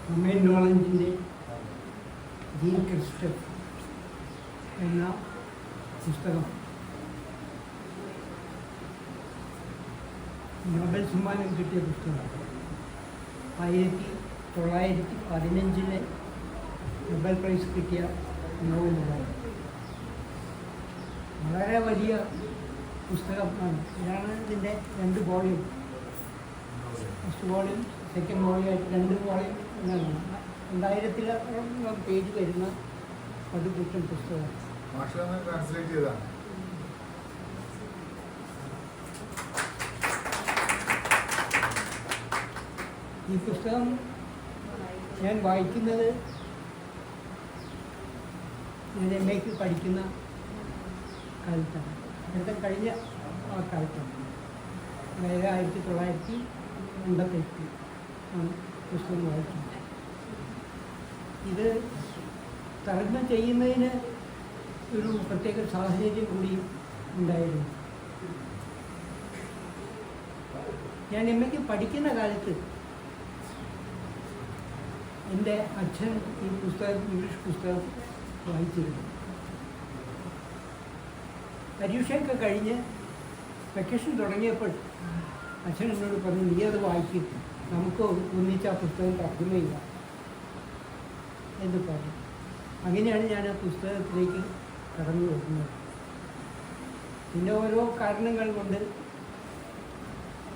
Domain നോളജിൻ്റെ gene Christophe എന്ന പുസ്തകം Nobel സമ്മാനം കിട്ടിയ പുസ്തകമാണ്. 1915 നൊബൽ പ്രൈസ് കിട്ടിയ നോവലാണ്. വളരെ വലിയ പുസ്തകമാണ്. ഇതാണ് ഇതിൻ്റെ 2 volume. First volume, second volume ആയിട്ട് 2 വോളിയം എന്നാണ്. 2000-ൽ പേജ് വരുന്ന ഒരു പുത്തൻ പുസ്തകം. ഈ പുസ്തകം ഞാൻ വായിക്കുന്നത് ഞാൻ MA പഠിക്കുന്ന കാലത്താണ്. പഠിത്തം കഴിഞ്ഞ ആ കാലത്താണ്. അതായത് 1988 ആണ് പുസ്തകം വായിക്കുന്നത്. ഇത് തർജ്ജമ ചെയ്യുന്നതിന് ഒരു പ്രത്യേക സാഹചര്യം കൂടി ഉണ്ടായിരുന്നു. ഞാൻ MA പഠിക്കുന്ന കാലത്ത് എൻ്റെ അച്ഛൻ ഈ പുസ്തകം, ഇംഗ്ലീഷ് പുസ്തകം വായിച്ചിരുന്നു. പരീക്ഷയൊക്കെ കഴിഞ്ഞ് വെക്കേഷൻ തുടങ്ങിയപ്പോൾ അച്ഛൻ എന്നോട് പറഞ്ഞു, നീ അത് വായിക്കും, നമുക്ക് ഒന്നിച്ച് ആ പുസ്തകം തർജ്ജമ ചെയ്യാം എന്ന് പറഞ്ഞു. അങ്ങനെയാണ് ഞാൻ ആ പുസ്തകത്തിലേക്ക് കടന്നു വരുന്നത്. പിന്നെ ഓരോ കാരണങ്ങൾ കൊണ്ട്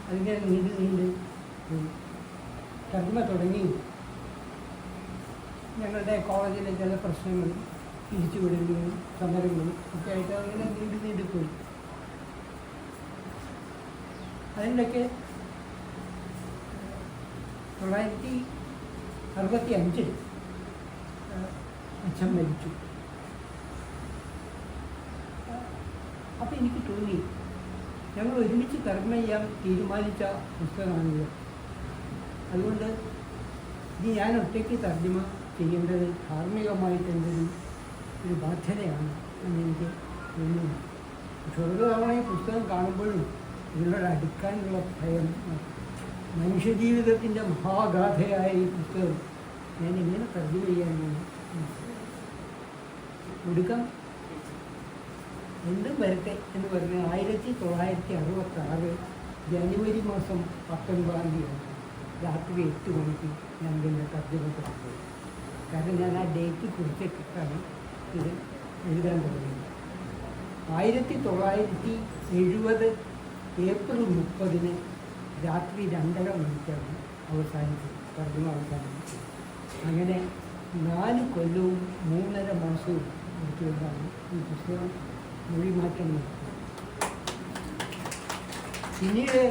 അതിങ്ങനെ നീണ്ട് തർജ്ജമ തുടങ്ങി. ഞങ്ങളുടെ കോളേജിലെ ചില പ്രശ്നങ്ങളും പിരിച്ചുവിടലുകളും സമരങ്ങളും ഒക്കെ ആയിട്ട് അങ്ങനെ നീണ്ടുപോയി. അതിൻ്റെയൊക്കെ 1965 അച്ഛൻ മരിച്ചു. അപ്പോൾ എനിക്ക് തോന്നി, ഞങ്ങൾ ഒരുമിച്ച് തർജ്ജമ ചെയ്യാൻ തീരുമാനിച്ച പുസ്തകമാണിത്. അതുകൊണ്ട് ഇത് ഞാൻ ഒറ്റയ്ക്ക് തർജ്ജമ ചെയ്യേണ്ടത് ധാർമ്മികമായിട്ട് എൻ്റെ ഒരു ബാധ്യതയാണ് എന്ന് എനിക്ക് തോന്നുന്നു. പക്ഷെ ഓരോ തവണ ഈ പുസ്തകം കാണുമ്പോഴും ഇതിനോട് അടുക്കാനുള്ള ഭയം, മനുഷ്യജീവിതത്തിൻ്റെ മഹാഗാഥയായ ഈ പുസ്തകം ഞാൻ എങ്ങനെ തർജ്ജമ ചെയ്യാനാണ്. ഒടുക്കം എന്തും വരട്ടെ എന്ന് പറഞ്ഞ് 1966 ജനുവരി മാസം 19-ാം തീയതി രാത്രി 8 മണിക്ക് ഞാൻ ഇതിൻ്റെ തർജ്ജമ തുടങ്ങി. കാരണം ഞാൻ ആ ഡേറ്റ് കുറിച്ചിട്ടാണ് ഇത് എഴുതാൻ തുടങ്ങിയത്. 1970 ഏപ്രിൽ 30 രാത്രി 2:30 മണിക്കാണ് അവസാനിച്ചത്, തർജ്ജമ അവസാനിച്ചത്. അങ്ങനെ 4 കൊല്ലവും 3.5 മാസവും എടുത്തുകൊണ്ടാണ് ഈ പുസ്തകം മൊഴിമാറ്റം നടത്തുന്നത്. പിന്നീട്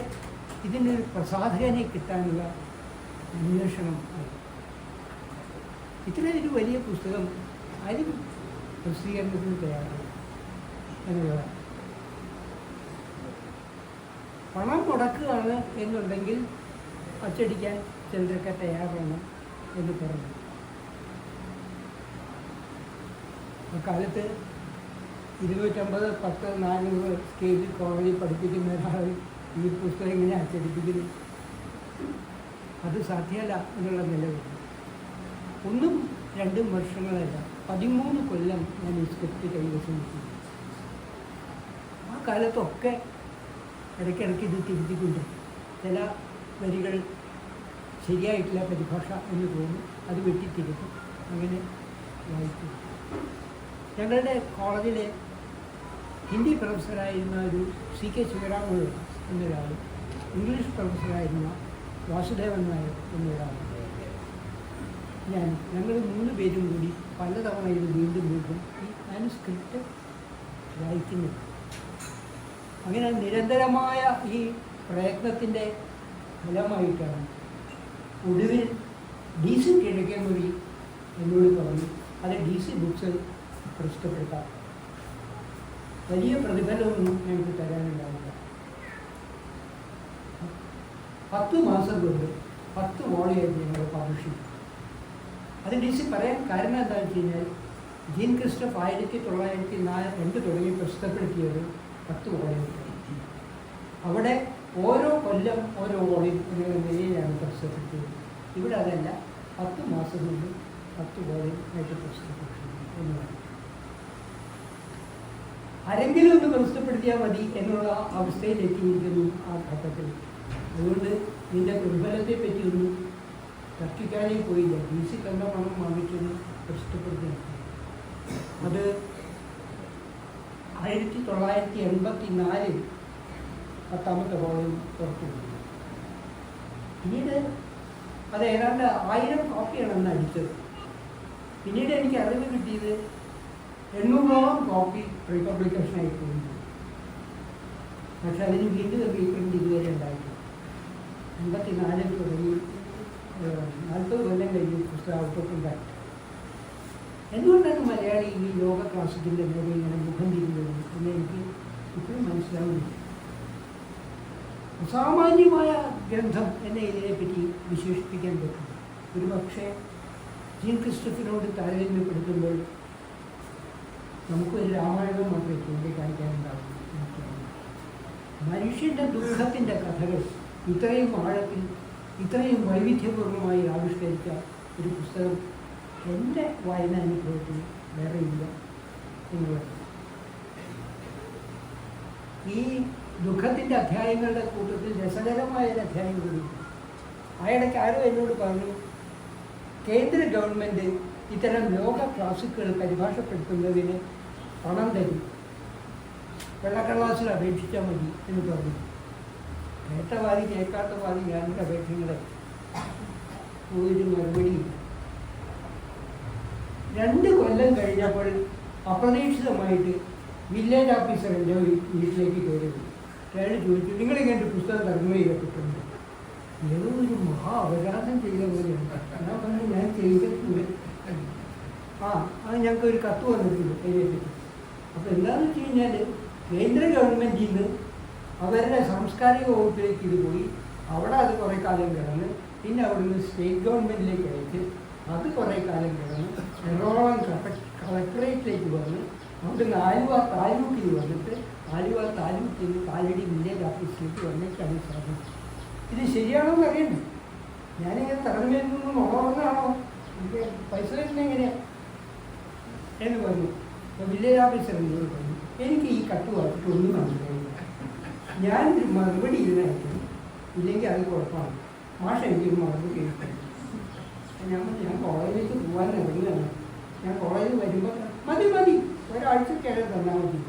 ഇതിനൊരു പ്രസാധകനെ കിട്ടാനുള്ള അന്വേഷണം ആയി. ഇത്രയൊരു വലിയ പുസ്തകം ആരും പ്രസിദ്ധീകരണത്തിന് തയ്യാറാണ് എന്നുള്ളതാണ്. പണം മുടക്കുകയാണ് എന്നുണ്ടെങ്കിൽ അച്ചടിക്കാൻ ചിലരൊക്കെ തയ്യാറാണ് എന്ന് പറഞ്ഞു. അക്കാലത്ത് 250, 10, 400 സ്കെയിലിൽ കോളേജിൽ പഠിപ്പിക്കുന്ന ഒരാൾ ഈ പുസ്തകം ഇങ്ങനെ അച്ചടിപ്പിക്കുന്നു, അത് സാധ്യമല്ല എന്നുള്ള നിലവിൽ 1-2 വർഷങ്ങളല്ല, 13 കൊല്ലം ഞാൻ ഈ സ്ക്രിപ്റ്റ് കൈവശം വെച്ചു. ആ കാലത്തൊക്കെ ഇടയ്ക്കിടയ്ക്ക് ഇത് തിരുത്തിക്കൊണ്ട് ചില വരികൾ ശരിയായിട്ടില്ല പരിഭാഷ എന്ന് തോന്നും, അത് വെട്ടിത്തിരുത്തും. അങ്ങനെ വായിച്ചു. ഞങ്ങളുടെ കോളേജിലെ ഹിന്ദി പ്രൊഫസറായിരുന്ന ഒരു CK ശിവരാമൻ എന്നൊരാൾ, ഇംഗ്ലീഷ് പ്രൊഫസറായിരുന്ന വാസുദേവൻ നായർ എന്നൊരാൾ, ഞങ്ങൾ 3 പേരും കൂടി പലതവണ ഇത് വീണ്ടും ഈ മാനുസ്ക്രിപ്റ്റ് വായിക്കുന്നില്ല. അങ്ങനെ നിരന്തരമായ ഈ പ്രയത്നത്തിൻ്റെ ഫലമായിട്ടാണ് ഒടുവിൽ DC കിഴക്കേമുറി എന്നോട് പറഞ്ഞു, അത് DC ബുക്സ് പ്രസിദ്ധപ്പെടുത്താം, വലിയ പ്രതിഫലമൊന്നും ഞങ്ങൾക്ക് തരാനുണ്ടാവില്ല. 10 മാസം കൊണ്ട് 10 വോളിയായിട്ട് ഞങ്ങൾ പബ്ലിഷ് ചെയ്തു. അത് DC പറയാൻ കാരണം എന്താണെന്ന് വെച്ച് കഴിഞ്ഞാൽ, ജീൻ ക്രിസ്റ്റഫ് 1902 തുടങ്ങി പ്രസിദ്ധപ്പെടുത്തിയത് 10 വോളിയം. അവിടെ ഓരോ കൊല്ലം ഓരോ വോളിയം എന്ന നിലയിലാണ് പ്രസിദ്ധപ്പെടുത്തിയത്. ഇവിടെ അതല്ല, 10 മാസം കൊണ്ട് 10 വോളിയം ആയിട്ട് പ്രസിദ്ധപ്പെടുത്തുന്നു എന്ന് പറയും. ആരെങ്കിലും ഒന്ന് പ്രസിദ്ധപ്പെടുത്തിയാൽ മതി എന്നുള്ള അവസ്ഥയിലെത്തിയിരിക്കുന്നു ആ ഘട്ടത്തിൽ. അതുകൊണ്ട് ഇതിൻ്റെ പ്രതിഫലത്തെ പറ്റിയൊന്നും ചർച്ചിക്കാനേ പോയില്ല. DC കണ്ട പണം വാങ്ങിച്ചൊന്ന് പ്രസിദ്ധപ്പെടുത്തി. അത് 1984 10ാമത്തെ വോളിയം പുറത്തു വന്നു. പിന്നീട് അത് ഏതാണ്ട് 1000 കോപ്പിയാണ് അന്ന് അടിച്ചത്. പിന്നീട് എനിക്ക് അറിവ് കിട്ടിയത് 800ഓളം കോപ്പി റീപബ്ലിക്കേഷനായി പോയിരുന്നു. പക്ഷെ അതിന് വീണ്ടും റീപ്രിൻ്റ് ഇതുവരെ ഉണ്ടായിട്ടില്ല. 54 തുടങ്ങി 40 കൊല്ലം കഴിഞ്ഞ് പുസ്തകം ഔട്ടൊട്ടുണ്ടായി. എന്തുകൊണ്ടാണ് മലയാളി ഈ ലോക ക്ലാസിക്കിൻ്റെ നേരെ ഇങ്ങനെ മുഖം തിരിഞ്ഞത് എന്ന് എനിക്ക് ഇപ്പോഴും മനസ്സിലാവുന്നില്ല. അസാമാന്യമായ ഗ്രന്ഥം എന്നെ ഇതിനെപ്പറ്റി വിശേഷിപ്പിക്കാൻ പറ്റും. ഒരു പക്ഷേ ജീൻ ക്രിസ്റ്റഫിനോട് താരതമ്യപ്പെടുത്തുമ്പോൾ നമുക്കൊരു രാമായണം മാത്രമേ ചൂണ്ടിക്കാണിക്കാനുണ്ടാവും. മനുഷ്യൻ്റെ ദുഃഖത്തിൻ്റെ കഥകൾ ഇത്രയും ആഴത്തിൽ ഇത്രയും വൈവിധ്യപൂർണ്ണമായി ആവിഷ്കരിച്ച ഒരു പുസ്തകം എൻ്റെ വായനാനുഭവത്തിൽ വേറെ ഇല്ല എന്നുള്ളത്. ഈ ദുഃഖത്തിൻ്റെ അധ്യായങ്ങളുടെ കൂട്ടത്തിൽ രസകരമായ ഒരു അധ്യായം കൂടി. അയാൾക്ക് ആരോ എന്നോട് പറഞ്ഞു, കേന്ദ്ര ഗവൺമെൻറ് ഇത്തരം ലോക ക്ലാസിക്കുകൾ പരിഭാഷപ്പെടുത്തുന്നതിന് പണം തരും, വെള്ളക്കടലാസിൽ അപേക്ഷിച്ചാൽ മതി എന്ന് പറഞ്ഞു. കേട്ട വാതി കേൾക്കാത്ത വാതി ഞാനൊരു അപേക്ഷകളെ ഒരു മറുപടിയില്ല. 2 കൊല്ലം കഴിഞ്ഞപ്പോൾ അപ്രതീക്ഷിതമായിട്ട് വില്ലേജ് ഓഫീസർ എൻ്റെ വീട്ടിലേക്ക് കയറി. അയാൾ ചോദിച്ചു, നിങ്ങളിങ്ങനെ പുസ്തകം തർജ്ജമ ചെയ്യപ്പെട്ടുണ്ട്. ഏതോ ഒരു മഹാ അപരാധം ചെയ്ത പോലെയുണ്ട്. ഞാൻ പറഞ്ഞു, ഞാൻ ചെയ്തിട്ടുണ്ട്. അത് ഞങ്ങൾക്ക് ഒരു കത്ത് വന്നിട്ടുണ്ട് അതിനെപ്പറ്റി. അപ്പോൾ എന്താണെന്ന് വെച്ച് കഴിഞ്ഞാൽ കേന്ദ്ര ഗവൺമെൻറ്റിൽ നിന്ന് അവരുടെ സാംസ്കാരിക വകുപ്പിലേക്ക് ഇത് പോയി, അവിടെ അത് കുറേ കാലം കിടന്ന്, പിന്നെ അവിടെ നിന്ന് സ്റ്റേറ്റ് ഗവൺമെൻറ്റിലേക്ക് അയച്ച് അത് കുറേ കാലം കിടന്ന് എറണാകുളം കളക്ടറേറ്റിലേക്ക് വന്ന് അവിടുന്ന് ആലുവ താലൂക്കിൽ വന്നിട്ട് ആലുവ താലൂക്കിൽ നിന്ന് കാലടി വില്ലേജ് ഓഫീസിലേക്ക് വന്നേക്കാണ് സാധിച്ചത്. ഇത് ശരിയാണോ എന്ന് അറിയണ്ടേ? ഞാനിങ്ങനെ തറമേൽ നിന്നും ഉണർന്നാണോ, എനിക്ക് പൈസ തരുന്നത് എങ്ങനെയാണ് എന്ന് പറഞ്ഞു. അപ്പോൾ വില്ലേജ് ഓഫീസർ എന്നോട് പറഞ്ഞു, എനിക്ക് ഈ കത്ത് വായിച്ചിട്ട് ഒന്നും മനസ്സിലായില്ല, ഞാൻ മറുപടി ഇതിനയക്കും, ഇല്ലെങ്കിൽ അത് കുഴപ്പമാണ്, മാഷ എനിക്കൊരു മറുപടി എഴുതി. ഞാൻ കോളേജിലേക്ക് പോകാൻ ഇറങ്ങുകയാണ്. ഞാൻ കോളേജിൽ വരുമ്പോൾ മതി ഒരാഴ്ചക്കകം തന്നാൽ മതി.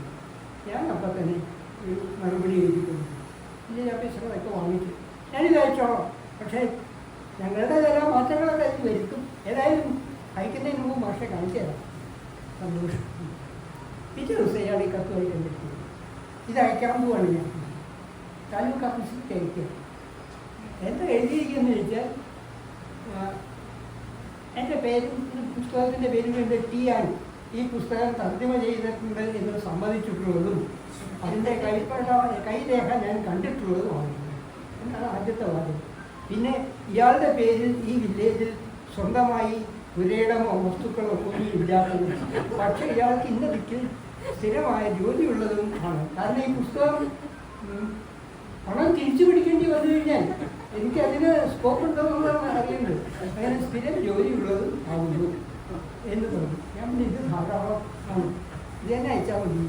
ഞാൻ അപ്പം തന്നെ ഒരു മറുപടി എഴുതിക്കുന്നു. വില്ലേജ് ഓഫീസറൊക്കെ വാങ്ങിച്ചു. ഞാനിത് അയച്ചോളാം, പക്ഷേ ഞങ്ങളുടെ ചില മാറ്റങ്ങളൊക്കെ അതിൽ വരുത്തും. ഏതായാലും അയക്കുന്നതിന് മുമ്പ് മാഷെ കാണിച്ചു തരാം. സന്തോഷം. പിറ്റേ ദിവസം അയാൾ ഈ കത്ത് വായിക്കാൻ പറ്റും. ഇത് അയക്കാൻ പോവാണ് ഞാൻ. താലൂക്ക് ഓഫീസിലേക്ക് അയക്കുക. എന്താ എഴുതിയിരിക്കുകയെന്ന് ചോദിച്ചാൽ, എൻ്റെ പേരും പുസ്തകത്തിൻ്റെ പേരും എൻ്റെ ടി ആണ്. ഈ പുസ്തകം തർജ്ജമ ചെയ്തിട്ടുണ്ട് എന്ന് സമ്മതിച്ചിട്ടുള്ളതും അതിൻ്റെ കൈരേഖ ഞാൻ കണ്ടിട്ടുള്ളതുമാണ് എന്നാണ് ആദ്യത്തെ വാദം. പിന്നെ ഇയാളുടെ പേരിൽ ഈ വില്ലേജിൽ സ്വന്തമായി പുരയിടമോ വസ്തുക്കളോ ഒന്നും ഇല്ലാത്തതും, പക്ഷേ ഇയാൾക്ക് ഇന്ന ദിക്കിൽ സ്ഥിരമായ ജോലിയുള്ളതും ആണ്. കാരണം ഈ പുസ്തകം പണം തിരിച്ചു പിടിക്കേണ്ടി വന്നു കഴിഞ്ഞാൽ എനിക്കതിന് സ്കോപ്പ് ഉണ്ടെന്നുള്ളതാണ് അറിയേണ്ടത്. അങ്ങനെ സ്ഥിരം ജോലിയുള്ളതും ആവുന്നു എന്ന് പറഞ്ഞു. ഞാൻ പിന്നെ ഇത് ധാരാളം ആണ്, ഇത് തന്നെ അയച്ചാൽ മതി.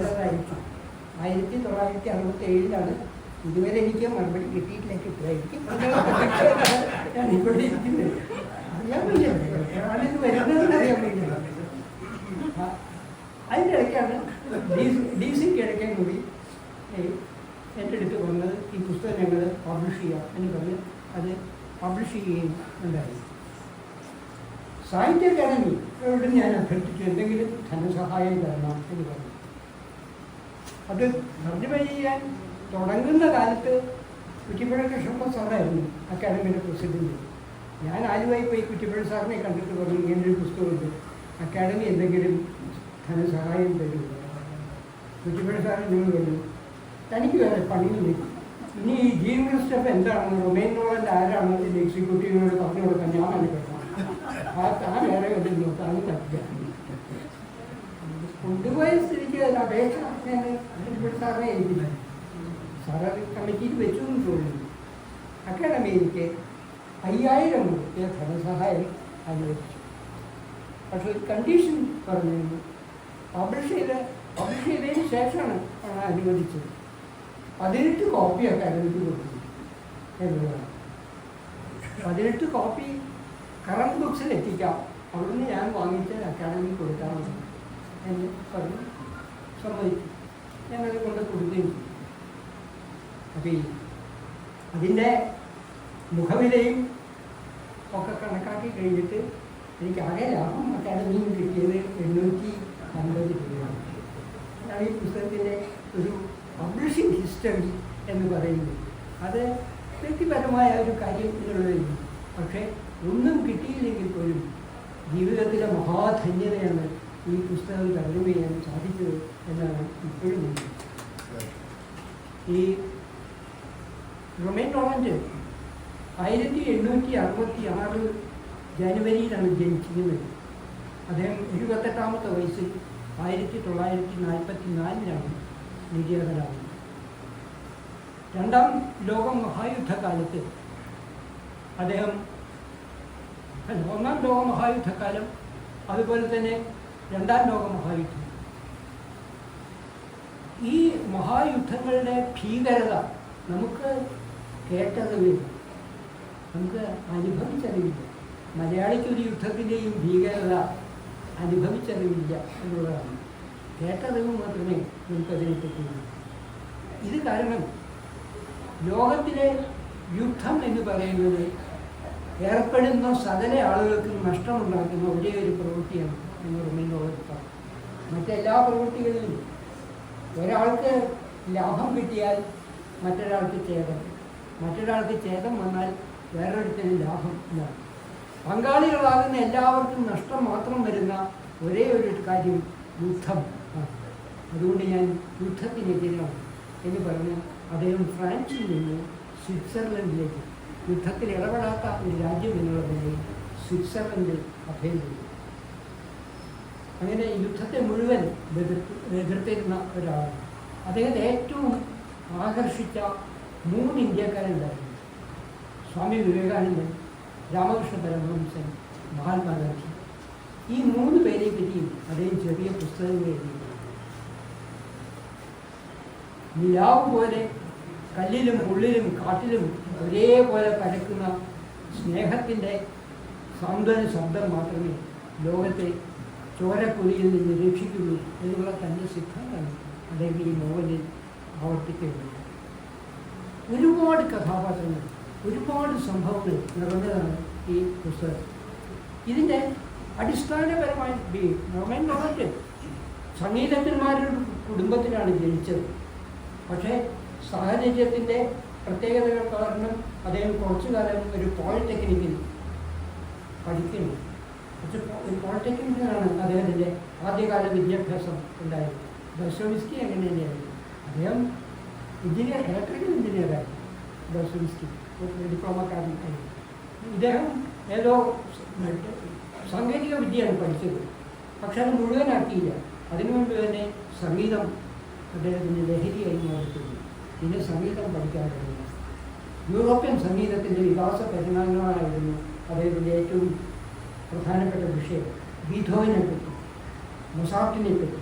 ഏതായിരിക്കും 1967 ഇതുവരെ എനിക്ക് മറുപടി കിട്ടിയിട്ടില്ല. കിട്ടുമായിരിക്കും. ഞാൻ ഇവിടെ ഇരിക്കുന്നത് അറിയാൻ വയ്യ, ആണിത് വരുന്നതെന്ന് അറിയാൻ വയ്യ. അതിൻ്റെ ഇടയ്ക്കാണ് DC കിഴക്കൻ കൂടി എൻ്റെ അടുത്ത് പറഞ്ഞത്, ഈ പുസ്തകം ഞങ്ങൾ പബ്ലിഷ് ചെയ്യാം എന്ന് പറഞ്ഞ് അത് പബ്ലിഷ് ചെയ്യുകയും ഉണ്ടായി. സാഹിത്യ അക്കാദമിയോട് ഞാൻ അഭ്യർത്ഥിച്ചു, എന്തെങ്കിലും ധനസഹായം തരണം എന്ന് പറഞ്ഞു. അത് തർജ്ജമ ചെയ്യാൻ തുടങ്ങുന്ന കാലത്ത് കുറ്റിപ്പുഴ കൃഷ്ണപ്പ സാറായിരുന്നു അക്കാദമിയുടെ പ്രസിഡന്റ്. ഞാൻ ആലുവായി പോയി കുറ്റിപ്പുഴ സാറിനെ കണ്ടിട്ട് പറഞ്ഞു, ഇങ്ങനൊരു പുസ്തകമുണ്ട്, അക്കാദമി എന്തെങ്കിലും ധനസഹായം തരുന്നു. കുറ്റിപ്പുഴ സാറ് നിങ്ങൾ പറഞ്ഞു, തനിക്ക് വേറെ പണിയില്ല, ഇനി ഈ ജീൻ ക്രിസ്റ്റഫ് എന്താണെന്ന് റൊമൈൻ നോളൻ്റെ ആരാണ് എൻ്റെ എക്സിക്യൂട്ടീവിനോട് പറഞ്ഞു കൊടുക്കാൻ ഞാൻ അനുഭവം താൻ വേറെ വല്ലതും നോക്കാനും പറ്റില്ല. കൊണ്ടുപോയ സ്ഥിതിക്ക് ഒരു അപേക്ഷ സാറിനെ ഏൽപ്പില്ല. സാലറി കമ്മിറ്റിയിൽ വെച്ചു എന്ന് തോന്നുന്നു. അക്കാഡമി എനിക്ക് 5000 രൂപ ധനസഹായം അനുവദിച്ചു. പക്ഷെ ഒരു കണ്ടീഷൻ പറഞ്ഞിരുന്നു, പബ്ലിഷ് ചെയ്തതിന് ശേഷമാണ് അനുവദിച്ചത്. 18 കോപ്പി അക്കാഡമിക്ക് കൊടുത്തു എന്നുള്ളതാണ്. 18 കോപ്പി കറണ്ട് ബുക്സിൽ എത്തിക്കാം, അവിടുന്ന് ഞാൻ വാങ്ങിച്ച് അക്കാഡമിക്ക് കൊടുത്താൽ മതി എന്ന് പറഞ്ഞ് സമ്മതിച്ചു. ഞാനത് കൊണ്ട് കൊടുക്കുകയും ചെയ്തു. അപ്പം അതിൻ്റെ മുഖവിലയും ഒക്കെ കണക്കാക്കി കഴിഞ്ഞിട്ട് എനിക്ക് ആകെ ലാഭം അക്കാഡമിയിൽ കിട്ടിയത് 850 രൂപയാണ്. അതാണ് ഈ പുസ്തകത്തിൻ്റെ ഒരു പബ്ലിഷിംഗ് ഹിസ്റ്ററി എന്ന് പറയുന്നത്. അത് വ്യക്തിപരമായ ഒരു കാര്യം എന്നുള്ളതായിരുന്നു. പക്ഷേ ഒന്നും കിട്ടിയില്ലെങ്കിൽ പോലും ജീവിതത്തിലെ മഹാധന്യതയാണ് ഈ പുസ്തകം തർജ്ജമ ചെയ്യാൻ സാധിച്ചത് എന്നാണ് ഇപ്പോഴും ഈ റൊമൈൻ റോളന്റ് 1866 ജനുവരിയിലാണ് ജനിച്ചിരുന്നത്. അദ്ദേഹം 78ാമത്തെ വയസ്സിൽ 1944 നിര്യാതനാകുന്നത്. രണ്ടാം ലോക മഹായുദ്ധകാലത്ത് അദ്ദേഹം ഒന്നാം ലോക മഹായുദ്ധകാലം, അതുപോലെ തന്നെ രണ്ടാം ലോക മഹായുദ്ധം, ഈ മഹായുദ്ധങ്ങളുടെ ഭീകരത നമുക്ക് കേട്ടറിവില്ല, നമുക്ക് അനുഭവിച്ചറിവില്ല. മലയാളിക്കൊരു യുദ്ധത്തിൻ്റെയും ഭീകരത അനുഭവിച്ചറിവില്ല എന്നുള്ളതാണ്. കേട്ടറിവ് മാത്രമേ നമുക്കതിനെപ്പറ്റിയുള്ളൂ. ഇത് കാരണം ലോകത്തിലെ യുദ്ധം എന്ന് പറയുന്നത് ഏർപ്പെടുന്ന സകല ആളുകൾക്ക് നഷ്ടമുണ്ടാക്കുന്ന ഒരേ ഒരു പ്രവൃത്തിയാണ് എന്ന് പറയുന്നത്. മറ്റെല്ലാ പ്രവൃത്തികളിലും ഒരാൾക്ക് ലാഭം കിട്ടിയാൽ മറ്റൊരാൾക്ക് ഛേദം, മറ്റൊരാൾക്ക് ഛേദം വന്നാൽ വേറൊരുത്തിന് ലാഭം ഇല്ല. പങ്കാളികളാകുന്ന എല്ലാവർക്കും നഷ്ടം മാത്രം വരുന്ന ഒരേ ഒരു കാര്യം യുദ്ധം ആണ്. അതുകൊണ്ട് ഞാൻ യുദ്ധത്തിനെതിരാണ് എന്ന് പറഞ്ഞ് അദ്ദേഹം ഫ്രാൻസിൽ നിന്ന് സ്വിറ്റ്സർലൻഡിലേക്ക്, യുദ്ധത്തിൽ ഇടപെടാത്ത ഒരു രാജ്യം എന്നുള്ള നിലയിൽ സ്വിറ്റ്സർലൻഡിൽ അഭയം ചെയ്തു. അങ്ങനെ യുദ്ധത്തെ മുഴുവൻ എതിർത്തിരുന്ന ഒരാളാണ്. അദ്ദേഹത്തെ ഏറ്റവും ആകർഷിച്ച 3 ഇന്ത്യക്കാരുണ്ടായിരുന്നു. സ്വാമി വിവേകാനന്ദൻ, രാമകൃഷ്ണ പരമഹംസൻ, മഹാത്മാഗാന്ധി. ഈ 3 പേരെ പറ്റിയും അദ്ദേഹം ചെറിയ പുസ്തകങ്ങൾ എഴുതിയിട്ടുണ്ട്. നിലാവ് പോലെ കല്ലിലും പുള്ളിലും കാട്ടിലും ഒരേപോലെ പരക്കുന്ന സ്നേഹത്തിൻ്റെ സാന്ത്വന ശബ്ദം മാത്രമേ ലോകത്തെ ചോരക്കുഴിയിൽ നിന്ന് രക്ഷിക്കുള്ളൂ എന്നുള്ള തൻ്റെ സിദ്ധാന്തമാണ് അദ്ദേഹം ഈ നോവലിൽ ആവർത്തിക്കുകയുള്ളത്. ഒരുപാട് കഥാപാത്രങ്ങൾ, ഒരുപാട് സംഭവങ്ങൾ നിറഞ്ഞതാണ് ഈ പുസ്തകം. ഇതിൻ്റെ അടിസ്ഥാനപരമായ റൊമൈൻ റോളന്റ് സംഗീതജ്ഞന്മാരുടെ കുടുംബത്തിലാണ് ജനിച്ചത്. പക്ഷേ സാഹചര്യത്തിൻ്റെ പ്രത്യേകതകൾ കാരണം അദ്ദേഹം കുറച്ചു കാലം ഒരു പോളിടെക്നിക്കിൽ പഠിക്കുന്നു. പക്ഷേ ഒരു പോളിടെക്നിക്കിലാണ് അദ്ദേഹത്തിൻ്റെ ആദ്യകാല വിദ്യാഭ്യാസം ഉണ്ടായത്. ഡോസ്റ്റോവസ്കി അങ്ങനെ തന്നെയായിരുന്നു. അദ്ദേഹം ഇലക്ട്രിക്കൽ എഞ്ചിനീയറായിരുന്നു. ഡോസ്റ്റോവസ്കി ഡിപ്ലോമക്കാരനായിരുന്നു. ഇദ്ദേഹം ഏതോ സാങ്കേതിക വിദ്യയാണ് പഠിച്ചത്. പക്ഷെ അത് മുഴുവനാക്കിയില്ല. അതിനുമുമ്പ് തന്നെ സംഗീതം അദ്ദേഹത്തിൻ്റെ ലഹരിയായി മാറിയിട്ടുണ്ട്. പിന്നെ സംഗീതം പഠിക്കാൻ കഴിയില്ല. യൂറോപ്യൻ സംഗീതത്തിൻ്റെ വികാസ പരിണാമങ്ങളായിരുന്നു അദ്ദേഹത്തിൻ്റെ ഏറ്റവും പ്രധാനപ്പെട്ട വിഷയം. ബീഥോവനെ പറ്റി, മൊസാർട്ടിനെ പറ്റി,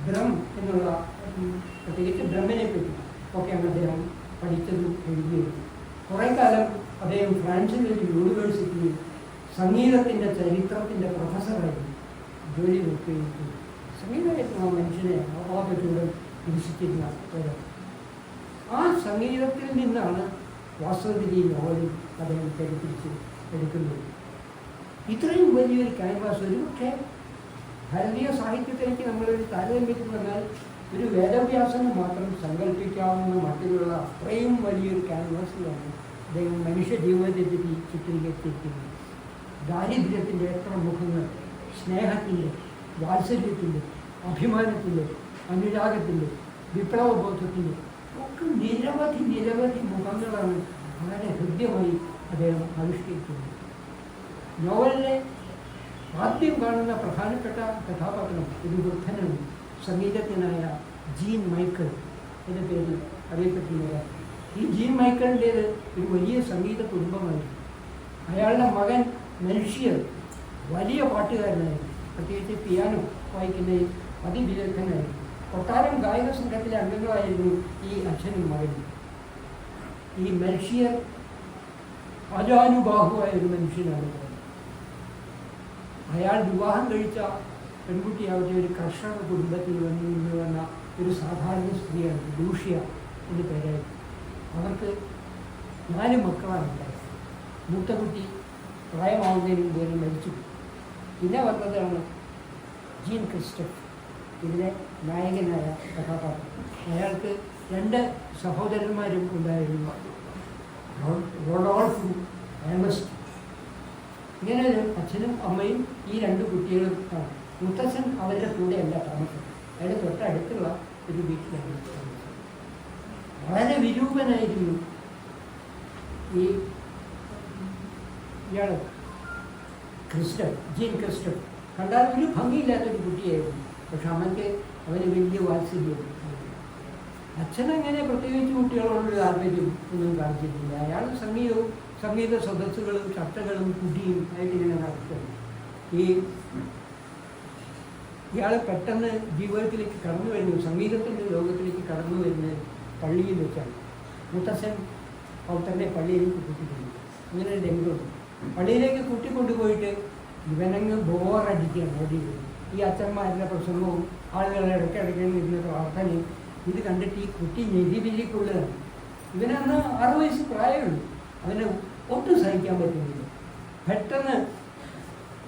ഡ്രം എന്നുള്ള പ്രത്യേകിച്ച് ഡ്രമ്മിനെ പറ്റി ഒക്കെയാണ് അദ്ദേഹം പഠിച്ചതും എഴുതിയത്. കുറേ കാലം അദ്ദേഹം ഫ്രാൻസിലെ ഒരു യൂണിവേഴ്സിറ്റിയിൽ സംഗീതത്തിൻ്റെ ചരിത്രത്തിൻ്റെ പ്രൊഫസറായി ജോലി നോക്കുകയും ചെയ്തു. സംഗീതമായിരുന്നു ആ മനുഷ്യനെ അപാകത്തോടെ വികസിച്ചിരുന്ന ഒരു. ആ സംഗീതത്തിൽ നിന്നാണ് വാസ്തവത്തിൽ നോവലിൽ അദ്ദേഹം പഠിപ്പിച്ച് എടുക്കുന്നത്. ഇത്രയും വലിയൊരു ക്യാൻവാസ് ഒരുപക്ഷെ ഭാരതീയ സാഹിത്യത്തിലേക്ക് നമ്മളൊരു താരതമ്യത്തിൽ വന്നാൽ ഒരു വേദവ്യാസന് മാത്രം സങ്കല്പിക്കാവുന്ന മട്ടിലുള്ള അത്രയും വലിയൊരു ക്യാൻവാസിലാണ് അദ്ദേഹം മനുഷ്യ ജീവിതത്തെപ്പറ്റി ചിത്രീകരിച്ചിരിക്കുന്നത്. ദാരിദ്ര്യത്തിൻ്റെ എത്ര മുഖങ്ങൾ, സ്നേഹത്തിൻ്റെ, വാത്സല്യത്തിൻ്റെ, അഭിമാനത്തിൻ്റെ, അനുരാഗത്തിൻ്റെ, വിപ്ലവബോധത്തിൻ്റെ ഒക്കെ നിരവധി നിരവധി മുഖങ്ങളാണ് വളരെ ഹൃദ്യമായി അദ്ദേഹം ആവിഷ്കരിക്കുന്നത്. നോവലിലെ ആദ്യം കാണുന്ന പ്രധാനപ്പെട്ട കഥാപാത്രം ഒരു വൃദ്ധനാണ്. സംഗീതജ്ഞനായ ജീൻ മൈക്കിൾ എന്ന പേരിൽ അറിയപ്പെട്ടിരുന്നത്. ഈ ജീൻ മൈക്കിളിൻ്റേത് ഒരു വലിയ സംഗീത കുടുംബമായിരുന്നു. അയാളുടെ മകൻ മെൽഷിയർ വലിയ പാട്ടുകാരനായിരുന്നു, പ്രത്യേകിച്ച് പിയാനോ വായിക്കുന്നതിൽ അതിവിദഗ്ധനായിരുന്നു. കൊട്ടാരം ഗായക സംഘത്തിലെ അംഗങ്ങളായിരുന്നു ഈ അച്ഛനും മകനും. ഈ മെൽഷിയർ അജാനുബാഹുവായ ഒരു മനുഷ്യനാണ്. അയാൾ വിവാഹം കഴിച്ച പെൺകുട്ടിയാവട്ടെ ഒരു കർഷക കുടുംബത്തിൽ വന്ന ഒരു സാധാരണ സ്ത്രീയാണ്, ലൂഷ്യ എന്ന് പേരായിരുന്നു. അവർക്ക് 4 മക്കളാണ് ഉണ്ടായത്. മൂത്ത കുട്ടി പ്രായമാവുന്നതിന് മുമ്പ് മരിച്ചു. പിന്നെ വന്നതാണ് ജീൻ ക്രിസ്റ്റഫ്, ഇതിലെ നായകനായ കഥാപാത്രം. അയാൾക്ക് 2 സഹോദരന്മാരും ഉണ്ടായിരുന്നു, റോഡോൾഫും ഏമസ്റ്റും. ഇങ്ങനെ ഒരു അച്ഛനും അമ്മയും ഈ 2 കുട്ടികളും ആണ്. മുത്തച്ഛൻ അവരുടെ കൂടെയല്ല താമസം, അയാൾ തൊട്ടടുത്തുള്ള ഒരു വീട്ടിലാണ് താമസം. വളരെ വിരൂപനായിരുന്നു ഇയാൾ ക്രിസ്റ്റഫ്, ജീൻ ക്രിസ്റ്റഫ്. കണ്ടാൽ ഒരു ഭംഗിയില്ലാത്തൊരു കുട്ടിയായിരുന്നു. പക്ഷെ അമ്മയ്ക്ക് അവന് വലിയ വാത്സല്യം. അച്ഛനങ്ങനെ പ്രത്യേകിച്ച് കുട്ടികളോടൊരു താല്പര്യം ഒന്നും കാണിച്ചിട്ടില്ല. അയാൾ സംഗീത സദസ്സുകളും ചർച്ചകളും കുട്ടിയും ആയിട്ട് ഇങ്ങനെ നടത്തുന്നു. ഇയാൾ പെട്ടെന്ന് ജീവിതത്തിലേക്ക് കടന്നു വരുന്നു, സംഗീതത്തിൻ്റെ ലോകത്തിലേക്ക് കടന്നു വരുന്നത് പള്ളിയിൽ വെച്ചാണ്. മുത്തച്ഛൻ തന്നെ പള്ളിയിലേക്ക് കൂട്ടിക്കൊണ്ടു. ഇങ്ങനെ ഒരു രംഗമുണ്ട്. പള്ളിയിലേക്ക് കൂട്ടിക്കൊണ്ടുപോയിട്ട് ഇവനങ്ങ് ബോറടിക്കുകയാണ് ഓടി വരും. ഈ അച്ഛന്മാരുടെ പ്രസംഗവും ആളുകളുടെ ഇടയ്ക്കിടയ്ക്ക് ഇരുന്ന പ്രാർത്ഥനയും ഇത് കണ്ടിട്ട് ഈ കുട്ടി ഞെരിവിരിക്കുള്ളതാണ്. ഇവനന്ന് 6 വയസ്സ് പ്രായമുള്ളൂ. അവന് ഒട്ടും സഹിക്കാൻ പറ്റുന്നില്ല. പെട്ടെന്ന്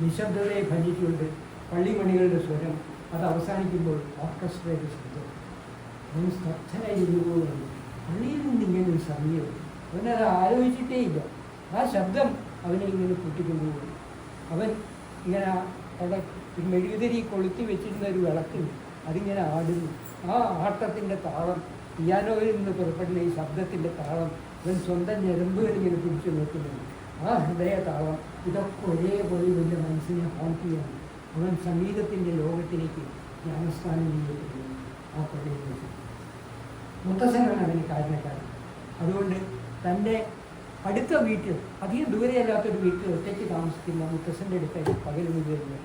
നിശബ്ദതയെ ഭജിച്ചുകൊണ്ട് പള്ളിമണികളുടെ സ്വരം അത് അവസാനിക്കുമ്പോൾ ഓർക്കസ്ട്രയുടെ ശബ്ദം. അവൻ സ്തബ്ധനായി ഇരുന്നുപോകുന്നു. പള്ളിയിൽ നിന്ന് ഇങ്ങനെ ഒരു സംഗീതം. അവനത് ആലോചിച്ചിട്ടേ ഇല്ല. ആ ശബ്ദം അവനെ ഇങ്ങനെ കൂട്ടിക്കൊണ്ടുപോകും. അവൻ ഇങ്ങനെ അവിടെ മെഴുകുതിരി കൊളുത്തി വെച്ചിരുന്ന ഒരു വിളക്കുണ്ട്, അതിങ്ങനെ ആടുന്നു. ആ ആട്ടത്തിൻ്റെ താളം, പിയാനോയിൽ നിന്ന് പുറപ്പെടുന്ന ഈ ശബ്ദത്തിൻ്റെ താളം അവൻ സ്വന്തം ഞരമ്പുകൾ ഇങ്ങനെ പിടിച്ചു നോക്കുന്നുണ്ട്. ആ ഹൃദയ താളം ഇതൊക്കെ ഒരേപോലെ ഇവൻ്റെ മനസ്സിനെ ഹോണ്ട് ചെയ്യാണ്. അവൻ സംഗീതത്തിൻ്റെ ലോകത്തിലേക്ക് ജ്ഞാനസ്ഥാനം ചെയ്യപ്പെടുന്നു ആ പള്ളിയിൽ വെച്ച്. മുത്തച്ഛനാണ് അതിന് കാരണക്കാരൻ. അതുകൊണ്ട് തൻ്റെ അടുത്ത വീട്ടിൽ, അധികം ദൂരെയല്ലാത്തൊരു വീട്ടിൽ ഒറ്റയ്ക്ക് താമസിക്കുന്ന മുത്തച്ഛൻ്റെ അടുത്തേക്ക് പകലും വരുന്നത്.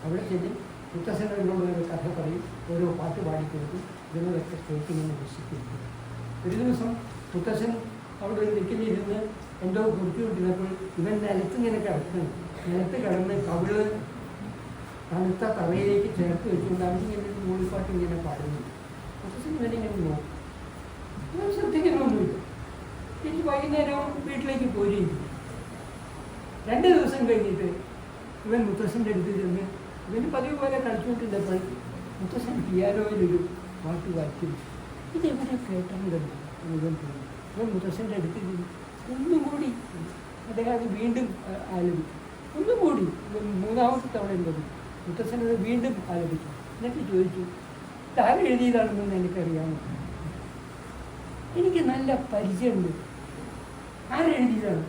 അവിടെ ചെന്ന് മുത്തച്ഛനോട് ഒരു കഥ പറയും, ഓരോ പാട്ട് പാടിക്കൊടുക്കും. ഇതിനൊക്കെ സ്റ്റേറ്റിങ്ങനെ രക്ഷിക്കുന്നു. ഒരു ദിവസം മുത്തച്ഛൻ അവിടെ ഒരു നിൽക്കിലിരുന്ന് എന്തോ കുറിച്ചുകൊണ്ടിരുന്നപ്പോൾ ഇവൻ നിലത്തിങ്ങനെ കിടക്കുന്നു. നിലത്ത് കിടന്ന് കവിള് തണുത്ത തലയിലേക്ക് ചേർത്ത് വെച്ചുകൊണ്ട് അവനിങ്ങനെ ഒരു മൂളിപ്പാട്ട് ഇങ്ങനെ പാടുന്നു. മുത്തച്ഛൻ ഇവനിങ്ങനെ നോക്കും. ഇവൻ ശ്രദ്ധിക്കണമൊന്നുമില്ല. എനിക്ക് വൈകുന്നേരം വീട്ടിലേക്ക് പോയിരിക്കും. 2 ദിവസം കഴിഞ്ഞിട്ട് ഇവൻ മുത്തച്ഛൻ്റെ അടുത്ത് ചെന്ന് ഇവന് പതിവ് പോലെ കളിച്ചുകൊണ്ടിരുന്നപ്പോൾ മുത്തച്ഛൻ പിയാനോയിലൊരു പാട്ട് വായിച്ചു. ഇതെവിടെ കേട്ടിട്ടുണ്ടല്ലോ ഇവൻ തോന്നി. ഇവൻ മുത്തച്ഛൻ്റെ അടുത്ത് ഒന്നും കൂടി അദ്ദേഹം അത് വീണ്ടും ആലപിച്ചു. ഒന്നും കൂടി 3ാമത്തെ തവണ ഉള്ളത് മുത്തച്ഛനത് വീണ്ടും ആലപിച്ചു. എന്നിട്ട് ചോദിച്ചു, ഇതാരും എഴുതിയതാണെന്ന് എനിക്കറിയാമോ? എനിക്ക് നല്ല പരിചയമുണ്ട്. ആരെഴുതിയതാണ്?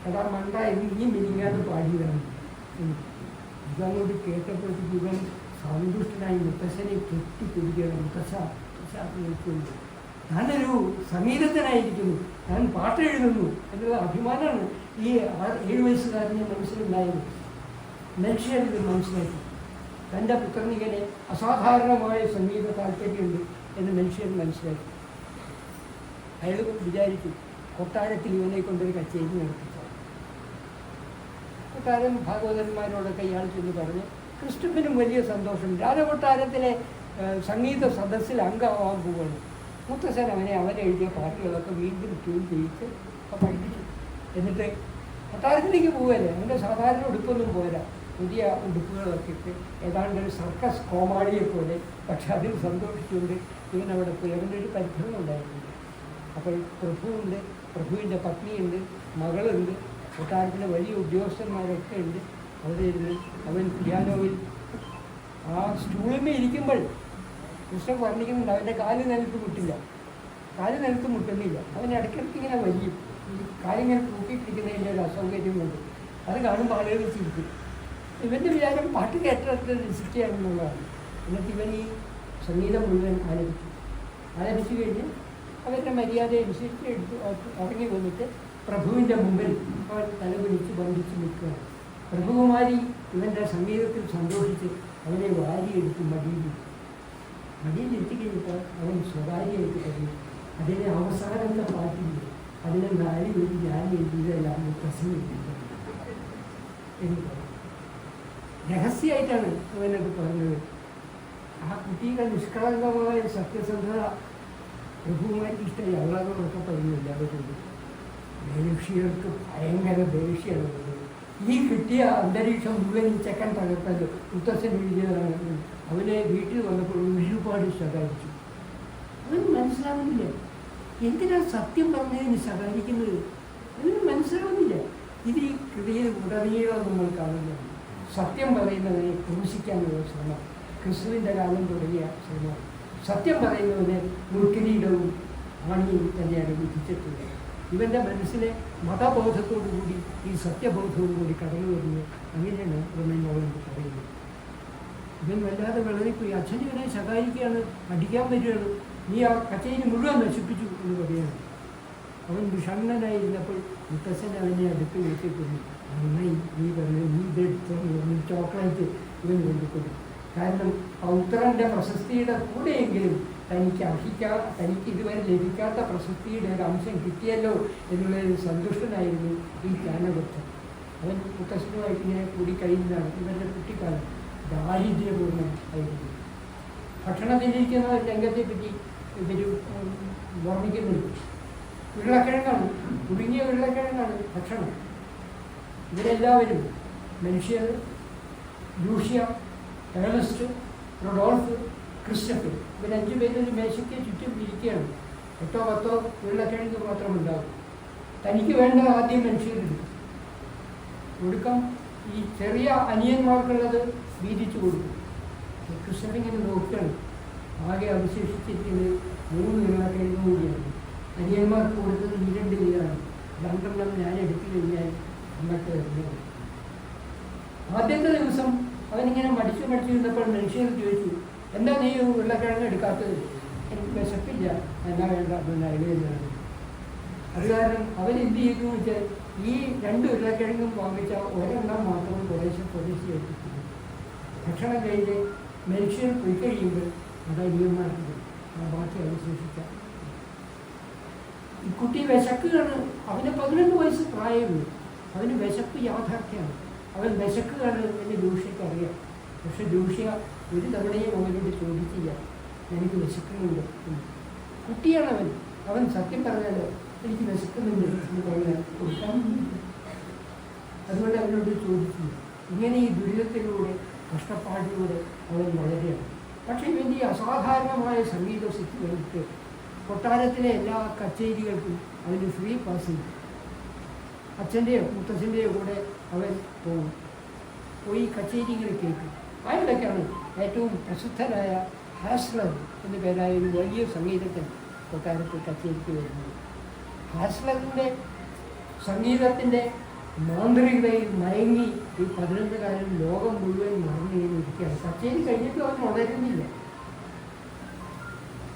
എടാ മണ്ട, ഈ മിനിങ്ങാതെ പാടിയതാണ്. ഇതങ്ങോട്ട് കേട്ടപ്പോഴത്തേക്ക് ഇവൻ സന്തുഷ്ടനായി മുത്തശ്ശനെ കെട്ടിപ്പിടിക്കുകയാണ്. മുത്തശ്ശ കേൾക്കുന്നു, ഞാനൊരു സംഗീതത്തിനായിരിക്കുന്നു, ഞാൻ പാട്ട് എഴുതുന്നു എന്നുള്ള അഭിമാനമാണ് ഈ 7 വയസ്സുകാരൻ്റെ മനസ്സിലുണ്ടായത്. മനുഷ്യരിത് മനസ്സിലാക്കി. തൻ്റെ പുത്രനിങ്ങനെ അസാധാരണമായ സംഗീത താല്പര്യമുണ്ട് എന്ന് മനുഷ്യർ മനസ്സിലാക്കി. അയാൾ വിചാരിച്ചു കൊട്ടാരത്തിൽ ഇവനെ കൊണ്ടൊരു കച്ചേരി നടത്തിച്ചു. കൊട്ടാരം ഭാഗവതന്മാരോടൊക്കെ ഇയാൾ ചെന്ന് പറഞ്ഞ് ക്രിസ്റ്റഫിനും വലിയ സന്തോഷം. രാജകൊട്ടാരത്തിലെ സംഗീത സദസ്സിൽ അംഗമാവാൻ പോവുകയാണ്. മുത്തച്ഛൻ അവരെഴുതിയ പാട്ടുകളൊക്കെ വീണ്ടും ട്യൂൺ ചെയ്യിച്ച് പഠിപ്പിച്ചു. എന്നിട്ട് കൊട്ടാരത്തിലേക്ക് പോവുകയല്ലേ, അവൻ്റെ സാധാരണ ഉടുപ്പൊന്നും പോരാ, പുതിയ ഉടുപ്പുകളൊക്കെ ഇട്ട് ഏതാണ്ട് ഒരു സർക്കസ് കോമാളിയെ പോലെ. പക്ഷെ അതിൽ സന്തോഷിച്ചുകൊണ്ട് ഇവനവിടെ പോയി. അവൻ്റെ ഒരു പരിഭ്രമം ഉണ്ടായിരുന്നു. അപ്പോൾ പ്രഭുവുണ്ട്, പ്രഭുവിൻ്റെ പത്നിയുണ്ട്, മകളുണ്ട്, കൊട്ടാരത്തിലെ വലിയ ഉദ്യോഗസ്ഥന്മാരൊക്കെ ഉണ്ട്. അവിടെ ഇരുന്ന് അവൻ പിയാനോയിൽ ആ സ്റ്റൂളിൽ ഇരിക്കുമ്പോൾ കൃഷ്ണൻ വർണ്ണിക്കുന്നുണ്ട് അവൻ്റെ കാല് നിലത്ത് മുട്ടില്ല, കാല് നിലത്ത് മുട്ടുന്നില്ല. അവൻ ഇടയ്ക്കിടയ്ക്ക് ഇങ്ങനെ വലിയ ഈ കാലിങ്ങനെ കൂട്ടിയിട്ടിരിക്കുന്നതിൻ്റെ ഒരു അസൗകര്യം കൊണ്ട് അത് കാണുമ്പോൾ ആളുകൾ ചിരിക്കും. ഇവൻ്റെ വിചാരം പാട്ട് കേട്ടിട്ട് രസിക്കുകയാണെന്നുള്ളതാണ്. എന്നിട്ട് ഇവൻ ഈ സംഗീതം മുഴുവൻ ആലപിച്ചു കഴിഞ്ഞ് അവരുടെ മര്യാദ അനുസരിച്ച് ഇറങ്ങി വന്നിട്ട് പ്രഭുവിൻ്റെ മുമ്പിൽ അവൻ തലകുനിച്ച് ബന്ധിച്ച് നിൽക്കുകയാണ്. പ്രഭുകുമാരി ഇവൻ്റെ സംഗീതത്തിൽ സന്തോഷിച്ച് അവനെ വാരിയെടുത്ത് മടിയിലിരുത്തി കഴിഞ്ഞപ്പോൾ അവൻ സ്വകാര്യമായിട്ട് പറഞ്ഞു, അതിനെ അവസാനത്തെ പാട്ടില്ല, അതിനെ 4 പേര് ഞാൻ എഴുതിയതെല്ലാം പ്രസംഗം എനിക്ക് രഹസ്യമായിട്ടാണ് അവനത് പറഞ്ഞത്. ആ കുട്ടിയുടെ നിഷ്കളങ്കമായ സത്യസന്ധത പ്രഭുകുമാരിക്ക് ഇഷ്ടമായി. അവളോടൊക്കെ പറയുന്നില്ല. അവരോട് ദേഷ്യർക്ക് ഭയങ്കര ദേഷ്യമാണ്. ഈ കിട്ടിയ അന്തരീക്ഷം മുഴുവൻ ഈ ചെക്കൻ തകർത്തത് മുത്തച്ഛൻ എഴുതിയതാണ്. അവനെ വീട്ടിൽ വന്നപ്പോൾ ഒരുപാട് ശകാരിച്ചു. അവന് മനസ്സിലാവുന്നില്ല എന്തിനാണ് സത്യം പറഞ്ഞതിന് ശകാരിക്കുന്നത്. അവന് മനസ്സിലാവുന്നില്ല. ഇത് ഈ കൃതിയിൽ ഉടനീളം നമ്മൾ കാണുന്നതാണ്. സത്യം പറയുന്നതിനെ ക്രൂശിക്കാനുള്ള ശ്രമം, ക്രിസ്തുവിൻ്റെ കാലം തുടങ്ങിയ ശ്രമം. സത്യം പറയുന്നതിന് മുൾക്കിരീടവും ആണിയും തന്നെയാണ് വിധിച്ചിട്ടുള്ളത്. ഇവൻ്റെ മനസ്സിലെ മതബോധത്തോടുകൂടി ഈ സത്യബോധത്തോടുകൂടി കടന്നു വരുന്നത്. അങ്ങനെയാണ് റോമനോളജ് പറയുന്നത്. ഇവൻ വല്ലാതെ വിളറിപ്പോയി. അച്ഛൻ ഇവനെ ശകാരിക്കുകയാണ്, അടിക്കാൻ വരികയാണ്. നീ ആ കച്ചേരി മുഴുവൻ നശിപ്പിച്ചു എന്ന് പറയുകയാണ്. അവൻ വിഷണ്ണനായിരുന്നപ്പോൾ മുത്തച്ഛൻ അവനെ അടുത്ത് വിളിച്ചിട്ടുണ്ട്. നന്നായി നീ പറഞ്ഞു, നീ ഇതെടുത്ത് ചോക്ലേറ്റ് ഇവന് കൊണ്ടുകൊടുക്കും. കാരണം പൗത്രൻ്റെ പ്രശസ്തിയുടെ കൂടെയെങ്കിലും തനിക്ക് ഇതുവരെ ലഭിക്കാത്ത പ്രശസ്തിയുടെ ഒരു അംശം കിട്ടിയല്ലോ എന്നുള്ളൊരു സന്തുഷ്ടനായിരുന്നു ഈ ജ്ഞാനവൃത്തൻ. അവൻ മുത്തശ്ശനുമായിട്ട് ഇങ്ങനെ കൂടിക്കഴിയുന്നതാണ്. ഇവരുടെ കുട്ടിക്കാലം ദാരിദ്ര്യപൂർണ്ണം ആയിരുന്നു. ഭക്ഷണത്തിലിരിക്കുന്ന രംഗത്തെപ്പറ്റി ഇവർ വർണ്ണിക്കുന്നുണ്ട്. ഉരുളക്കിഴങ്ങാണ്, പുഴുങ്ങിയ ഉരുളക്കിഴങ്ങാണ് ഭക്ഷണം. ഇവരെല്ലാവരും മനുഷ്യർ, ലൂഷ്യ, ഏണസ്റ്റ്, റൊഡോൾഫ്, ക്രിസ്റ്റഫർ, ഇവർ 5 പേരൊരു മേശയ്ക്ക് ചുറ്റും ഇരിക്കുകയാണ്. 8 or 10 ഉരുളക്കിഴങ്ങ് മാത്രമുണ്ടാകും. തനിക്ക് വേണ്ട ആദ്യം മനുഷ്യരെടുക്കും, കൊടുക്കാം. ഈ ചെറിയ അനിയന്മാർക്കുള്ളത് വീതിച്ചു കൊടുക്കും. ക്രിസ്റ്റഫർ ഇങ്ങനെ നോക്കുകയാണ്. ആകെ അവശേഷിച്ചിരിക്കുന്നത് 3 ഉരുളക്കിഴങ്ങ് കൂടിയാണ്. അനിയന്മാർക്ക് കൊടുത്തത് 2 വീതമാണ്. 2 ഞാൻ എടുത്തു കഴിഞ്ഞാൽ അമ്മക്ക് വരുന്നത്. ആദ്യത്തെ ദിവസം അവനിങ്ങനെ മടിച്ചു നിന്നപ്പോൾ മനുഷ്യർ ചോദിച്ചു, എന്താ നീ ഉരുളക്കിഴങ്ങ് എടുക്കാത്തത്? എനിക്ക് വിശപ്പില്ല, എന്നാ വേണ്ട എന്നാ എഴുതുന്നതാണ്. അത് കാരണം അവൻ എന്ത് ചെയ്തു വെച്ചാൽ ഈ 2 ഉരുളക്കിഴങ്ങും വാങ്ങിച്ച ഒരെണ്ണം മാത്രം കുറേശ്ശെ എടുത്തിട്ടുണ്ട്. ഭക്ഷണം കഴിഞ്ഞ് മനുഷ്യർ പോയി കഴിയുമ്പോൾ അത് അനിയന്മാർക്ക് ബാക്കി അവശേഷിച്ച ഈ കുട്ടി വിശക്കുകയാണ്. അവന് 11 വയസ്സ് പ്രായമുള്ളൂ. അവന് വിശപ്പ് യാഥാർത്ഥ്യമാണ്. അവൻ വിശക്കുകയാണ് എന്ന് ലൂഷ്യക്ക് അറിയാം. പക്ഷെ ലൂഷ്യ ഒരു തവണയും അവനോട് ചോദിച്ചില്ല, എനിക്ക് വിശക്കുന്നുണ്ട്. കുട്ടിയാണ് അവൻ സത്യം പറഞ്ഞാലോ എനിക്ക് വിശക്കുന്നുണ്ട് എന്ന് പറഞ്ഞാൽ കൊടുക്കാൻ. അതുകൊണ്ട് അവനോട് ചോദിച്ചു. ഇങ്ങനെ ഈ ദുരിതത്തിലൂടെ കഷ്ടപ്പാടിലൂടെ അവൻ വളരെയാണ്. പക്ഷേ ഇവൻ്റെ ഈ അസാധാരണമായ സംഗീത സിദ്ധി വന്നിട്ട് കൊട്ടാരത്തിലെ എല്ലാ കച്ചേരികൾക്കും അവന് ഫ്രീ പാസ് ചെയ്തു. അച്ഛൻ്റെയോ മുത്തച്ഛൻ്റെയോ കൂടെ അവൻ പോയി കച്ചേരികൾ കേൾക്കും. അതിലൊക്കെയാണ് ഏറ്റവും പ്രസിദ്ധനായ ഹാസ്ലർ എന്ന പേരായ ഒരു വലിയ സംഗീതജ്ഞൻ കൊട്ടാരത്തിൽ കച്ചേരിക്ക് വരുന്നത്. ഹാസ്ലറിൻ്റെ സംഗീതത്തിൻ്റെ മാന്ത്രികതയിൽ മയങ്ങി ഈ 11 ലോകം മുഴുവൻ മറന്നിരിക്കുകയാണ്. കച്ചേരി കഴിഞ്ഞിട്ട് അവൻ വളരുന്നില്ല.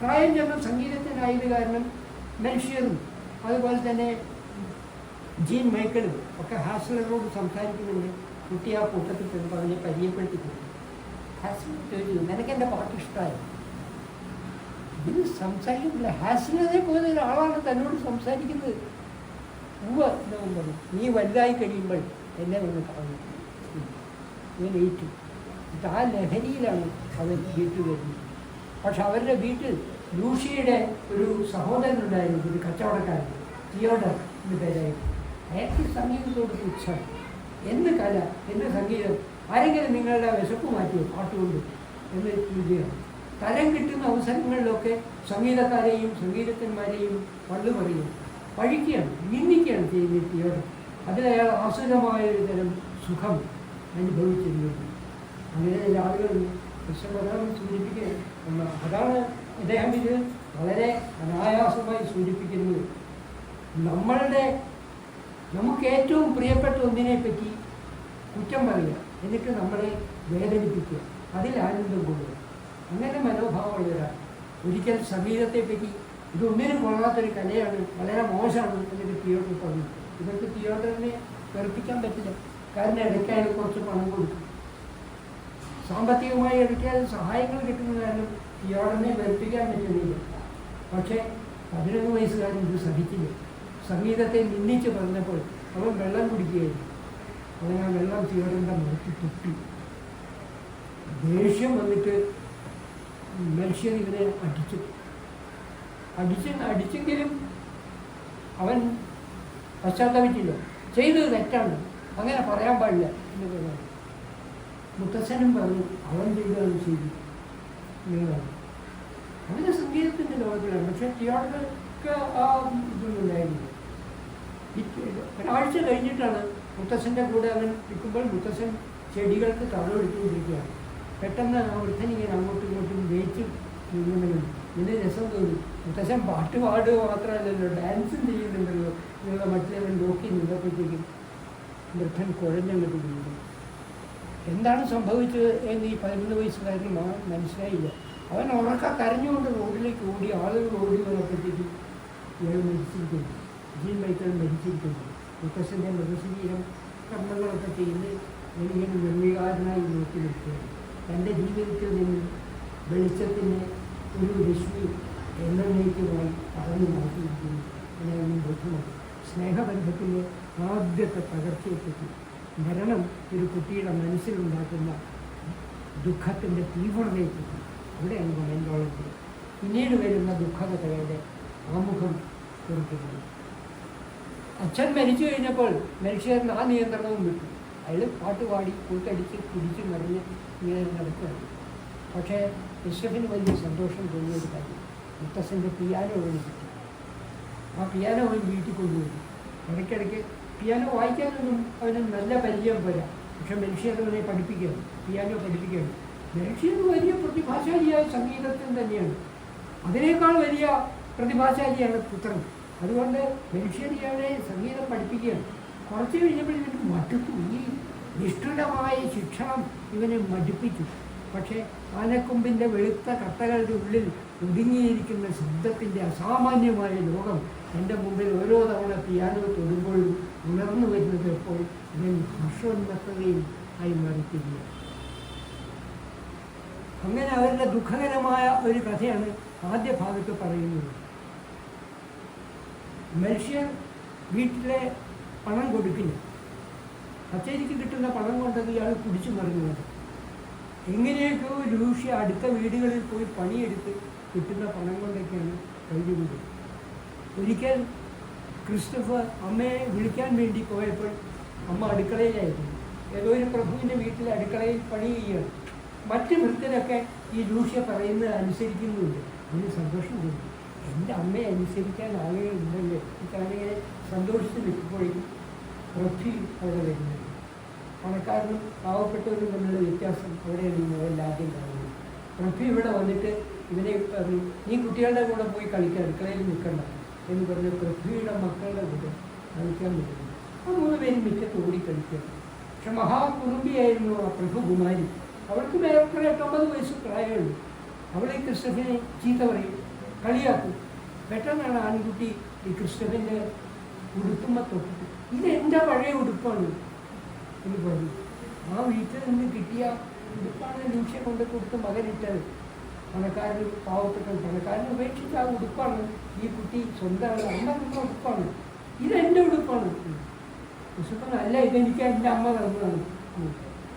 പ്രായം ചെന്ന സംഗീതത്തിനായത് കാരണം മനുഷ്യരും അതുപോലെ തന്നെ ജീൻ മൈക്കിളും ഒക്കെ ഹാസ്ലറോട് സംസാരിക്കുന്നുണ്ട്. കുട്ടി ആ കൂട്ടത്തിൽ ചെന്ന് അവനെ പരിചയപ്പെടുത്തി കൊടുത്തു. ഹാസ്ലർ ചോദിച്ചു, നിനക്കെൻ്റെ പാട്ട് ഇഷ്ടമായി? ഇതിന് സംസാരിക്കുന്നില്ല. ഹാസ്ലറെ പോലെ ഒരാളാണ് തന്നോട് സംസാരിക്കുന്നത്. എന്നവൻ പറഞ്ഞു, നീ വലുതായി കഴിയുമ്പോൾ എന്നെ ഒന്ന് കാണും. ഇവൻ ഏറ്റു. ആ ലഹരിയിലാണ് അവൻ വീട്ടിൽ വരുന്നത്. പക്ഷെ അവരുടെ വീട്ടിൽ ലൂഷ്യയുടെ ഒരു സഹോദരനുണ്ടായിരുന്നു, ഒരു കച്ചവടക്കാരൻ, തിയോഡർ എന്ന് പേരായിരുന്നു. അയാൾക്ക് സംഗീതത്തോട് പുച്ഛം. എന്ത് കല, എന്ത് സംഗീതം, ആരെങ്കിലും നിങ്ങളുടെ വിശപ്പ് മാറ്റിയോ പാട്ടുകൊണ്ട് എന്ന് ചോദ്യമാണ്. തരം കിട്ടുന്ന അവസരങ്ങളിലൊക്കെ സംഗീതക്കാരെയും സംഗീതജ്ഞന്മാരെയും പള്ളു പറയും, പഴിക്കുകയാണ്, നിന്ദിക്കുകയാണ് ചെയ്യുന്നത് തിയോഡർ. അതിലയാൾ ആസുരമായൊരു തരം സുഖം അനുഭവിച്ചിരുന്നത്. അങ്ങനെ ചില ആളുകൾ കൃഷ്ണപദം സൂചിപ്പിക്കുന്നത്. അതാണ് അദ്ദേഹം ഇത് വളരെ അനായാസമായി സൂചിപ്പിക്കുന്നത്. നമുക്ക് ഏറ്റവും പ്രിയപ്പെട്ട ഒന്നിനെപ്പറ്റി കുറ്റം പറയുക, എന്നിട്ട് നമ്മളെ വേദനിപ്പിക്കുക, അതിൽ ആനന്ദം കൊള്ളുക. അങ്ങനെ മനോഭാവമുള്ളവരാണ്. ഒരിക്കൽ സംഗീതത്തെപ്പറ്റി ഇതൊന്നിനും കൊള്ളാത്തൊരു കലയാണ്, വളരെ മോശമാണ് എന്നൊക്കെ തിയേറ്റർ പറഞ്ഞു. ഇവർക്ക് തിയേറ്ററിനെ വെറുപ്പിക്കാൻ പറ്റില്ല. കാരണം ഇടയ്ക്ക് അയാൾ കുറച്ച് പണം കൊടുക്കും, സാമ്പത്തികമായി ഇടയ്ക്ക് അത് സഹായങ്ങൾ കിട്ടുന്ന കാരണം തിയേറ്ററിനെ വെറുപ്പിക്കാൻ പറ്റുന്നില്ല. പക്ഷേ 11 വയസ്സുകാരൻ ഇത് സഹിച്ചില്ല. സംഗീതത്തെ നിന്ദിച്ച് പറഞ്ഞപ്പോൾ അവൻ വെള്ളം കുടിക്കുകയായിരുന്നു. അവൻ ആ വെള്ളം തിയേറ്ററിൻ്റെ മുഖത്ത് തുപ്പി. ദേഷ്യം വന്നിട്ട് മനുഷ്യൻ ഇവനെ അടിച്ചെങ്കിലും അവൻ പശ്ചാത്തപിച്ചില്ല. ചെയ്തത് തെറ്റാണ്, അങ്ങനെ പറയാൻ പാടില്ല എന്ന് പറഞ്ഞു. മുത്തച്ഛനും പറഞ്ഞു അവൻ ചെയ്തതാണ് ശരി എന്ന് പറഞ്ഞു. അങ്ങനെ സംഗീതത്തിൻ്റെ ലോകത്തിലാണ്. പക്ഷേ തിയേറ്റർക്ക് ആ ഇതൊന്നും ഉണ്ടായിരുന്നില്ല. ഒരാഴ്ച കഴിഞ്ഞിട്ടാണ് മുത്തച്ഛൻ്റെ കൂടെ അവൻ നിൽക്കുമ്പോൾ മുത്തച്ഛൻ ചെടികൾക്ക് തളമെടുത്തുകൊണ്ടിരിക്കുകയാണ്. പെട്ടെന്ന് ആ വൃദ്ധൻ ഇങ്ങനെ അങ്ങോട്ടും ഇങ്ങോട്ടും വേച്ച് നിന്നുണ്ടെങ്കിൽ ഇതിന് രസം തോന്നി. മുത്തച്ഛൻ പാട്ട് പാടുക മാത്രമല്ലല്ലോ, ഡാൻസും ചെയ്യുന്നുണ്ടല്ലോ എന്നുള്ള മറ്റുള്ളവൻ നോക്കി നിന്നപ്പോഴത്തേക്കും വൃദ്ധൻ കുഴഞ്ഞങ്ങോട്ട് വീണു. എന്താണ് സംഭവിച്ചത് എന്ന് ഈ 11 വയസ്സുകാരന് മനസ്സിലായില്ല. അവൻ ഉറക്ക കരഞ്ഞുകൊണ്ട് റോഡിലേക്ക് ഓടി. ആളുകൾ ഓടി വന്നപ്പോഴത്തേക്കും ഇയാൾ മരിച്ചിരിക്കുന്നു. Gene Michael മരിച്ചിരിക്കുന്നു. മുത്തച്ഛൻ്റെ മൃതശരീരം കർമ്മങ്ങളൊക്കെ ചെയ്ത് ഇങ്ങനെ നിർവികാരനായി നോക്കി നിൽക്കുകയാണ്. തൻ്റെ ജീവിതത്തിൽ നിന്ന് വെളിച്ചത്തിൻ്റെ ഒരു രശ്മി എന്നേക്കുമായി പറഞ്ഞു മാറ്റിയിരിക്കുന്നു എന്നാണ് ബോധ്യമാണ്. സ്നേഹബന്ധത്തിൻ്റെ ആദ്യത്തെ തകർച്ചയെപ്പറ്റി മരണം ഒരു കുട്ടിയുടെ മനസ്സിലുണ്ടാക്കുന്ന ദുഃഖത്തിൻ്റെ തീവ്രതയെപ്പറ്റി അവിടെയാണ് കമൻ്റോളജി. പിന്നീട് വരുന്ന ദുഃഖകഥകളുടെ ആമുഖം കുറിക്കുന്നത്. അച്ഛൻ മരിച്ചു കഴിഞ്ഞപ്പോൾ മനുഷ്യർ ആ നിയന്ത്രണവും വിട്ടു. അയാൾ പാട്ടുപാടി കൂട്ടടിച്ച് കുടിച്ച് മറിഞ്ഞ് ഇങ്ങനെ നടക്കുകയാണ്. പക്ഷേ യശ്വഫിന് വലിയ സന്തോഷം തോന്നിയൊരു കാര്യം, മുത്തച്ഛൻ്റെ പിയാനോ അവന് കിട്ടി. ആ പിയാനോ അവൻ വീട്ടിൽ കൊണ്ടുവരും. ഇടയ്ക്കിടയ്ക്ക് പിയാനോ വായിക്കാനൊന്നും അവന് നല്ല പരിചയം പോരാ. പക്ഷെ മനുഷ്യനെ പഠിപ്പിക്കുകയാണ്, പിയാനോ പഠിപ്പിക്കുകയാണ്. മനുഷ്യൻ വലിയ പ്രതിഭാശാലിയായ സംഗീതത്തിൽ തന്നെയാണ്. അതിനേക്കാൾ വലിയ പ്രതിഭാശാലിയാണ് പുത്രൻ. അതുകൊണ്ട് മനുഷ്യൻ ഇയാളെ സംഗീതം പഠിപ്പിക്കുകയാണ്. കുറച്ച് കഴിഞ്ഞപ്പോൾ ഇവന് മടുത്തു. ഈ നിഷ്ഠുരമായ ശിക്ഷണം ഇവനെ മടുപ്പിച്ചു. പക്ഷേ ആനക്കൊമ്പിൻ്റെ വെളുത്ത കട്ടകളുടെ ഉള്ളിൽ ഒതുങ്ങിയിരിക്കുന്ന ശബ്ദത്തിൻ്റെ അസാമാന്യമായ ലോകം എൻ്റെ മുമ്പിൽ ഓരോ തവണ പിയാനോ തൊടുമ്പോഴും ഉണർന്നു വരുന്നത് എപ്പോൾ ഇവൻ ഹർഷോന്മത്തതയും ആയി മാറിത്തിരിക്കുക. അങ്ങനെ അവരുടെ ദുഃഖകരമായ ഒരു കഥയാണ് ആദ്യ ഭാഗത്ത് പറയുന്നത്. മനുഷ്യർ വീട്ടിലെ പണം കൊടുക്കില്ല. കച്ചേരിക്ക് കിട്ടുന്ന പണം കൊണ്ടത് ഇയാൾ കുടിച്ചു മറിഞ്ഞത്. എങ്ങനെയൊക്കെയോ ലൂഷ്യ അടുത്ത വീടുകളിൽ പോയി പണിയെടുത്ത് കിട്ടുന്ന പണം കൊണ്ടൊക്കെയാണ് കഴിഞ്ഞുകൂടി. ഒരിക്കൽ ക്രിസ്റ്റഫർ അമ്മയെ വിളിക്കാൻ വേണ്ടി പോയപ്പോൾ അമ്മ അടുക്കളയിലായിരുന്നു. ഏതോ ഒരു പ്രഭുവിൻ്റെ വീട്ടിൽ അടുക്കളയിൽ പണി ചെയ്യുകയാണ്. മറ്റ് വൃത്തിലൊക്കെ ഈ ലൂഷ്യ പറയുന്നത് അനുസരിക്കുന്നുണ്ട്. അതിന് സന്തോഷം തോന്നി. എൻ്റെ അമ്മയെ അനുസരിക്കാൻ ആളുകളുണ്ടല്ലോ. ഇതാണിങ്ങനെ സന്തോഷിച്ച് നിൽക്കുമ്പോഴേക്കും പൃഥ്വി അവിടെ വരുന്നത്. പണക്കാരനും പാവപ്പെട്ടവരും തമ്മിലുള്ള വ്യത്യാസം അവിടെയാണ് ഈ നോവലിൽ ആദ്യം കാണുന്നത്. പൃഥ്വി ഇവിടെ വന്നിട്ട് ഇവനെ പറഞ്ഞു, നീ കുട്ടികളുടെ കൂടെ പോയി കളിക്കുക, അടുക്കളയിൽ നിൽക്കണ്ട എന്ന് പറഞ്ഞ് പൃഥ്വിയുടെ മക്കളുടെ കൂടെ കളിക്കാൻ പറ്റുന്നു. ആ 3 പേരും മിറ്റത്ത് ഓടി കളിക്കുകയാണ്. പക്ഷെ മഹാകുറുമ്പിയായിരുന്നു ആ പ്രഭുകുമാരി. അവൾക്ക് വേറെ 8-9 വയസ്സ് പ്രായമുള്ളൂ. അവളെ ക്രിസ്റ്റഫിനെ ചീത്ത പറയും, കളിയാക്കും. പെട്ടെന്നാണ് ആൺകുട്ടി ഈ ക്രിസ്റ്റഫിൻ്റെ ഉടുപ്പുമ്പോൾ തൊട്ടിട്ട്, ഇതെൻ്റെ പഴയ ഉടുപ്പാണ് എന്ന് പറഞ്ഞു. ആ വീട്ടിൽ നിന്ന് കിട്ടിയ ഉടുപ്പാണ് ലൂഷ്യ കൊണ്ട് കൊടുത്ത് മകനിട്ടത്. പണക്കാരന് പാവപ്പെട്ടത്, പണക്കാരന് ഉപേക്ഷിച്ച ആ ഉടുപ്പാണ് ഈ കുട്ടി സ്വന്തമാണ്. അമ്മ തന്ന ഉടുപ്പാണ്, ഇതെൻ്റെ ഉടുപ്പാണ്. ക്രിസ്റ്റഫൻ അല്ല, ഇതെനിക്ക് എൻ്റെ അമ്മ തന്നതാണ്.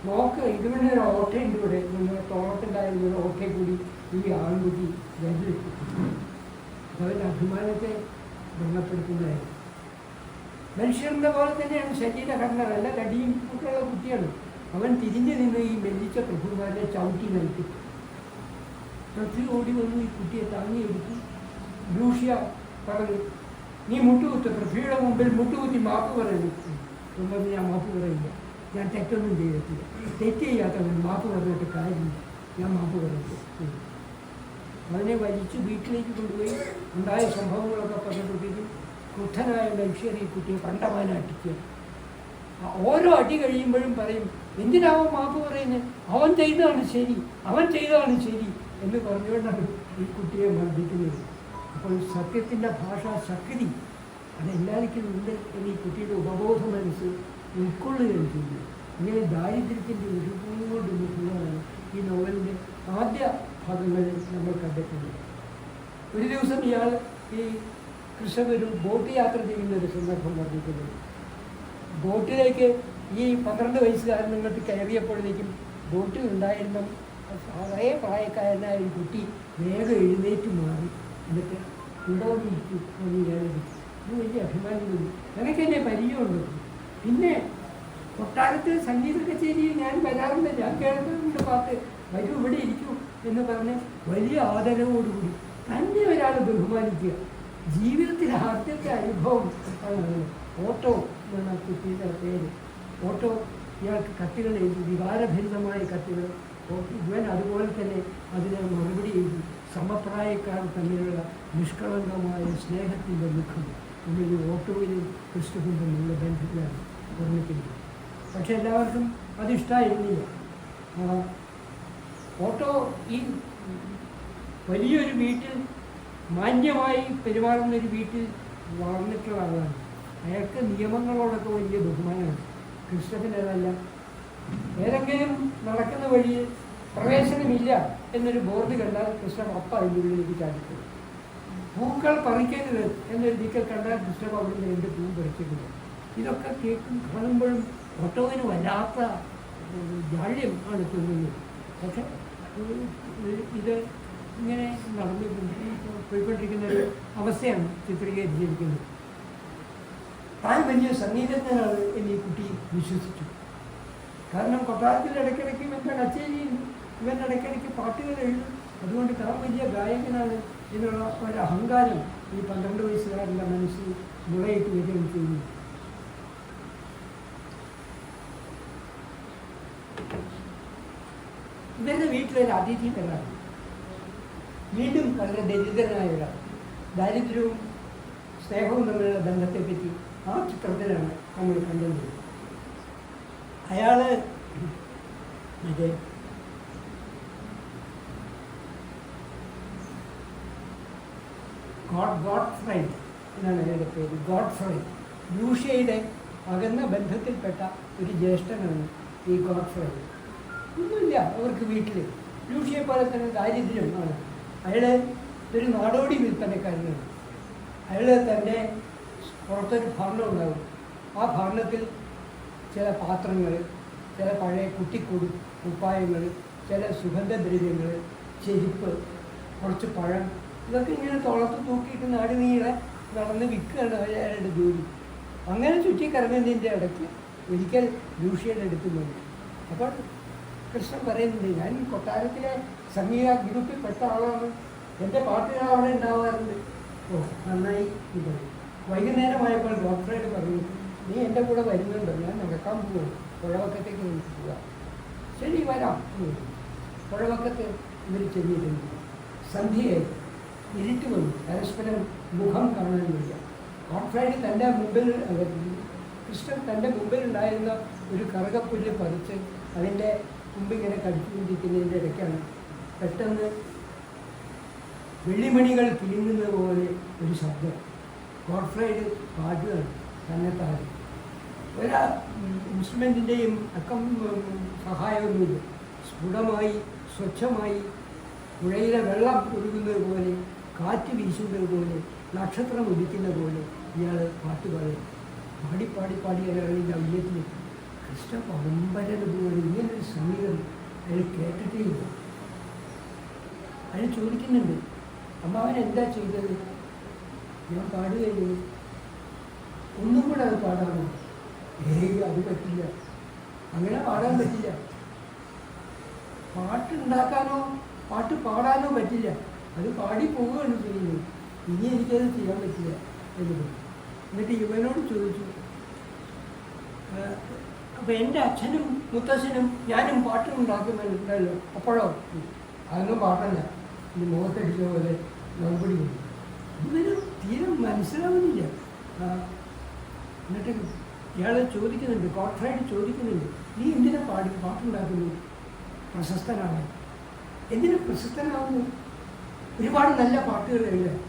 നോക്ക്, ഇതിവിടെ ഒരു ഓട്ടയുണ്ട്. ഇവിടെ നമ്മുടെ തോളത്തുണ്ടായിരുന്ന ഒരു ഓട്ടയെ കൂടി ഈ ആൺകുട്ടി വിരലിട്ടു. അവൻ്റെ അഭിമാനത്തെ വ്രണപ്പെടുത്തുന്നതായിരുന്നു. മനുഷ്യരുടെ പോലെ തന്നെയാണ് ശരീരഘടന. നല്ല കടിയും ഒക്കെയുള്ള കുട്ടിയാണ്. അവൻ തിരിഞ്ഞു നിന്ന് ഈ മെല്ലിച്ച പ്രഭുമാരെ ചവിട്ടി നൽകി. പൃഥ്വി ഓടി വന്നു ഈ കുട്ടിയെ താങ്ങിയെടുത്തു. ലൂഷ്യ പറഞ്ഞു, നീ മുട്ടുകുത്ത്, പൃഥ്വിയുടെ മുമ്പിൽ മുട്ടുകുത്തി മാപ്പ് പറയുന്നു. എന്നത് ഞാൻ മാപ്പ് പറയില്ല, ഞാൻ തെറ്റൊന്നും ചെയ്തിട്ടില്ല. തെറ്റ് ചെയ്യാത്തവൻ മാപ്പ് പറഞ്ഞിട്ട് കാര്യമില്ല, ഞാൻ മാപ്പ് പറയുന്നു. അതിനെ വലിച്ച് വീട്ടിലേക്ക് കൊണ്ടുപോയി ഉണ്ടായ സംഭവങ്ങളൊക്കെ പറഞ്ഞപ്പോഴത്തേക്കും ക്രുദ്ധനായ മനുഷ്യർ ഈ കുട്ടിയെ കണ്ടമാനടിക്കുക. ഓരോ അടി കഴിയുമ്പോഴും പറയും, എന്തിനാവൻ മാപ്പ് പറയുന്നത്, അവൻ ചെയ്തതാണ് ശരി, അവൻ ചെയ്തതാണ് ശരി എന്ന് പറഞ്ഞുകൊണ്ടാണ് ഈ കുട്ടിയെ മർദ്ദിക്കുന്നത്. അപ്പോൾ സത്യത്തിൻ്റെ ഭാഷാ ശക്തി അതെല്ലാവർക്കും ഉണ്ട് എന്ന് ഈ കുട്ടിയുടെ ഉപബോധ മനസ്സ് ഉൾക്കൊള്ളുകയും ചെയ്തു. ഇങ്ങനെ ദാരിദ്ര്യത്തിൻ്റെ ഒരുപാട് മുഖങ്ങളാണ് ഈ നോവലിൻ്റെ ആദ്യ ഭാഗങ്ങളിൽ നമ്മൾ കണ്ടെത്തുന്നത്. ഒരു ദിവസം ഇയാൾ ഈ കൃഷ്ണൻ ഒരു ബോട്ട് യാത്ര ചെയ്യുന്ന ഒരു സന്ദർഭം വർദ്ധിക്കുന്നത്. ബോട്ടിലേക്ക് ഈ 12 വയസ്സുകാരൻ ഇങ്ങോട്ട് കയറിയപ്പോഴേക്കും ബോട്ടിൽ ഉണ്ടായിരുന്ന വളരെ പ്രായക്കാരനായ ഒരു കുട്ടി വേഗം എഴുന്നേറ്റ് മാറി. എന്നിട്ട് ഉണ്ടോന്നിരിക്കും എന്ന് ഞാനെടുത്തു. ഇത് വലിയ അഭിമാനം തോന്നി. എനിക്കെന്നെ പരിചയമുണ്ട്. പിന്നെ കൊട്ടാരത്തിൽ സംഗീത കച്ചേരിയിൽ ഞാൻ വരാറുണ്ട്, ഞാൻ കേൾക്കുന്നുണ്ട് പാട്ട്, വരൂ ഇവിടെ ഇരിക്കൂ എന്ന് പറഞ്ഞ് വലിയ ആദരവോടുകൂടി തന്നെ ഒരാൾ ബഹുമാനിക്കുക. ജീവിതത്തിൽ ആദ്യത്തെ അനുഭവം ആണ്. ഓട്ടോ എന്നാണ് കുട്ടിയുടെ പേര്. ഓട്ടോ ഇയാൾക്ക് കത്തുകൾ എഴുതി, വികാരഭരിതമായ കത്തുകൾ. ഇവൻ അതുപോലെ തന്നെ അതിന് മറുപടി എഴുതി. സമപ്രായക്കാർ തമ്മിലുള്ള നിഷ്കളങ്കമായ സ്നേഹത്തിൻ്റെ മുഖം എന്നൊരു ഓട്ടോയിലും ക്രിസ്തുവും തമ്മിലുള്ള ബന്ധത്തിലാണ് ഓർമ്മിക്കുന്നത്. പക്ഷെ എല്ലാവർക്കും അതിഷ്ടമായിരുന്നില്ല. ഓട്ടോ ഈ വലിയൊരു വീട്ടിൽ മാന്യമായി പെരുമാറുന്നൊരു വീട്ടിൽ വളർന്നിട്ടുള്ള ആളാണ്. അയാൾക്ക് നിയമങ്ങളോടൊക്കെ വലിയ ബഹുമാനമാണ്. ക്രിസ്തുവിനതല്ല. ഏതെങ്കിലും നടക്കുന്ന വഴിയിൽ പ്രവേശനമില്ല എന്നൊരു ബോർഡ് കണ്ടാൽ കൃഷ്ണൻ അപ്പം അതിൻ്റെ ഉള്ളിലേക്ക് ചാടിക്കും. പൂക്കൾ പറിക്കരുത് എന്നൊരു ദിക്കൽ കണ്ടാൽ കൃഷ്ണൻ അവിടുന്ന് 2 പൂ പറിക്കരുത്. ഇതൊക്കെ കാണുമ്പോഴും ഓട്ടോവിന് വല്ലാത്ത ജാള്യം ആണ് തോന്നുന്നത്. പക്ഷെ ഇത് ഇങ്ങനെ നടന്നു പോയിക്കൊണ്ടിരിക്കുന്ന ഒരു അവസ്ഥയാണ് ചിത്രീകരിച്ചിരിക്കുന്നത്. താൻ വലിയ സംഗീതജ്ഞനാണ് എന്ന് ഈ കുട്ടി വിശ്വസിച്ചു. കാരണം കൊട്ടാരത്തിൽ ഇടയ്ക്കിടയ്ക്ക് ഇവൻ്റെ കച്ചേരിയിൽ ഇവൻ്റെ ഇടയ്ക്കിടയ്ക്ക് പാട്ടുകൾ എഴുതും. അതുകൊണ്ട് താൻ വലിയ ഗായകനാണ് എന്നുള്ള ഒരു അഹങ്കാരം ഈ 12 വയസ്സുകാരൻ്റെ മനസ്സിൽ മുളയിട്ട് വരികയും ചെയ്യുന്നു. ഇവരുടെ വീട്ടിലൊരു അതിഥി വരാണ്. വീണ്ടും വളരെ ദരിദ്രനായ ഒരാൾ. ദാരിദ്ര്യവും സ്നേഹവും തമ്മിലുള്ള ബന്ധത്തെപ്പറ്റി ആ ചിത്രത്തിലാണ് നമ്മൾ കണ്ടത്. അയാൾ മറ്റേ ഗോഡ്ഫ്രൈഡ് എന്നാണ് അയാളുടെ പേര്. ഗോഡ്ഫ്രൈഡ് ലൂഷ്യയുടെ അകന്ന ബന്ധത്തിൽപ്പെട്ട ഒരു ജ്യേഷ്ഠനാണ് ഈ ഗോഡ്ഫ്രൈഡ്. ഒന്നുമില്ല അവർക്ക് വീട്ടിൽ. ലൂഷ്യയെ പോലെ തന്നെ ദാരിദ്ര്യം ആണ്. അയാൾ ഒരു നാടോടി വിൽപ്പനക്കാരനാണ്. അയാൾ തൻ്റെ പുറത്തൊരു ഭരണം ഉണ്ടാകും. ആ ഭരണത്തിൽ ചില പാത്രങ്ങൾ, ചില പഴയ കുട്ടിക്കൊടു കുപ്പായങ്ങൾ, ചില സുഗന്ധദ്രവ്യങ്ങൾ, ചെരുപ്പ്, കുറച്ച് പഴം, ഇതൊക്കെ ഇങ്ങനെ തോളത്ത് തൂക്കിയിട്ട് നാട് നീളെ നടന്ന് വിൽക്കുകയാണ് അയാളുടെ ജോലി. അങ്ങനെ ചുറ്റിക്കറങ്ങുന്നതിൻ്റെ ഇടയ്ക്ക് ഒരിക്കൽ ലൂഷ്യയുടെ അടുത്ത് വന്നു. അപ്പോൾ കൃഷ്ണൻ പറയുന്നുണ്ട്, ഞാൻ കൊട്ടാരത്തിലെ സംഗീത ഗ്രൂപ്പിൽ പെട്ട ആളാണ്, എൻ്റെ പാട്ടുകൾ അവിടെ ഉണ്ടാവാറുണ്ട്. ഓ നന്നായി. ഇത് വൈകുന്നേരമായപ്പോൾ ഡോക്ടറായിട്ട് പറഞ്ഞു, നീ എൻ്റെ കൂടെ വരുന്നുണ്ടോ? ഞാൻ നടക്കാൻ പോകും, പുഴവക്കത്തേക്ക് എനിക്ക് പോകാം. ശരി വരാം. പുഴവക്കത്ത് ഇവർ ചെന്നിട്ടുണ്ട്. സന്ധ്യയായി, ഇരുട്ട് വന്നു, പരസ്പരം മുഖം കാണാൻ വയ്യ. ഡോക്ടറായിട്ട് തൻ്റെ മുമ്പിൽ കൃഷ്ണൻ തൻ്റെ മുമ്പിലുണ്ടായിരുന്ന ഒരു കറുകപ്പുല്ല് പറിച്ച് അതിൻ്റെ മുമ്പിങ്ങനെ കടിച്ചുകൊണ്ടിരിക്കുന്നതിൻ്റെ ഇടയ്ക്കാണ് പെട്ടെന്ന് വെള്ളിമണികൾ കിളിങ്ങുന്നത് പോലെ ഒരു ശബ്ദം. ഗോഡ്ഫ്രൈഡ് പാടുകയാണ് തന്നെത്താൻ. ഒരു ഇൻസ്ട്രുമെൻറ്റിൻ്റെയും സഹായമൊന്നുമില്ല. സ്ഫുടമായി സ്വച്ഛമായി പുഴയിലെ വെള്ളം ഒഴുകുന്നത് പോലെ, കാറ്റ് വീശുന്നത് പോലെ, നക്ഷത്രം ഉദിക്കുന്ന പോലെ ഇയാൾ പാട്ട് പാടും. പാടി പാടി പാടി അയാളുടെ അയ്യത്തിലെത്തി. കൃഷ്ണ പരമ്പരന് പോലെ ഇങ്ങനൊരു സംഗീതം അയാൾ കേട്ടിട്ടേ ഇല്ല. അയാൾ ചോദിക്കുന്നുണ്ട്, അമ്മാവൻ എന്താ ചെയ്തത്? ഞാൻ പാടുകയില്ല. ഒന്നും കൂടെ അത് പാടാമോ? അത് പറ്റില്ല, അങ്ങനെ പാടാൻ പറ്റില്ല. പാട്ടുണ്ടാക്കാനോ പാട്ട് പാടാനോ പറ്റില്ല, അത് പാടി പോവുകയാണ് ചെയ്യുന്നത്. ഇനി എനിക്കത് ചെയ്യാൻ പറ്റില്ല എന്ന് പറഞ്ഞു. എന്നിട്ട് ഇവനോട് ചോദിച്ചു, അപ്പോൾ എൻ്റെ അച്ഛനും മുത്തച്ഛനും ഞാനും പാട്ടുണ്ടാക്കുന്നുണ്ടല്ലോ, അപ്പോഴോ? അതൊന്നും പാട്ടല്ല, ഇനി മുഖത്തടിച്ച പോലെ മറുപടി കൊടുക്കും. ഇവന് തീരെ മനസ്സിലാവുന്നില്ല. എന്നിട്ട് ഇയാൾ ചോദിക്കുന്നുണ്ട്, ഗോഡ്ഫ്രൈഡ് ചോദിക്കുന്നുണ്ട്, നീ എന്തിനാ പാട്ടുണ്ടാക്കുന്നു? പ്രശസ്തനാണ്. എന്തിനാ പ്രശസ്തനാവുന്നു? ഒരുപാട് നല്ല പാട്ടുകൾ എഴുതാം.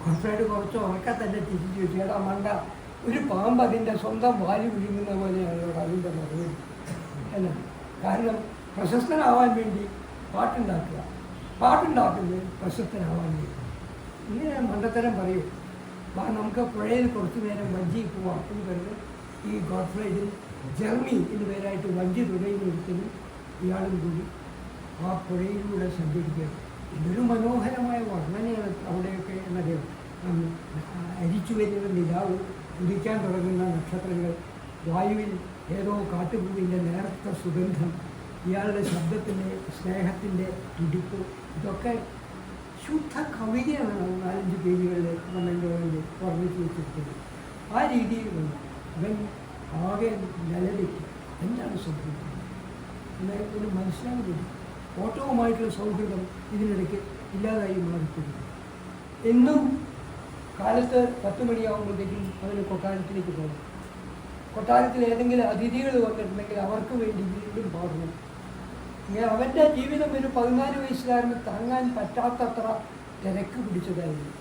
ഗോഡ്ഫ്രൈഡ് കുറച്ച് ഉറക്കാൻ തന്നെ തിരിച്ചു വെച്ചു. ഏടാ മണ്ട, ഒരു പാമ്പ് അതിൻ്റെ സ്വന്തം വാരി വിഴുങ്ങുന്ന പോലെയാണ് അതിൻ്റെ മറുപടി അല്ല. കാരണം പ്രശസ്തനാവാൻ വേണ്ടി പാട്ടുണ്ടാക്കുന്നത് പ്രശസ്തനാവാൻ വേണ്ടി. ഇങ്ങനെ മണ്ടത്തരം പറയും. നമുക്ക് പുഴയിൽ കുറച്ചു നേരം വഞ്ചി പോവാം എന്ന് പറഞ്ഞ് ഈ ഗോഡ്ഫ്രൈഡിൽ ജർമ്മി എന്ന് പേരായിട്ട് വഞ്ചി തുടങ്ങിയെടുത്തതും ഇയാളും കൂടി ആ പുഴയിലൂടെ സഞ്ചരിക്കുകയാണ്. ഇതൊരു മനോഹരമായ വർണ്ണനയാണ് അവിടെയൊക്കെ എന്നറിയാം. അരിച്ചു വരുന്ന നിലാവ്, ഉദിക്കാൻ തുടങ്ങുന്ന നക്ഷത്രങ്ങൾ, വായുവിൽ ഏതോ കാട്ടുപൂവിൻ്റെ നേർത്ത സുഗന്ധം, ഇയാളുടെ ശബ്ദത്തിൻ്റെ സ്നേഹത്തിൻ്റെ തുടിപ്പ്, ഇതൊക്കെ ശുദ്ധ കവിതയാണ് 4-5 പേജുകളിൽ കമൻ്റുകളിൽ വർണ്ണിച്ച് വെച്ചിരിക്കുന്നത്. ആ രീതിയിൽ ഇവൻ ആകെ നിലവിട്ട് എന്താണ് സംഭവിക്കുന്നത് എന്നൊരു മനസ്സിലാകുന്നില്ല. ഓട്ടവുമായിട്ടുള്ള സൗഹൃദം ഇതിനിടയ്ക്ക് ഇല്ലാതായി മാറിക്കുന്നു. എന്നും കാലത്ത് 10 മണിയാകുമ്പോഴത്തേക്കും അവന് കൊട്ടാരത്തിലേക്ക് പോകണം. കൊട്ടാരത്തിൽ ഏതെങ്കിലും അതിഥികൾ വന്നിട്ടുണ്ടെങ്കിൽ അവർക്ക് വേണ്ടി വീണ്ടും പാടണം. ഇങ്ങനെ അവൻ്റെ ജീവിതം ഒരു 14 വയസ്സുകാരന് താങ്ങാൻ പറ്റാത്തത്ര തിരക്ക് പിടിച്ചതായിരുന്നു.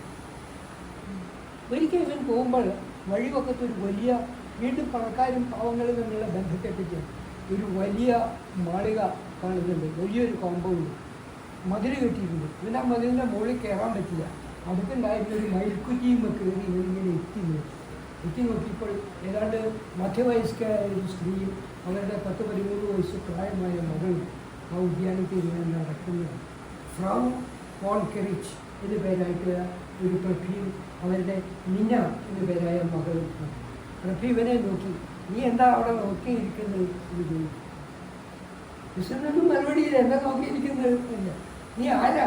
ഒരിക്കൽ ഇവൻ പോകുമ്പോൾ വഴിവക്കത്തൊരു വലിയ, വീണ്ടും പണക്കാരും പാവങ്ങളും തമ്മിലുള്ള ബന്ധത്തെപ്പറ്റി ഒരു വലിയ മാളിക കാണുന്നുണ്ട്. വലിയൊരു കോമ്പൗണ്ട് മതിൽ കെട്ടിയിട്ടുണ്ട്. ഇവൻ ആ മതിലിൻ്റെ മുകളിൽ കയറാൻ പറ്റില്ല. അടുത്തുണ്ടായിരുന്നൊരു മയിൽക്കുറ്റിയും കയറി ഇവരിങ്ങനെ എത്തി നോക്കിയപ്പോൾ ഏതാണ്ട് മധ്യവയസ്കരായ ഒരു സ്ത്രീയും അവരുടെ 10-13 വയസ്സ് പ്രായമായ മകളും ആ ഉദ്യാനത്തിൽ ഇങ്ങനെ നടക്കുന്നത്. ഫ്രൗ വോൺ കെറിച്ച് എന്നു പേരായിട്ടുള്ള ഒരു പ്രഭ്രിയും അവരുടെ മിന എന്നു പേരായ മകളും. പ്രഭ്രി ഇവനെ നോക്കി, നീ എന്താ അവിടെ നോക്കിയിരിക്കുന്നത് എന്ന് ചോദിച്ചു. കൃഷ്ണനൊന്നും മറുപടിയില്ല. എന്താ നോക്കിയിരിക്കുന്നത് അല്ല, നീ ആരാ?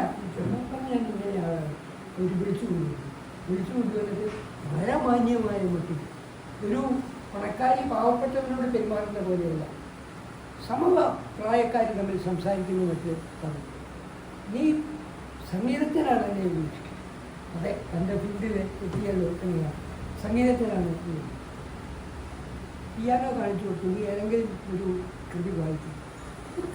ഞാൻ ഇങ്ങനെ ആളാണ്. ഒരു വിളിച്ചു കൊണ്ടുവന്നിട്ട് വളരെ മാന്യമായ മട്ടിൽ, ഒരു പണക്കാരി പാവപ്പെട്ടവനോട് പെരുമാറുന്ന പോലെയല്ല, സമപ്രായക്കാർ തമ്മിൽ സംസാരിക്കുന്ന മറ്റ് പറഞ്ഞു. നീ സംഗീതത്തിനാണ് എന്നെ വിളിച്ചത്. അതെ, തൻ്റെ ഫീൽഡിൽ എത്തിയല്ലോ എന്നതാണ്. സംഗീതത്തിനാണ് പിയാനോ കാണിച്ചു കൊടുത്തു. നീ ഏതെങ്കിലും ഒരു കൃതി വായിച്ചു.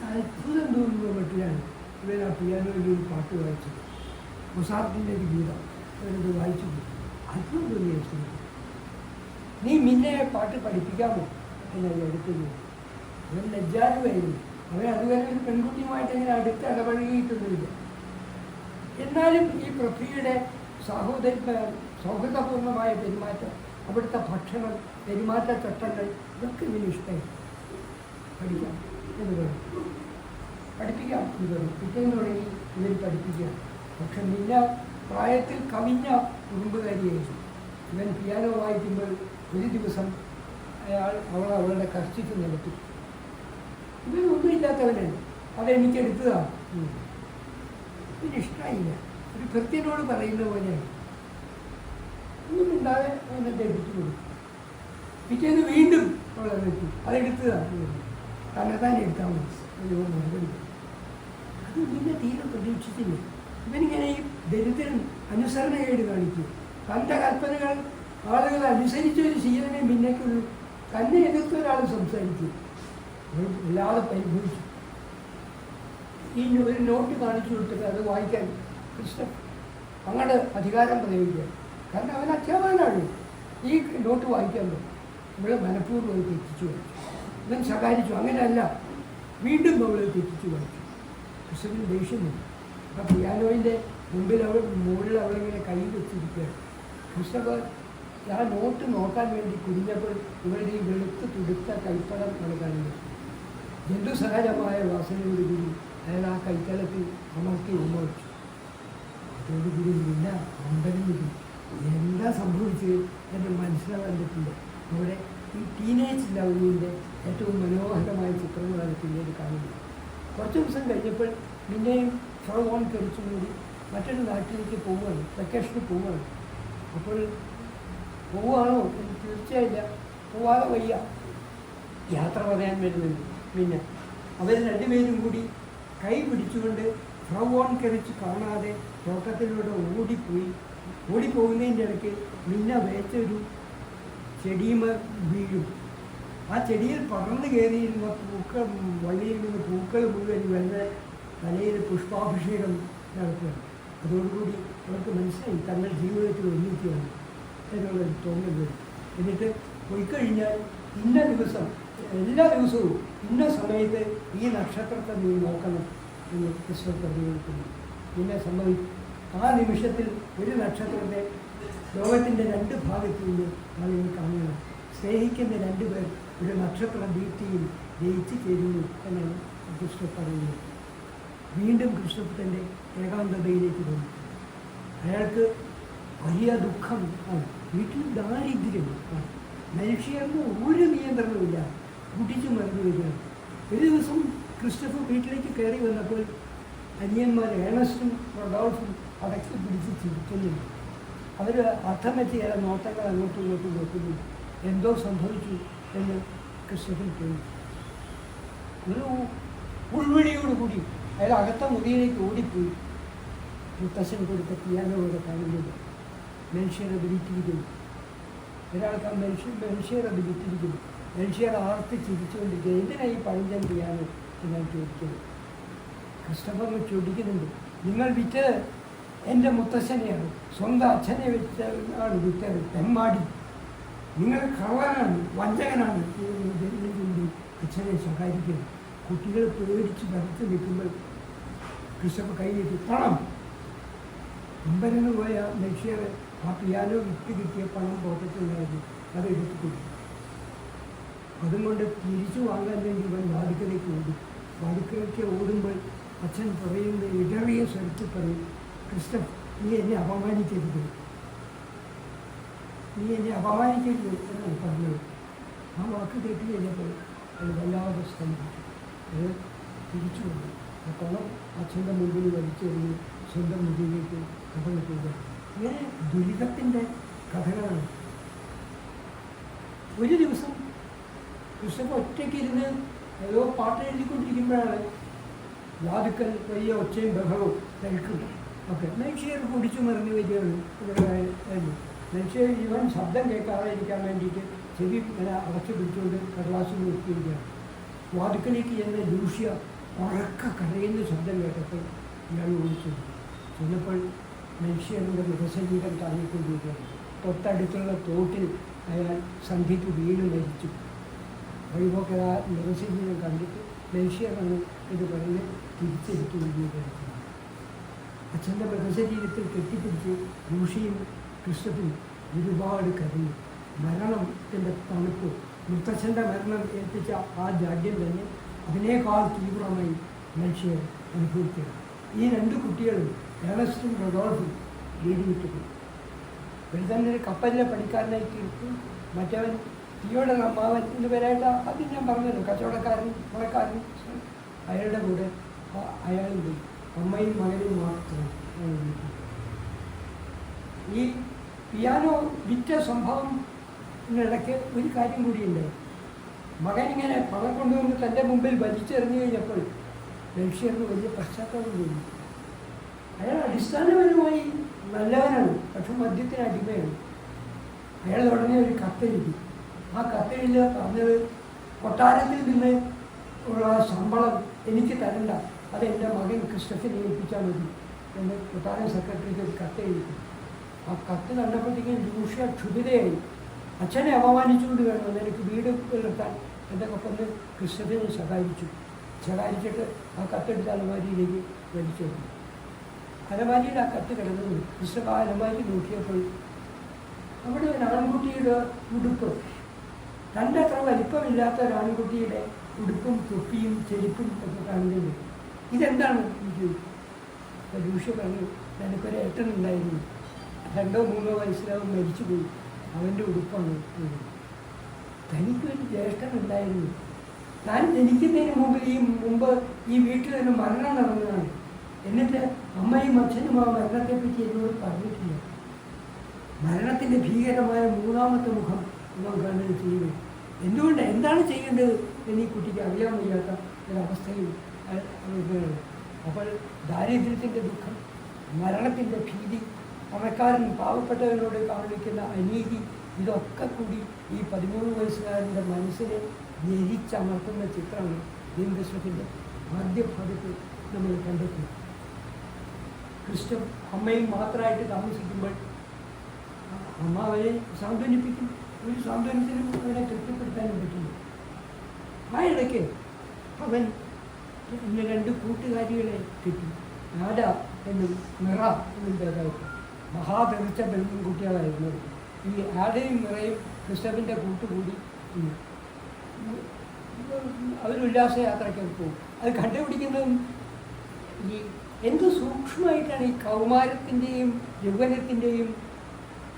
അത്ഭുതം തോന്നുന്ന മട്ടിലാണ് ഇവർ ആ പിയാനോയിൽ ഒരു പാട്ട് വായിച്ചത്. മൊസാർട്ടിൻ്റെ ഒരു ഗീതം അവരത് വായിച്ചു കൊടുത്തു. അത്ഭുതം തോന്നിയ സ്ഥിതി. നീ മിന്നെ പാട്ട് പഠിപ്പിക്കാമോ എന്നത് എടുത്തത്. അവൻ ലജ്ജാലുവായിരുന്നു. അവൻ അതുവരെ ഒരു പെൺകുട്ടിയുമായിട്ട് ഇങ്ങനെ അടുത്ത് ഇടപഴകിയിട്ടൊന്നുമില്ല. എന്നാലും ഈ പൃഥ്വിയുടെ സൗഹൃദപൂർണ്ണമായ പെരുമാറ്റം, അവിടുത്തെ ഭക്ഷണം, പെരുമാറ്റച്ചട്ടങ്ങൾ ഇതൊക്കെ ഇതിന് ഇഷ്ടമായി. പഠിക്കാം എന്ന് പറഞ്ഞു, പഠിപ്പിക്കാം എന്ന് പറഞ്ഞു. പിറ്റേന്ന് തുടങ്ങി ഇവർ പഠിപ്പിക്കുക. പക്ഷെ നിന്ന പ്രായത്തിൽ കവിഞ്ഞ കുറുമ്പുകാരിയായിരുന്നു. ഇവൻ പിയാനോ വായിക്കുമ്പോൾ ഒരു ദിവസം അവളുടെ കർച്ചിക്ക് നിലത്തു. ഇവനൊന്നുമില്ലാത്തവനാണ്, അതെനിക്കെടുത്തതാണ്. ഇതിനിഷ്ടമായില്ല. ഒരു ഭൃത്യനോട് പറയുന്ന പോലെയാണ്. ഒന്നും ഉണ്ടാതെ അവനത് എടുത്തു കൊടുത്തു. പിറ്റേന്ന് വീണ്ടും അവളെ വെച്ചു. അതെടുത്തതാണ്. തന്നെത്താൻ എടുത്താൽ മതി മറുപടി. അത് നിന്നെ തീരെ പ്രതീക്ഷിച്ചില്ല. ഇവനിങ്ങനെ ഈ ദരിദ്രൻ അനുസരണകേട് കാണിക്കും. തൻ്റെ കൽപ്പനകൾ ആളുകൾ അനുസരിച്ചൊരു ശീലമേ പിന്നേക്കുള്ളൂ. തന്നെ എതിർത്ത ഒരാൾ സംസാരിച്ചു. വല്ലാതെ പരിഭവിച്ചു. ഈ ഒരു നോട്ട് കാണിച്ചു കൊടുത്തിട്ട് അത് വായിക്കാൻ ഇഷ്ടം അങ്ങോട്ട് അധികാരം പ്രയോഗിക്കുക. കാരണം അവൻ അധ്യാപകനാണ്. ഈ നോട്ട് വായിക്കാൻ പറ്റും. ഇവിടെ മനഃപൂർവ്വം തെറ്റിച്ചു വായിച്ചു. ഇവൻ ശകാരിച്ചു. അങ്ങനെയല്ല, വീണ്ടും അവളെ തെറ്റിച്ചു വായിച്ചു. കൃഷ്ണന് ദേഷ്യം വന്നു. അപ്പം പിയാനോയിൻ്റെ മുമ്പിൽ മുകളിൽ അവളിങ്ങനെ കൈ വെച്ചിരിക്കുകയാണ്. കൃഷ്ണൻ ആ നോട്ട് നോക്കാൻ വേണ്ടി കുടിഞ്ഞപ്പോൾ ഇവരുടെ ഈ വെളുത്ത് തുടുത്ത കൈപ്പടം നൽകാനുണ്ട്. ജന്തുസഹജമായ വാസനയോടുകൂടി അയാൾ ആ കൈത്തലത്തിൽ അമർത്തി ഉമ്മച്ചു. അതോടുകൂടി നിന്ന അമ്പരം എന്താ സംഭവിച്ചത് എന്ന് മനസ്സിലാകാൻ പറ്റില്ല. അവിടെ ഈ ടീനേജ് ലവിൻ്റെ ഏറ്റവും മനോഹരമായ ചിത്രങ്ങളാണ് പിന്നീട് കാണുന്നത്. കുറച്ച് ദിവസം കഴിഞ്ഞപ്പോൾ പിന്നെയും ഫ്രൗ വോൺ കെറിച്ചും കൂടി മറ്റൊരു നാട്ടിലേക്ക് പോവുകയാണ്, വെക്കേഷന് പോവുകയാണ്. അപ്പോൾ പോവുകയാണോ എന്ന് തീർച്ചയായില്ല. പോവാതെ വയ്യ, യാത്ര പറയാൻ വരുന്നുണ്ട്. പിന്നെ അവർ രണ്ടുപേരും കൂടി കൈ പിടിച്ചുകൊണ്ട് ഫ്രൗ വോൺ കെറിച്ച് കാണാതെ തോട്ടത്തിലൂടെ ഓടിപ്പോകുന്നതിൻ്റെ ഇടയ്ക്ക് മിന്ന വേച്ചൊരു ചെടിയുമ വീഴും. ആ ചെടിയിൽ പടർന്നു കയറിയിരുന്ന വള്ളിയിൽ നിന്ന് പൂക്കൾ മുഴുവൻ വെള്ള തലയിൽ പുഷ്പാഭിഷേകം നടത്തുകയാണ്. അതോടുകൂടി അവർക്ക് മനസ്സിലായി തങ്ങൾ ജീവിതത്തിൽ ഒന്നിക്കുകയാണ് എന്നുള്ളൊരു തോന്നൽ വരും. എന്നിട്ട് പോയിക്കഴിഞ്ഞാൽ ഇന്ന ദിവസം എല്ലാ ദിവസവും ഇന്ന സമയത്ത് ഈ നക്ഷത്രത്തെ നീ നോക്കണം എന്ന് ക്രിസ്തു പ്രതികരിക്കുന്നു. പിന്നെ സംഭവിക്കും ആ നിമിഷത്തിൽ ഒരു നക്ഷത്രത്തെ ലോകത്തിൻ്റെ 2 ഭാഗത്തു നിന്ന് ആളുകൾ കാണുകയാണ്. സ്നേഹിക്കുന്ന 2 പേർ ഒരു നക്ഷത്ര ദീപ്തിയിൽ ജയിച്ചു ചേരുന്നു എന്നാണ് ക്രിസ്തു പറയുന്നത്. വീണ്ടും ക്രിസ്തു തൻ്റെ ഏകാന്തതയിലേക്ക് തോന്നി. അയാൾക്ക് വലിയ ദുഃഖം ആണ്, വീട്ടിൽ ദാരിദ്ര്യം ആണ്, മനുഷ്യർക്ക് ഒരു നിയന്ത്രണമില്ല, കുടിച്ചു മറന്നു വരികയാണ്. ഒരു ദിവസം ക്രിസ്റ്റഫർ വീട്ടിലേക്ക് കയറി വന്നപ്പോൾ അനിയന്മാർ ഏണസ്റ്റും റൊഡോൾഫും അടക്കി പിടിച്ച് ചിരിക്കുന്നുണ്ട്. അവർ അർത്ഥം വെച്ച് ചില നോട്ടങ്ങൾ അങ്ങോട്ടും ഇങ്ങോട്ടും നോക്കുന്നു. എന്തോ സംഭവിച്ചു എന്ന് ക്രിസ്റ്റഫർ തോന്നി. ഒരു ഉൾവിളിയോടുകൂടി അയാൾ അകത്ത മുറിയിലേക്ക് ഓടിപ്പോയി. മുത്തശ്ശൻ കൊടുത്ത പിയാനോടെ കാണുന്നത് മനുഷ്യരെ വിളിച്ചിരിക്കുന്നു. ഒരാൾക്ക് ആ മനുഷ്യരെ വിളിച്ചിരിക്കുന്നു. മനുഷ്യർ ആർത്തി ചിരിച്ചുകൊണ്ടിരിക്കുക. എന്തിനായി പഴഞ്ചൻ പിയാനോ എന്നാണ് ചോദിക്കുന്നത്. ക്രിസ്റ്റഫർ ചോദിക്കുന്നുണ്ട്, നിങ്ങൾ വിറ്റത് എൻ്റെ മുത്തശ്ശനെയാണ്, സ്വന്തം അച്ഛനെ വെച്ചാണ് വിറ്റത്, തെമ്മാടി, നിങ്ങൾ കള്ളനാണ്, വഞ്ചകനാണ് കൊണ്ട് അച്ഛനെ ശകാരിക്കുന്നു. കുട്ടികൾ പേടിച്ച് വരച്ച് നിൽക്കുമ്പോൾ ക്രിസ്റ്റഫർ കൈ നീട്ടി, പണം അമ്പരന്ന് പോയ മനുഷ്യർ ആ പിയാനോ വിറ്റ് കിട്ടിയ പണം പോക്കറ്റുണ്ടായിരുന്നു, അത് എടുത്തു കൊടുത്തു. അതും കൊണ്ട് തിരിച്ചു വാങ്ങാൻ വേണ്ടി ഇവൻ വാതിക്കലേക്ക് ഓടി. വാതിക്കലേക്ക് ഓടുമ്പോൾ അച്ഛൻ പറയുന്ന ഇടറിയ സ്വരത്തിൽ പറയും, ക്രിസ്റ്റഫ്, നീ എന്നെ അപമാനിക്കരുത്, നീ എന്നെ അപമാനിക്കരുത് എന്നാണ് പറഞ്ഞത്. ആ വാക്ക് കേട്ട് കഴിഞ്ഞപ്പോൾ അത് വല്ലാതെ സ്തംഭിച്ചു. അത് തിരിച്ചു വന്നു. ആ പണം അച്ഛൻ്റെ മുമ്പിൽ വലിച്ചെറിഞ്ഞ് സ്വന്തം മുറിയിലേക്ക് കടന്നു പോവുക. ഇങ്ങനെ ദുരിതത്തിൻ്റെ കഥകളാണ്. ഒരു ദിവസം ക്രിസ്റ്റഫ് ഒറ്റയ്ക്ക് ഇരുന്ന് ഏതോ പാട്ട് എഴുതിക്കൊണ്ടിരിക്കുമ്പോഴാണ് വാതുക്കൽ വലിയ ഒച്ചയും ബഹളവും തിരക്കും ഒക്കെ. മനുഷ്യർ കുടിച്ചു മറിഞ്ഞു വരികയാണ്. ഇവരായിരുന്നു മനുഷ്യർ ഇവൻ ശബ്ദം കേൾക്കാതിരിക്കാൻ വേണ്ടിയിട്ട് ചെവി ഇങ്ങനെ അടച്ചു പിടിച്ചുകൊണ്ട് കടലാസിൽ നിർത്തിയിരിക്കുകയാണ്. വാതുക്കലേക്ക് ചെന്ന് ലൂഷ്യ ഉറക്ക കരയുന്ന ശബ്ദം കേട്ടപ്പോൾ ഇയാൾ ഓടിച്ചു. ചെന്നപ്പോൾ മനുഷ്യരുടെ മൃതശരീരം താങ്ങിക്കൊണ്ടിരിക്കുകയാണ്. തൊട്ടടുത്തുള്ള തോട്ടിൽ അയാൾ സന്ധ്യയ്ക്ക് വീണ് മരിച്ചു. വഴിപോക്കെ ആ മൃതശരീരം കണ്ടിട്ട് മനുഷ്യരാണ് ഇത് പറഞ്ഞ് തിരിച്ചെടുത്ത് വീഴുകയാണ്. അച്ഛൻ്റെ മൃതശരീരത്തിൽ കെട്ടിപ്പിടിച്ച് ലൂഷ്യയും ക്രിസ്റ്റഫും ഒരുപാട് കരഞ്ഞു. മരണത്തിൻ്റെ തണുപ്പ്, മുത്തച്ഛൻ്റെ മരണം ഏൽപ്പിച്ച ആ ജാഡ്യം തന്നെ അതിനേക്കാൾ തീവ്രമായി മനുഷ്യർ അനുഭവിക്കുക. ഈ 2 കുട്ടികളും ഏണസ്റ്റും റൊഡോൾഫും വീട് വിട്ടുപോയി. ഒരു തന്നെ ഒരു കപ്പലിലെ പണിക്കാരനായി തീർത്തു. മറ്റവൻ തീയോടെ അമ്മാവൻ എന്ന് പേരായിട്ട് അത് ഞാൻ പറഞ്ഞല്ലോ, കച്ചവടക്കാരൻ പുറക്കാരൻ, അയാളുടെ കൂടെ അയാളും പോയി. അമ്മയും മകനും മാത്രം. ഈ പിയാനോ വിറ്റ സംഭവത്തിനിടയ്ക്ക് ഒരു കാര്യം കൂടിയുണ്ട്. മകൻ ഇങ്ങനെ പണം കൊണ്ടുവന്ന് തൻ്റെ മുമ്പിൽ വലിച്ചെറിഞ്ഞു കഴിഞ്ഞപ്പോൾ മനുഷ്യർക്ക് വലിയ പശ്ചാത്തലം തോന്നി. അയാൾ അടിസ്ഥാനപരമായി നല്ലവനാണ്, പക്ഷെ മദ്യത്തിന് അടിമയാണ്. അയാൾ ഉടനെ ഒരു കത്തെഴുതി. ആ കത്തെഴുതി പറഞ്ഞത്, കൊട്ടാരത്തിൽ നിന്ന് ഉള്ള ശമ്പളം എനിക്ക് തരണ്ട, അത് എൻ്റെ മകൻ ക്രിസ്റ്റഫിനെ ഏൽപ്പിച്ചാൽ മതി എന്ന് കൊട്ടാരം സെക്രട്ടറിക്ക് ഒരു കത്തെഴുതി. ആ കത്ത് കണ്ടപ്പോഴത്തേക്കും ലൂഷ്യ ക്ഷുഭിതയായി. അച്ഛനെ അപമാനിച്ചുകൊണ്ട് വേണം എനിക്ക് വീട് നിർത്താൻ എന്നൊക്കെ പറഞ്ഞ് ക്രിസ്റ്റഫിനെ ശകാരിച്ചിട്ട് ആ കത്തെടുത്ത് അലമാരിയിലേക്ക് വലിച്ചെറിഞ്ഞു. അലമാരിയിൽ ആ കത്ത് കിടന്നു. ക്രിസ്റ്റഫ് ആ അലമാരി നോക്കിയപ്പോൾ അവിടെ ഒരു ആൺകുട്ടിയുടെ ഉടുപ്പ്, രണ്ടത്ര വലിപ്പമില്ലാത്ത ഒരാൺകുട്ടിയുടെ ഉടുപ്പും തൊപ്പിയും ചെരുപ്പും ഒക്കെ കാണുന്നുണ്ട്. ഇതെന്താണ് ഇത്? ലൂഷ്യ പറഞ്ഞു, എനിക്കൊരു ഏട്ടനുണ്ടായിരുന്നു, 2 or 3 വയസ്സിലാവും മരിച്ചുപോയി, അവൻ്റെ ഉടുപ്പാണ്. തനിക്കൊരു ജ്യേഷ്ഠനുണ്ടായിരുന്നു. താൻ ജനിക്കുന്നതിന് മുമ്പ് ഈ വീട്ടിൽ ഒരു മരണം നടന്നതാണ്. എന്നിട്ട് അമ്മയും അച്ഛനും ആ മരണത്തെപ്പറ്റി എന്നോട് പറഞ്ഞിട്ടില്ല. മരണത്തിൻ്റെ ഭീകരമായ 3ാമത്തെ മുഖം നാം കാണുന്നത് ചെയ്യുന്നത്. എന്താണ് ചെയ്യേണ്ടത് എന്ന് ഈ കുട്ടിക്ക് അറിയാൻ വയ്യാത്ത ഒരവസ്ഥയിൽ അപ്പോൾ ദാരിദ്ര്യത്തിൻ്റെ ദുഃഖം, മരണത്തിൻ്റെ ഭീതി, പണക്കാരൻ പാവപ്പെട്ടവനോട് കാണിക്കുന്ന അനീതി, ഇതൊക്കെ കൂടി ഈ 13 വയസ്സുകാരൻ്റെ മനസ്സിനെ ഞെരിച്ചമർത്തുന്ന ചിത്രമാണ് ദീൻ ക്രിസ്റ്റഫിൻ്റെ ആദ്യ ഭാഗത്ത് നമ്മൾ കണ്ടെത്തുന്നത്. ക്രിസ്റ്റഫ് അമ്മയും മാത്രമായിട്ട് താമസിക്കുമ്പോൾ അമ്മ അവരെ സാന്ത്വനിപ്പിക്കും. ഒരു സാന്ത്വനത്തിനും അവരെ തൃപ്തിപ്പെടുത്താനും പറ്റില്ല. ആ ഇടയ്ക്ക് അവൻ പിന്നെ 2 കൂട്ടുകാരികളെ കിട്ടി. ആദ എന്നും മിറ എന്നും പേരായിട്ട് മഹാപെരിച്ച പെൺകുട്ടികളായിരുന്നു. ഈ ആദയും മിറയും ക്രിസ്റ്റഫിൻ്റെ കൂട്ടുകൂടി അവരുല്ലാസ യാത്രയ്ക്കൊക്കെ പോകും. അത് കണ്ടുപിടിക്കുന്നതും ഈ എന്ത് സൂക്ഷ്മമായിട്ടാണ് ഈ കൗമാരത്തിൻ്റെയും യൗവനത്തിൻ്റെയും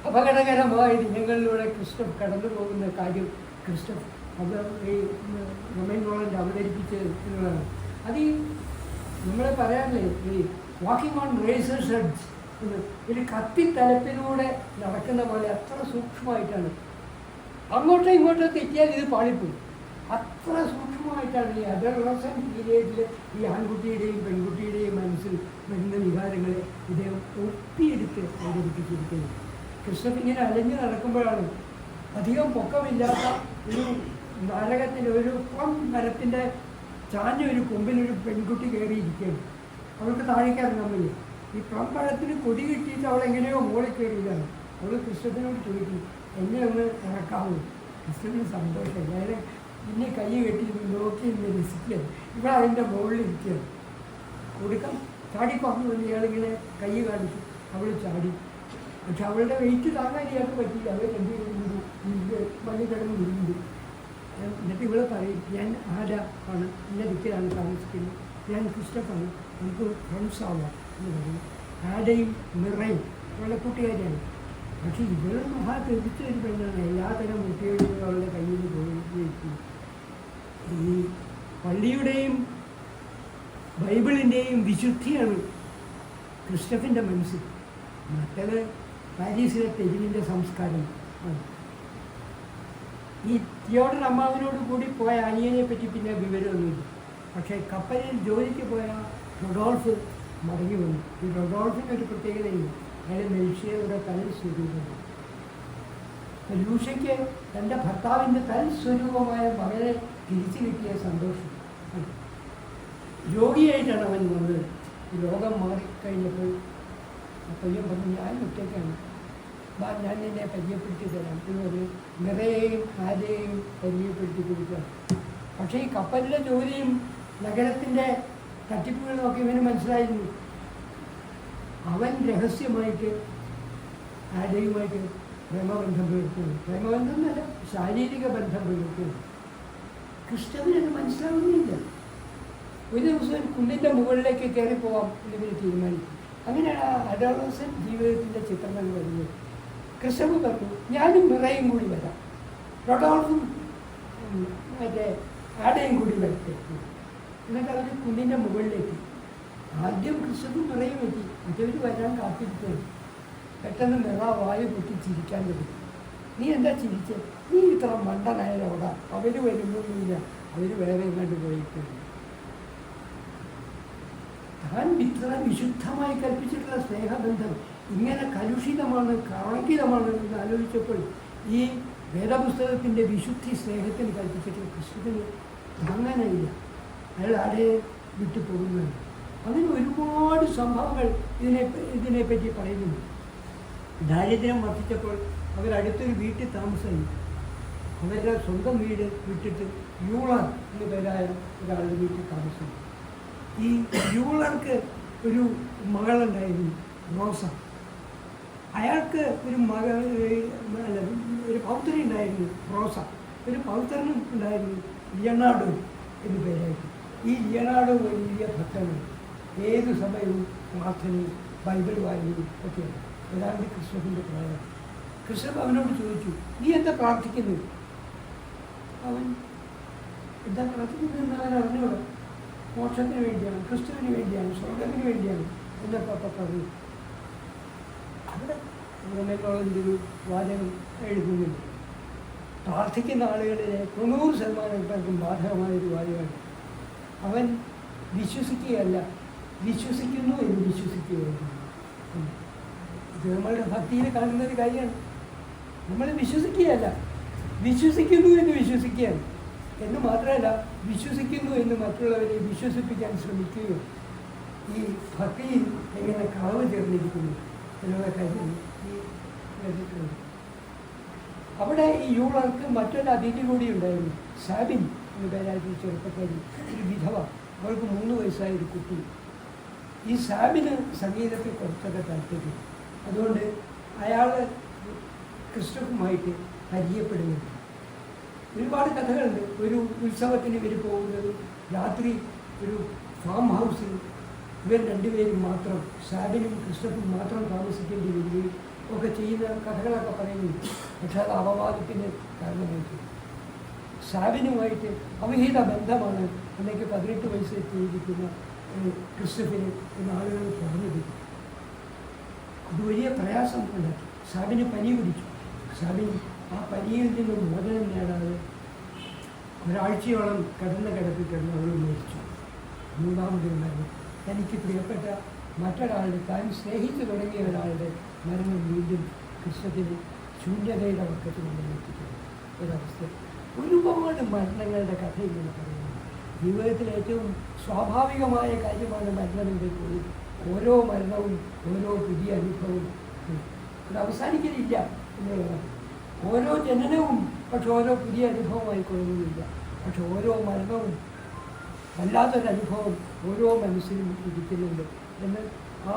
അപകടകരമായ ദിനങ്ങളിലൂടെ ക്രിസ്റ്റഫ് കടന്നു പോകുന്ന കാര്യം ക്രിസ്റ്റഫ് ഈ റൊമൈൻ റോളണ്ട് അവതരിപ്പിച്ചതാണ്. അത് ഈ നമ്മൾ പറയാറില്ലേ ഈ വാക്കിംഗ് ഓൺ റേസേഴ്സ് എഡ്ജ് എന്ന്, ഒരു കത്തിത്തലപ്പിലൂടെ നടക്കുന്ന പോലെ അത്ര സൂക്ഷ്മമായിട്ടാണ്. അങ്ങോട്ടോ ഇങ്ങോട്ടോ തെറ്റിയാൽ ഇത് പാളിപ്പോയി. അത്ര സൂക്ഷ്മമായിട്ടാണ് ഈ അഡോളസെന്റ് പീരിയഡിൽ ഈ ആൺകുട്ടിയുടെയും പെൺകുട്ടിയുടെയും മനസ്സിൽ വരുന്ന വികാരങ്ങളെ ഇദ്ദേഹം ഒപ്പിയെടുത്ത് അവതരിപ്പിച്ചിരിക്കുന്നത്. ക്രിസ്റ്റഫ് ഇങ്ങനെ അലഞ്ഞു നടക്കുമ്പോഴാണ് അധികം പൊക്കമില്ലാത്ത ഒരു നാരകത്തിൽ ഒരു മരത്തിൻ്റെ ചാഞ്ഞ ഒരു കൊമ്പിലൊരു പെൺകുട്ടി കയറിയിരിക്കുകയാണ്. അവൾക്ക് താഴേക്ക് ഇറങ്ങാൻ വയ്യ. ഈ പഴത്തിന് കൊടി കിട്ടിയിട്ട് അവൾ എങ്ങനെയോ മുകളിൽ കയറിയതാണ്. അവൾ ക്രിസ്റ്റഫിനോട് ചോദിക്കും, എന്നെ ഒന്ന് ഇറക്കാമോ? ക്രിസ്റ്റഫിന് സന്തോഷം. അതായത് പിന്നെ കൈ കെട്ടി നോക്കി രസിക്കുകയാണ്. ഇവിടെ അതിൻ്റെ മുകളിൽ ഇരിക്കുകയാണ്. കൊടുക്കാം ചാടിക്കൊന്നു വന്ന് ഇയാളിങ്ങനെ കൈ കാണിച്ചു. അവൾ ചാടി. പക്ഷെ അവളുടെ വെയിറ്റ് താങ്ങാൻ ഇയാൾക്ക് പറ്റിയില്ല. അവർ മണ്ണിൽ കിടന്ന് വിരുന്നു. എന്നിട്ട് ഇവളെ പറയും, ഞാൻ ആരാ ആണ്, ഇന്ന ദിക്കിലാണ് താമസിക്കുന്നത്, ഞാൻ ക്രിസ്റ്റഫാണ്, നമുക്ക് ഫ്രണ്ട്സ് ആവാം എന്ന് പറയും. ആഡയും മിറയും അവളുടെ കൂട്ടുകാരിയാണ്. പക്ഷെ ഇവൾ മഹാ തെറിച്ചൊരു പെണ്ണാണ്. എല്ലാത്തരം കുട്ടികളും അവളുടെ കയ്യിൽ പോയിരിക്കുന്നു. ഈ പള്ളിയുടെയും ബൈബിളിൻ്റെയും വിശുദ്ധിയാണ് ക്രിസ്റ്റഫിൻ്റെ മനസ്സിൽ. മറ്റത് പാരീസിലെ തെരുവിൻ്റെ സംസ്കാരം. ഈ തിയോഡർ അമ്മാവിനോട് കൂടി പോയ അനിയനെ പറ്റി പിന്നെ വിവരമൊന്നുമില്ല. പക്ഷേ കപ്പലിൽ ജോലിക്ക് പോയ റൊഡോൾഫ് മടങ്ങി വന്നു. ഈ റൊഡോൾഫിനൊരു പ്രത്യേകതയില്ല. അയാൾ മെൽഷ്യയുടെ തൽസ്വരൂപമാണ്. ലൂഷയ്ക്ക് തൻ്റെ ഭർത്താവിൻ്റെ തൽസ്വരൂപമായ മകനെ തിരിച്ചു കിട്ടിയ സന്തോഷം. രോഗിയായിട്ടാണ് അവൻ വന്നത്. ഈ ലോകം മാറിക്കഴിഞ്ഞപ്പോൾ പയ്യൻ പറഞ്ഞു, ഞാൻ ഒറ്റയ്ക്കാണ്, ഞാൻ നിന്നെ പരിചയപ്പെടുത്തി തരാം എന്ന് പറഞ്ഞ് നിറയെയും ആരെയും പരിചയപ്പെടുത്തി കൊടുക്കാം. പക്ഷേ ഈ കപ്പലിലെ ജോലിയും നഗരത്തിൻ്റെ തട്ടിപ്പുകളും ഒക്കെ ഇവന് മനസ്സിലായിരുന്നു. അവൻ രഹസ്യമായിട്ട് ആരെയുമായിട്ട് പ്രേമബന്ധം പുലർത്തുന്നു. പ്രേമബന്ധം എന്നല്ല, ശാരീരിക ബന്ധം പുലർത്തുന്നു. ക്രിസ്റ്റഫിനത് മനസ്സിലാവുന്നില്ല. ഒരു ദിവസം കുന്നിൻ്റെ മുകളിലേക്ക് കയറിപ്പോവാം എന്നിവർ തീരുമാനിച്ചു. അങ്ങനെയാണ് അഡോളസെന്റ് ജീവിതത്തിൻ്റെ ചിത്രങ്ങൾ വരുന്നത്. ക്രിസ്റ്റഫ് പറഞ്ഞു, ഞാനും മിറയും കൂടി വരാം, റൊഡോൾഫും മറ്റേ ആടയും കൂടി വരട്ടെ. എന്നിട്ട് അവർ കുന്നിൻ്റെ മുകളിലേക്ക് ആദ്യം ക്രിസ്റ്റഫും മിറയും എത്തി. മറ്റവർ വരാൻ കാത്തിരിക്കുകയാണ്. പെട്ടെന്ന് മിറ വായു പൊട്ടി ചിരിക്കാൻ തുടങ്ങി. നീ എന്താ ചിരിച്ചത്? നീ ഇത്ര മണ്ടനായാലോടാ, അവർ വരുന്നൊന്നുമില്ല, അവർ വേറെ എങ്ങോട്ട് പോയിരിക്കുന്നു. താൻ ഇത്ര വിശുദ്ധമായി കൽപ്പിച്ചിട്ടുള്ള സ്നേഹബന്ധം ഇങ്ങനെ കലുഷിതമാണ്, കളങ്കിതമാണ് എന്ന് ആലോചിച്ചപ്പോൾ ഈ വേദപുസ്തകത്തിൻ്റെ വിശുദ്ധി സ്നേഹത്തിന് കൽപ്പിച്ചിട്ട് ക്രിസ്തുവിന് അങ്ങനെയില്ല. അയാൾ ആരെ വിട്ടു പോകുന്നുണ്ട്. അതിന് ഒരുപാട് സംഭവങ്ങൾ ഇതിനെപ്പറ്റി പറയുന്നുണ്ട്. ദാരിദ്ര്യം വർദ്ധിച്ചപ്പോൾ അവരടുത്തൊരു വീട്ടിൽ താമസമായി. അവരുടെ സ്വന്തം വീട് വിട്ടിട്ട് യൂളർ എന്ന പേരായ ഒരാളുടെ വീട്ടിൽ താമസം. ഈ യൂളർക്ക് ഒരു മകളുണ്ടായിരുന്നു, റോസ. അയാൾക്ക് ഒരു ഒരു പൗത്രി ഉണ്ടായിരുന്നു, റോസ. ഒരു പൗത്രനും ഉണ്ടായിരുന്നു, ലിയനാർഡോ എന്ന് പേരായിട്ട്. ഈ ലിയനാർഡോ വലിയ ഭക്തനാണ്. ഏത് സമയവും പ്രാർത്ഥനയും ബൈബിൾ വായനയും ഒക്കെയാണ്. ഏതാണ്ട് ക്രിസ്തുവിൻ്റെ പ്രായം. ക്രിസ്തു അവനോട് ചോദിച്ചു, നീ എന്താ പ്രാർത്ഥിക്കുന്നത്? അവൻ എന്താ പ്രാർത്ഥിക്കുന്നതെന്ന് അവൻ അറിഞ്ഞോളൂ. മോക്ഷത്തിന് വേണ്ടിയാണ്, ക്രിസ്തുവിന് വേണ്ടിയാണ്, സ്വർഗത്തിന് വേണ്ടിയാണ് എന്നൊക്കെ പറഞ്ഞു. അവിടെ റൊമേനോളൻ്റെ ഒരു വാചകം എഴുതുന്നുണ്ട്. പ്രാർത്ഥിക്കുന്ന ആളുകളിലെ 90% പേർക്കും ബാധകമായൊരു വാചകമാണ്. അവൻ വിശ്വസിക്കുകയല്ല, വിശ്വസിക്കുന്നു എന്ന് വിശ്വസിക്കുകയാണ്. ഇത് നമ്മളുടെ ഭക്തിയിൽ കാണുന്നൊരു കാര്യമാണ്. നമ്മൾ വിശ്വസിക്കുകയല്ല, വിശ്വസിക്കുന്നു എന്ന് വിശ്വസിക്കുകയാണ്. എന്ന് മാത്രമല്ല, വിശ്വസിക്കുന്നു എന്ന് മറ്റുള്ളവരെ വിശ്വസിപ്പിക്കാൻ ശ്രമിക്കുകയും ഈ ഭക്തിയിൽ എങ്ങനെ കളവ് ചേർന്നിരിക്കുന്നു എന്നുള്ള കാര്യം ഈ കേട്ടിട്ടുണ്ട്. അവിടെ ഈ യൂളർക്ക് മറ്റൊരു അതിഥി കൂടി ഉണ്ടായിരുന്നു, സാബിൻ എന്ന് പേരായിട്ട് ചെറുപ്പക്കാരി, ഒരു വിധവ. അവൾക്ക് 3 വയസ്സായ ഒരു കുട്ടി. ഈ സാബിന് സംഗീതത്തിൽ കുറച്ചൊക്കെ താല്പര്യം. അതുകൊണ്ട് അയാൾ ക്രിസ്റ്റഫുമായിട്ട് പരിചയപ്പെടുന്നുണ്ട്. ഒരുപാട് കഥകളുണ്ട്. ഒരു ഉത്സവത്തിന് ഇവർ പോകുന്നത് രാത്രി ഒരു ഫാം ഹൗസിൽ ഇവർ രണ്ടുപേരും മാത്രം, സാബിനും ക്രിസ്റ്റഫും മാത്രം താമസിക്കേണ്ടി വരികയും ഒക്കെ ചെയ്യുന്ന കഥകളൊക്കെ പറയുന്നു. പക്ഷെ അത് അപവാദത്തിന് കാരണമായിട്ട് സാബിനുമായിട്ട് അവിഹിത ബന്ധമാണ് എന്നൊക്കെ 18 വയസ്സ് എത്തിയിരിക്കുന്ന ക്രിസ്റ്റഫിന് എന്ന ആളുകൾ പറഞ്ഞത്. അത് വലിയ പ്രയാസം ഉണ്ടാക്കി. സാബിന് പനി പിടിച്ചു. സാബിൻ ആ പനിയിൽ നിന്ന് മോചനം നേടാതെ ഒരാഴ്ചയോളം കിടപ്പിൽ കിടന്ന് അവൾ മരിച്ചു. 3ാമതൊരു മരണം. തനിക്ക് പ്രിയപ്പെട്ട മറ്റൊരാളുടെ, താൻ സ്നേഹിച്ചു തുടങ്ങിയ ഒരാളുടെ മരണം വീണ്ടും ക്രിസ്റ്റഫിന് ശൂന്യതയുടെ പക്കത്ത് കൊണ്ടുവന്നിരിക്കുന്ന ഒരവസ്ഥ. ഒരുപാട് മരണങ്ങളുടെ കഥ ഇങ്ങനെ പറയുന്നു. ജീവിതത്തിൽ ഏറ്റവും സ്വാഭാവികമായ കാര്യമാണ് മരണമെങ്കിൽ കൂടി ഓരോ മരണവും ഓരോ പുതിയ അനുഭവവും ഇത് അവസാനിക്കലില്ല എന്നുള്ളതാണ്. ഓരോ ജനനവും പക്ഷെ ഓരോ പുതിയ അനുഭവമായിക്കൊള്ളുന്നില്ല. പക്ഷെ ഓരോ മരണവും വല്ലാത്തൊരനുഭവം ഓരോ മനസ്സിലും ഇരിക്കുന്നുണ്ട് എന്ന് ആ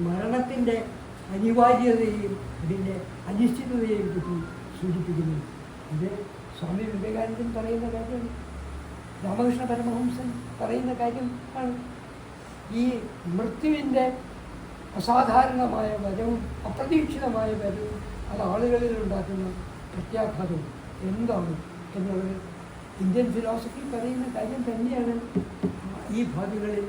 മരണത്തിൻ്റെ അനിവാര്യതയെയും അതിൻ്റെ അനിശ്ചിതതയെയും പറ്റി സൂചിപ്പിക്കുന്നു. ഇത് സ്വാമി വിവേകാനന്ദൻ പറയുന്ന കാര്യമാണ്, രാമകൃഷ്ണ പരമഹംസൻ പറയുന്ന കാര്യം ആണ്. ഈ മൃത്യുവിൻ്റെ അസാധാരണമായ വരവും അപ്രതീക്ഷിതമായ വരവും അത് ആളുകളിൽ ഉണ്ടാക്കുന്ന പ്രത്യാഘാതവും എന്താണ് എന്നുള്ളത് ഇന്ത്യൻ ഫിലോസഫി പറയുന്ന കാര്യം തന്നെയാണ്. ഈ ഭാഗങ്ങളിൽ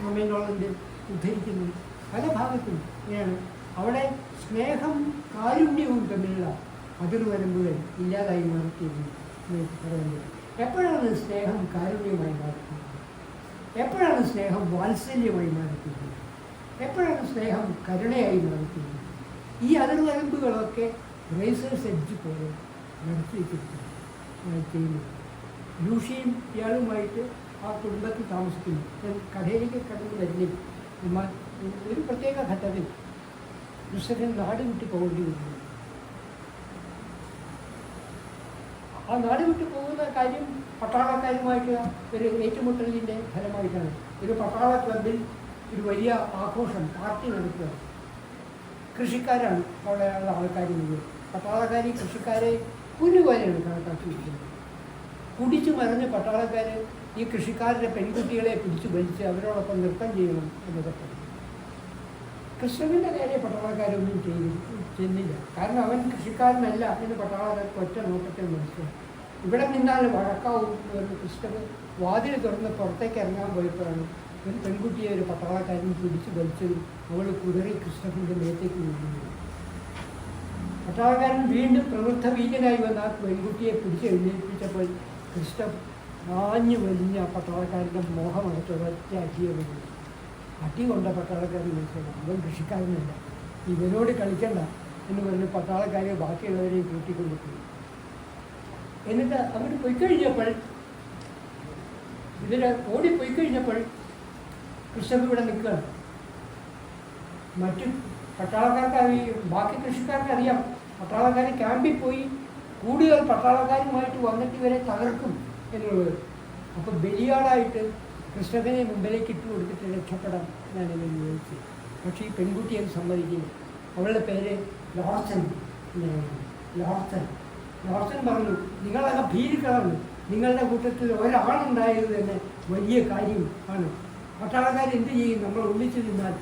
റോമേനോളൻ്റെ ഉദ്ധരിക്കുന്നത് പല ഭാഗത്തും ഇങ്ങനെയാണ്. അവിടെ സ്നേഹം കാരുണ്യവും തമ്മിലുള്ള അതിർവരമ്പുകൾ ഇല്ലാതായി മാറിയിരുന്നു പറയുന്നത്. എപ്പോഴാണ് സ്നേഹം കാരുണ്യമായി മാറിക്കുന്നത്? എപ്പോഴാണ് സ്നേഹം വാത്സല്യമായി മാറിക്കുന്നത്? എപ്പോഴാണ് സ്നേഹം കരുണയായി മാറിക്കുന്നത്? ഈ അതിർവരമ്പുകളൊക്കെ റേസേഴ്സ് എഡ്ജ് പോലെ നടത്തി ചെയ്യുന്നു. ലൂഷിയും ഇയാളുമായിട്ട് ആ കുടുംബത്തിൽ താമസിക്കുന്നു. കഥയിലേക്ക് കടന്നു വരുന്നില്ല. എന്നാൽ ഒരു പ്രത്യേക ഘട്ടത്തിൽ ക്രിസ്റ്റഫൻ നാട് വിട്ട് പോകേണ്ടി വരുന്നു. ആ നാട് വിട്ട് പോകുന്ന കാര്യം പട്ടാളക്കാരുമായിട്ടുള്ള ഒരു ഏറ്റുമുട്ടലിൻ്റെ ഫലമായിട്ടാണ്. ഒരു പട്ടാള ക്ലബിൽ ഒരു വലിയ ആഘോഷം, പാർട്ടി നടക്കുക. കൃഷിക്കാരാണ് അവിടെയുള്ള ആൾക്കാർ മുഴുവൻ. പട്ടാളക്കാർ കൃഷിക്കാരെ പുല്ലുപോലെയാണ് കണക്കാക്കിയിരിക്കുന്നത്. കുടിച്ചു മറിഞ്ഞ് പട്ടാളക്കാർ ഈ കൃഷിക്കാരുടെ പെൺകുട്ടികളെ പിടിച്ചു വലിച്ച് അവരോടൊപ്പം നൃത്തം ചെയ്യണം എന്നൊക്കെ പറഞ്ഞു. കൃഷ്ണൻ്റെ നേരെ പട്ടാളക്കാരൊന്നും ചെന്നില്ല. കാരണം അവൻ കൃഷിക്കാരനല്ല എന്ന് പട്ടാളക്കാർക്ക് ഒറ്റ നോട്ടത്തിൽ മനസ്സിലായി. ഇവിടെ നിന്നാൽ വഴക്കാവും എന്ന് കൃഷ്ണൻ വാതിൽ തുറന്ന് പുറത്തേക്ക് ഇറങ്ങാൻ പോയപ്പോഴാണ് ഒരു പെൺകുട്ടിയെ ഒരു പട്ടാളക്കാരൻ പിടിച്ചു വലിച്ചതും അവൾ കുതിറി കൃഷ്ണൻ്റെ മേത്തേക്ക് വീഴുന്നു. പട്ടാളക്കാരൻ വീണ്ടും പ്രവൃത്ത വീര്യനായി വന്ന ആ പെൺകുട്ടിയെ പിടിച്ച് എഴുന്നേൽപ്പിച്ചപ്പോൾ കൃഷ്ണൻ ആഞ്ഞു വലിഞ്ഞ പട്ടാളക്കാരൻ്റെ മോഹമടച്ച് ഒരൊറ്റ അടിയെ വന്നു. അടി കൊണ്ട പട്ടാളക്കാരൻ മനസ്സിലാക്കണം അവൻ കൃഷിക്കാരനല്ല, ഇവനോട് കളിക്കണ്ട എന്ന് പറഞ്ഞ് പട്ടാളക്കാരെ ബാക്കിയുള്ളവരെയും കൂട്ടിക്കൊണ്ടുപോയി. എന്നിട്ട് അവർ പോയിക്കഴിഞ്ഞപ്പോൾ, ഇവർ ഓടിപ്പോയിക്കഴിഞ്ഞപ്പോൾ കൃഷ്ണൻ ഇവിടെ നിൽക്കുകയാണ്. മറ്റു പട്ടാളക്കാർക്ക് അറിയാം, ബാക്കി കൃഷിക്കാർക്ക് അറിയാം പട്ടാളക്കാർ ക്യാമ്പിൽ പോയി കൂടുതൽ പട്ടാളക്കാരുമായിട്ട് വന്നിട്ട് ഇവരെ തകർക്കും എന്നുള്ളത്. അപ്പോൾ ബലിയാടായിട്ട് കൃഷ്ണനെ മുമ്പിലേക്ക് ഇട്ട് കൊടുത്തിട്ട് രക്ഷപ്പെടാൻ ഞാനിത് ചോദിച്ചു. പക്ഷേ ഈ പെൺകുട്ടി അത് സമ്മതിക്കുന്നു. അവളുടെ പേര് ലോർസൻ. ലോർസൻ പറഞ്ഞു, നിങ്ങളൊക്കെ ഭീരുക്കളാണ്, നിങ്ങളുടെ കൂട്ടത്തിൽ ഒരാളുണ്ടായത് തന്നെ വലിയ കാര്യം ആണ്. പട്ടാളക്കാർ എന്ത് ചെയ്യും നമ്മൾ ഒന്നിച്ചു നിന്നാൽ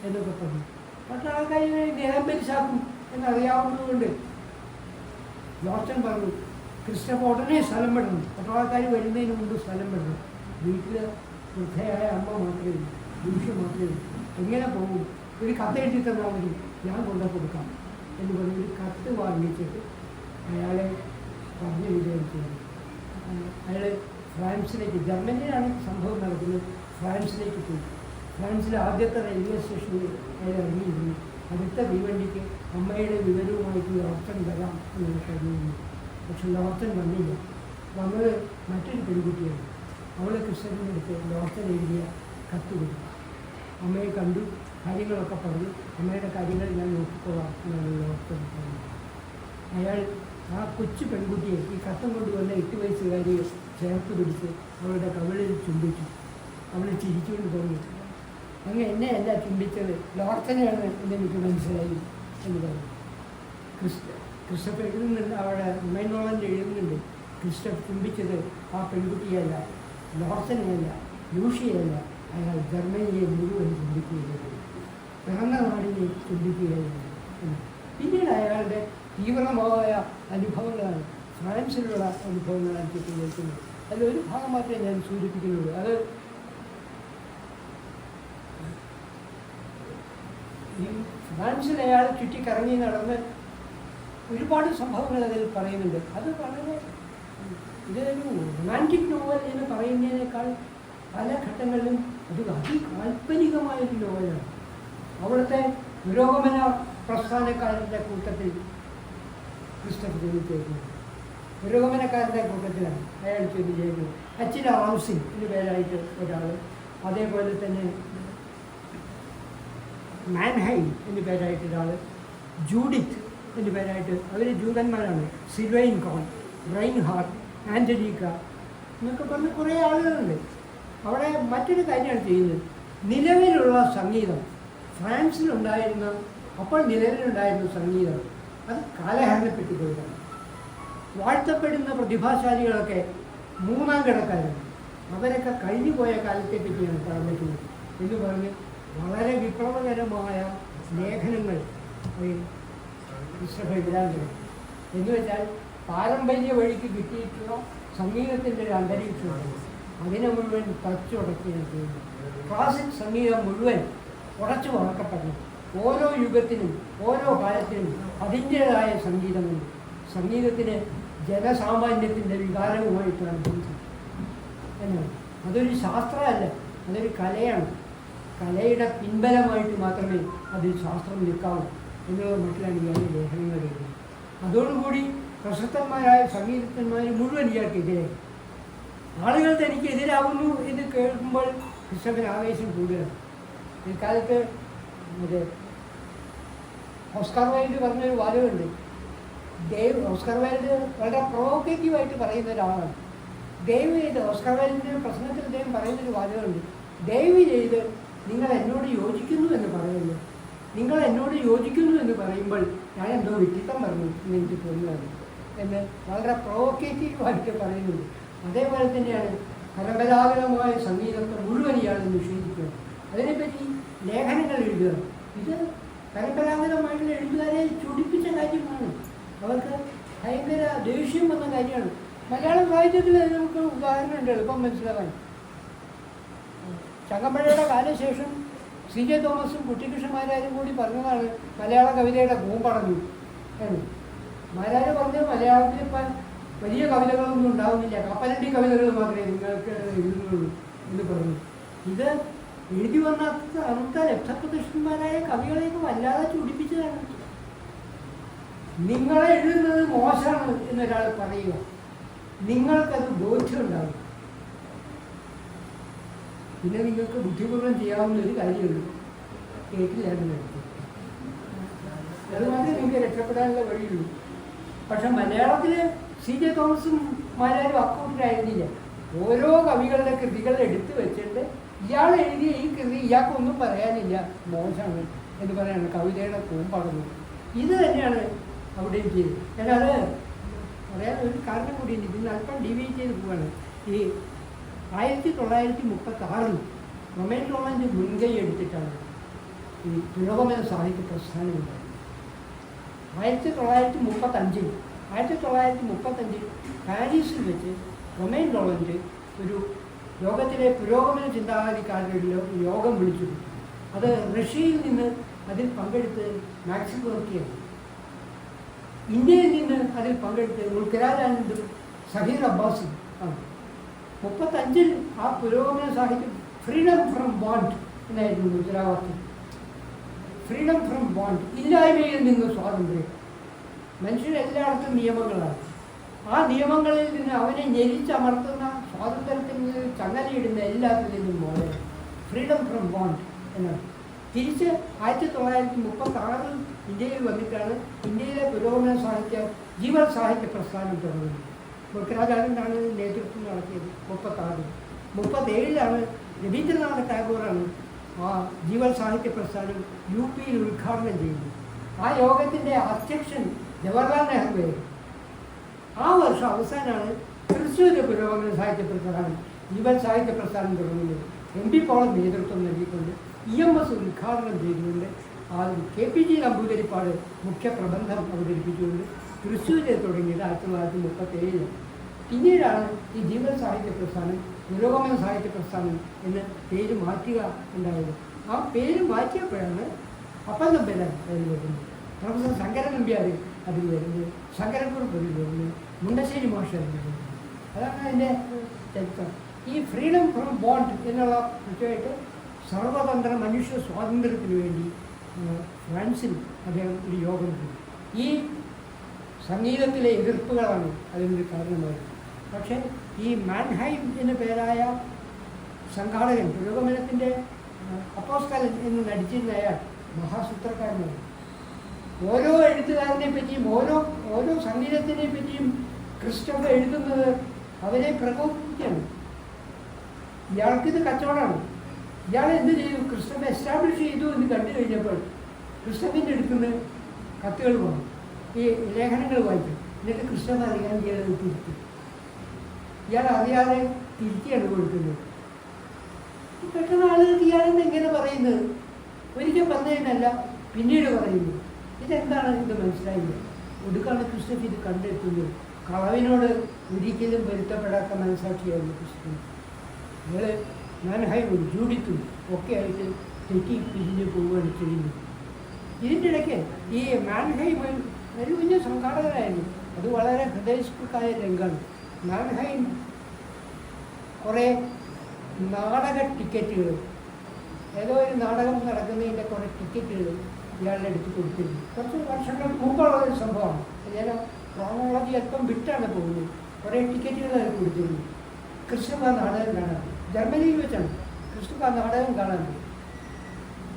എന്നൊക്കെ പറഞ്ഞു. പട്ടാളക്കാരെ നിലംപരിശാക്കും എന്നറിയാവുന്നതുകൊണ്ട് ലോർസൻ പറഞ്ഞു, ക്രിസ്റ്റഫ് ഉടനെ സ്ഥലം വിടണം, പട്ടാളക്കാർ വരുന്നതിന് മുമ്പ് സ്ഥലം വിടണം. വീട്ടിൽ വൃദ്ധയായ അമ്മ മാത്രമേ ഉള്ളൂ, ലൂഷ്യ മാത്രമേ ഉള്ളൂ. എങ്ങനെ പോകും? ഒരു കത്ത് എഴുതി തന്നാൽ മതി, ഞാൻ കൊണ്ടു കൊടുക്കാം എന്ന് പറഞ്ഞ് ഒരു കത്ത് വാങ്ങിച്ചിട്ട് അയാളെ പറഞ്ഞു വിചാരിച്ചത്. അയാൾ ഫ്രാൻസിലേക്ക്, ജർമ്മനിയിലാണ് സംഭവം നടക്കുന്നത്, ഫ്രാൻസിലേക്ക് പോയി. ഫ്രാൻസിലെ ആദ്യത്തെ റെയിൽവേ സ്റ്റേഷനിൽ അയാൾ ഇറങ്ങിയിരുന്നു. അടുത്ത തീവണ്ടിക്ക് അമ്മയുടെ വിവരവുമായിട്ട് ലോർസൻ വരാം എന്ന് കഴിഞ്ഞിരുന്നു. പക്ഷെ ലോർസൻ വന്നില്ല. വന്നത് മറ്റൊരു പെൺകുട്ടിയാണ്. അവൾ കൃഷ്ണൻ്റെ അടുത്ത് ലോർസൻ എഴുതിയ കത്ത് കൊടുത്തു. അമ്മയെ കണ്ടു, കാര്യങ്ങളൊക്കെ പറഞ്ഞു. അമ്മയുടെ കാര്യങ്ങൾ ഞാൻ നോക്കിക്കൊള്ളാം എന്നാണ് ഡോക്ടർ പറഞ്ഞത്. അയാൾ ആ കൊച്ചു പെൺകുട്ടിയെ ഈ കത്തം കൊണ്ടുവന്ന 8 വയസ്സുകാരിയെ ചേർത്ത് പിടിച്ച് അവളുടെ കവിളിൽ ചുംബിച്ചു. അവൾ ചിരിച്ചുകൊണ്ട് പറഞ്ഞു, അങ്ങ് എന്നെയല്ല ചുംബിച്ചത്, ലോർച്ചനെയാണ് എന്നെനിക്ക് മനസ്സിലായി എന്ന് പറഞ്ഞു. ക്രിസ്റ്റഫ് എഴുതുന്നുണ്ട്, അവിടെ മൈനോളൻ്റെ എഴുതുന്നുണ്ട്, ക്രിസ്റ്റഫ് ചുംബിച്ചത് ആ പെൺകുട്ടിയല്ല, ലോർച്ചനെയല്ല, ലൂഷിയല്ല, അയാൾ ജർമ്മനിയെ മുഴുവൻ ചുംബിക്കുകയായിരുന്നു, പിറന്ന നാടിനെ ചുംബിക്കുകയായിരുന്നു. പിന്നീട് അയാളുടെ തീവ്രമായ അനുഭവങ്ങളാണ്, ഫ്രാൻസിലുള്ള അനുഭവങ്ങളാണ് കേൾക്കുന്നത്. അതിലൊരു ഭാഗം മാത്രമേ ഞാൻ സൂചിപ്പിക്കുന്നുള്ളൂ. അത് ഈ ഫ്രാൻസിൽ അയാൾ ചുറ്റിക്കറങ്ങി നടന്ന് ഒരുപാട് സംഭവങ്ങൾ അതിൽ പറയുന്നുണ്ട്. അത് വളരെ ഇതൊരു റൊമാൻറ്റിക് നോവൽ എന്ന് പറയുന്നതിനേക്കാൾ പല ഘട്ടങ്ങളിലും അത് അതികാൽപ്പനികമായൊരു നോവലാണ്. അവിടുത്തെ പുരോഗമന പ്രസ്ഥാനക്കാരുടെ കൂട്ടത്തിൽ ക്രിസ്റ്റഫ് ജനിച്ചേക്കുന്നത്, പുരോഗമനക്കാരുടെ കൂട്ടത്തിലാണ് അയാൾ ജനിച്ചേക്കുന്നത്. അച്ചില റൗസിംഗ് എന്ന് പേരായിട്ട് ഒരാൾ, അതേപോലെ തന്നെ മാൻഹൈം എന്ന് പേരായിട്ട് ഒരാൾ, ജൂഡിത്ത് എന്ന് പേരായിട്ട്, അവർ ജൂതന്മാരാണ്, സിൽവൈൻ കോൺ, റൈൻഹാർട്ട്, ആൻ്റലീക്ക എന്നൊക്കെ പറഞ്ഞ് കുറേ ആളുകളുണ്ട്. അവിടെ മറ്റൊരു കാര്യമാണ് ചെയ്യുന്നത്, നിലവിലുള്ള സംഗീതം, ഫ്രാൻസിലുണ്ടായിരുന്ന അപ്പോൾ നിലവിലുണ്ടായിരുന്ന സംഗീതം അത് കാലഹരണപ്പെട്ടുപോയതാണ്. വാഴ്ത്തപ്പെടുന്ന പ്രതിഭാശാലികളൊക്കെ 3ാം കിടക്കാരാണ്, അവരൊക്കെ കഴിഞ്ഞു പോയ കാലത്തെ പറ്റിയാണ് പറഞ്ഞിട്ടുള്ളത് എന്ന് പറഞ്ഞ് വളരെ വിപ്ലവകരമായ ലേഖനങ്ങൾ ക്രിസ്റ്റഫ് എഴുതാൻ തുടങ്ങി. എന്ന് വെച്ചാൽ പാരമ്പര്യ വഴിക്ക് കിട്ടിയിട്ടുള്ള സംഗീതത്തിൻ്റെ ഒരു അന്തരീക്ഷമുണ്ട്, അതിനെ മുഴുവൻ തച്ചുടക്കുകയാണ് ചെയ്യുന്നത്. ക്ലാസിക് സംഗീതം മുഴുവൻ ഉടച്ചു വളർത്തപ്പെടണം. ഓരോ യുഗത്തിനും ഓരോ കാലത്തിനും അതിൻ്റേതായ സംഗീതമുണ്ട്. സംഗീതത്തിന് ജനസാമാന്യത്തിൻ്റെ വികാരവുമായിട്ടാണ് ബന്ധം എന്നാണ്. അതൊരു ശാസ്ത്രമല്ല, അതൊരു കലയാണ്. കലയുടെ പിൻബലമായിട്ട് മാത്രമേ അതിൽ ശാസ്ത്രം നിൽക്കാവൂ എന്നുള്ള മട്ടിലാണ് ഇയാൾ ലേഖനങ്ങൾ എഴുതുന്നത്. അതോടുകൂടി പ്രശസ്തന്മാരായ സംഗീതജ്ഞന്മാർ മുഴുവൻ ഇയാൾക്കെതിരെ, ആളുകൾ തനിക്കെതിരാകുന്നു എന്ന് കേൾക്കുമ്പോൾ ക്രിസ്റ്റഫിന് ആവേശം കൂടുതലാണ്. ഇക്കാലത്ത് മറ്റേ ഓസ്കാർ വൈൽഡ് പറഞ്ഞൊരു വാദമുണ്ട്. ഓസ്കാർ വൈൽഡ് വളരെ പ്രൊവോക്കേറ്റീവായിട്ട് പറയുന്ന ഒരാളാണ്. ദയവ് ചെയ്ത് ഓസ്കാർ വൈൽഡിൻ്റെ പ്രസംഗത്തിൽ അദ്ദേഹം പറയുന്നൊരു വാദമുണ്ട്, ദയവ് ചെയ്ത് നിങ്ങൾ എന്നോട് യോജിക്കുന്നു എന്ന് പറയുന്നു, നിങ്ങൾ എന്നോട് യോജിക്കുന്നു എന്ന് പറയുമ്പോൾ ഞാൻ എന്തോ വിട്ടിത്തം പറഞ്ഞു എന്ന് എനിക്ക് തോന്നുന്നത് എന്ന് വളരെ പ്രൊവോക്കേറ്റീവായിട്ട് പറയുന്നുണ്ട്. അതേപോലെ തന്നെയാണ് പരമ്പരാഗതമായ സംഗീതത്തെ മുഴുവൻ ഇയാൾ നിഷേധിക്കുക, അതിനെപ്പറ്റി ലേഖനങ്ങൾ എഴുതുക. ഇത് പരമ്പരാഗതമായിട്ടുള്ള എഴുത്തുകാരെ ചൊടിപ്പിച്ച കാര്യമാണ്, അവർക്ക് ഭയങ്കര ദേഷ്യം വന്ന കാര്യമാണ്. മലയാളം സാഹിത്യത്തിൽ നമുക്ക് ഉദാഹരണമുണ്ട് എളുപ്പം മനസ്സിലാക്കാൻ. ചങ്ങമ്പുഴയുടെ കാലശേഷം CJ തോമസും കുട്ടിക്കൃഷ്ണമാരാരും കൂടി പറഞ്ഞതാണ് മലയാള കവിതയുടെ കൂമ്പടഞ്ഞു എന്ന്. മാരാര് പറഞ്ഞ് മലയാളത്തിൽ ഇപ്പം വലിയ കവിതകളൊന്നും ഉണ്ടാവുന്നില്ല, കപ്പലണ്ടി കവിതകൾ മാത്രമേ നിങ്ങൾക്ക് എഴുതുന്നുള്ളൂ എന്ന് പറഞ്ഞു. ഇത് എഴുതി വന്ന അന്നത്തെ രക്തപ്രതിഷ്ഠന്മാരായ കവികളെയൊക്കെ വല്ലാതെ ചൂടിപ്പിച്ചതാണ്. നിങ്ങളെ എഴുതുന്നത് മോശമാണ് എന്നൊരാൾ പറയുക, നിങ്ങൾക്കത് ബോധ്യമുണ്ടാകും, പിന്നെ നിങ്ങൾക്ക് ബുദ്ധിപൂർവ്വം ചെയ്യാവുന്ന ഒരു കാര്യമുള്ളൂ, കേട്ടില്ലായിരുന്നു. അത് മാത്രമേ നിങ്ങൾക്ക് രക്ഷപ്പെടാനുള്ള വഴിയുള്ളൂ. പക്ഷെ മലയാളത്തിൽ CJ തോമസും മാരാരും അക്കൗണ്ടിലായിരുന്നില്ല. ഓരോ കവികളുടെ കൃതികൾ എടുത്തു വെച്ചിട്ട് ഇയാൾ എഴുതിയ ഈ കൃതി ഇയാൾക്കൊന്നും പറയാനില്ല, മോശമാണ് എന്ന് പറയാണ്, കവിതയുടെ കൂമ്പടന്നു. ഇത് തന്നെയാണ് അവിടെയും ചെയ്തത്. ഞാനത് പറയാൻ ഒരു കാരണം കൂടിയുണ്ട്, ഇതിന് അല്പം ഡിവൈഡ് ചെയ്ത് പോവാണ്. ഈ 1936 റൊമേൻ റോളൻഡ് മുൻകൈ എടുത്തിട്ടാണ് ഈ പുരോഗമന സാഹിത്യ പ്രസ്ഥാനം ഉണ്ടായത്. 1935 പാരീസിൽ വെച്ച് റൊമേൻ റോളൻഡ് ഒരു ലോകത്തിലെ പുരോഗമന ചിന്താഗതിക്കാരുടെ ഒരു യോഗം വിളിച്ചു. അത് റഷ്യയിൽ നിന്ന് അതിൽ പങ്കെടുത്ത് മാക്സിം ഗോർക്കിയാണ്, ഇന്ത്യയിൽ നിന്ന് അതിൽ പങ്കെടുത്ത് മുൾക്കരാജാനന്ദും സഹീർ അബ്ബാസും ആണ്. 35 ആ പുരോഗമന സാഹിത്യം ഫ്രീഡം ഫ്രം ബോണ്ട് എന്നായിരുന്നു മുദ്രാവാക്യം. ഫ്രീഡം ഫ്രം ബോണ്ട്, ഇല്ലായ്മയിൽ നിന്ന് സ്വാതന്ത്ര്യം. മനുഷ്യരെല്ലായിടത്തും നിയമങ്ങളാണ്, ആ നിയമങ്ങളിൽ നിന്ന് അവനെ ഞെരിച്ചമർത്തുന്ന സ്വാതന്ത്ര്യത്തിൽ നിന്ന് ചങ്ങലയിടുന്ന എല്ലാത്തിൽ നിന്നും മോചനം. ഫ്രീഡം ഫ്രം ബോണ്ട് എന്നാണ്. തിരിച്ച് 1936 ഇന്ത്യയിൽ വന്നിട്ടാണ് ഇന്ത്യയിലെ പുരോഗമന സാഹിത്യ ജീവൻ സാഹിത്യ പ്രസ്ഥാനം തുടങ്ങുന്നത്. ബുക്കരാചാര്യനാണ് നേതൃത്വം നടത്തിയത്. 37 രവീന്ദ്രനാഥ ടാഗോറാണ് ആ ജീവൻ സാഹിത്യ പ്രസ്ഥാനം UP ഉദ്ഘാടനം ചെയ്യുന്നത്. ആ യോഗത്തിൻ്റെ അധ്യക്ഷൻ ജവഹർലാൽ നെഹ്റുവായിരുന്നു. ആ വർഷം അവസാനമാണ് തൃശ്ശൂർ പുരോഗമന സാഹിത്യ പ്രസ്ഥാനം ജീവൻ സാഹിത്യ പ്രസ്ഥാനം തുടങ്ങുന്നത്. MB പോൾ നേതൃത്വം നൽകിക്കൊണ്ട് EMS ഉദ്ഘാടനം ചെയ്തുകൊണ്ട് KPG നമ്പൂതിരിപ്പാട് മുഖ്യ പ്രബന്ധം അവതരിപ്പിച്ചുകൊണ്ട് തൃശ്ശൂരിൽ തുടങ്ങിയത് 1937. പിന്നീടാണ് ഈ ജീവൻ സാഹിത്യ പ്രസ്ഥാനം പുരോഗമന സാഹിത്യ പ്രസ്ഥാനം എന്ന് പേര് മാറ്റുക ഉണ്ടായത്. ആ പേര് മാറ്റിയപ്പോഴാണ് അപ്പം നമ്പരാൻ അതിൽ വരുന്നത്, പ്രൊഫസർ ശങ്കരൻ നമ്പ്യാർ അതിൽ വരുന്നത്, ശങ്കരക്കുറുപ്പ് അതിൽ വരുന്നത്, മുണ്ടശ്ശേരി മാഷ് അതിൽ വരുന്നത്. അതാണ് അതിൻ്റെ ചരിത്രം. ഈ ഫ്രീഡം ഫ്രം ബോണ്ട് എന്നുള്ള കൃത്യമായിട്ട് സർവതന്ത്ര മനുഷ്യ സ്വാതന്ത്ര്യത്തിന് വേണ്ടി ഫ്രാൻസിൽ അദ്ദേഹം ഒരു യോഗം കൂടി. ഈ സംഗീതത്തിലെ എതിർപ്പുകളാണ് അതിനൊരു കാരണമായത്. പക്ഷേ ഈ മാൻഹൈം എന്ന പേരായ സംഘാടകൻ, പുരോഗമനത്തിൻ്റെ അപ്പോസ്തലൻ എന്ന് നടിച്ചിരുന്ന അയാൾ മഹാസൂത്രക്കാരനാണ്. ഓരോ എഴുത്തുകാരനെ പറ്റിയും ഓരോ സംഗീതത്തിനെ പറ്റിയും ക്രിസ്റ്റഫ് എഴുതുന്നത് അവരെ പ്രകോപിപ്പിക്കുകയാണ്. ഇയാൾക്കിത് കച്ചവടമാണ്. ഇയാൾ എന്ത് ചെയ്തു? ക്രിസ്റ്റഫ് എസ്റ്റാബ്ലിഷ് ചെയ്തു എന്ന് കണ്ടു കഴിഞ്ഞപ്പോൾ ക്രിസ്റ്റഫിൻ്റെ അടുത്തുനിന്ന് കത്തുകൾ വന്നു, ഈ ലേഖനങ്ങൾ വായിക്കും. എന്നിട്ട് ക്രിസ്റ്റഫ് അറിയാൻ ഇയാൾ തിരുത്തി, ഇയാൾ അറിയാതെ തിരുത്തിയാണ് കൊടുക്കുന്നത്. പെട്ടെന്ന് ആളുകൾക്ക് ഇയാളെന്ന് എങ്ങനെ പറയുന്നത്? ഒരിക്കൽ പറഞ്ഞതിനല്ല, പിന്നീട് പറയുന്നു. ഇതെന്താണ്? ഇത് മനസ്സിലായില്ല. ഒടുക്കാണ് ക്രിസ്റ്റഫ് ഇത് കണ്ടെത്തുന്നത്. കളവിനോട് ഒരിക്കലും വരുത്തപ്പെടാത്ത മനസ്സാക്കിയായിരുന്നു ക്രിസ്റ്റഫ്. അയാൾ മാൻഹൈമും ജൂഡിത്തും ഒക്കെ ആയിട്ട് തെറ്റി പിരിഞ്ഞ് പോവുകയാണ് ചെയ്യുന്നത്. ഇതിൻ്റെ ഇടയ്ക്ക് ഈ മാൻഹൈം ഒരു വലിയ സംഘാടകനായിരുന്നു. അത് വളരെ ഹൃദയസ്പൃക്കായ രംഗമാണ്. മാൻഹൈം കുറേ നാടക ടിക്കറ്റുകൾ, ഏതോ ഒരു നാടകം നടക്കുന്നതിൻ്റെ കുറേ ടിക്കറ്റുകൾ ഇയാളുടെ അടുത്ത് കൊടുത്തിരുന്നു. കുറച്ച് വർഷങ്ങൾ മുമ്പുള്ള ഒരു സംഭവമാണ്. ഞാൻ ക്രോണോളജി അല്പം വിട്ടാണ് പോകുന്നത്. കുറേ ടിക്കറ്റുകൾ അതിൽ കൊടുത്തിരുന്നു. ക്രിസ്റ്റഫ് ആ നാടകം കാണാൻ, ജർമ്മനിയിൽ വെച്ചാണ് ക്രിസ്റ്റഫ് ആ നാടകം കാണാൻ.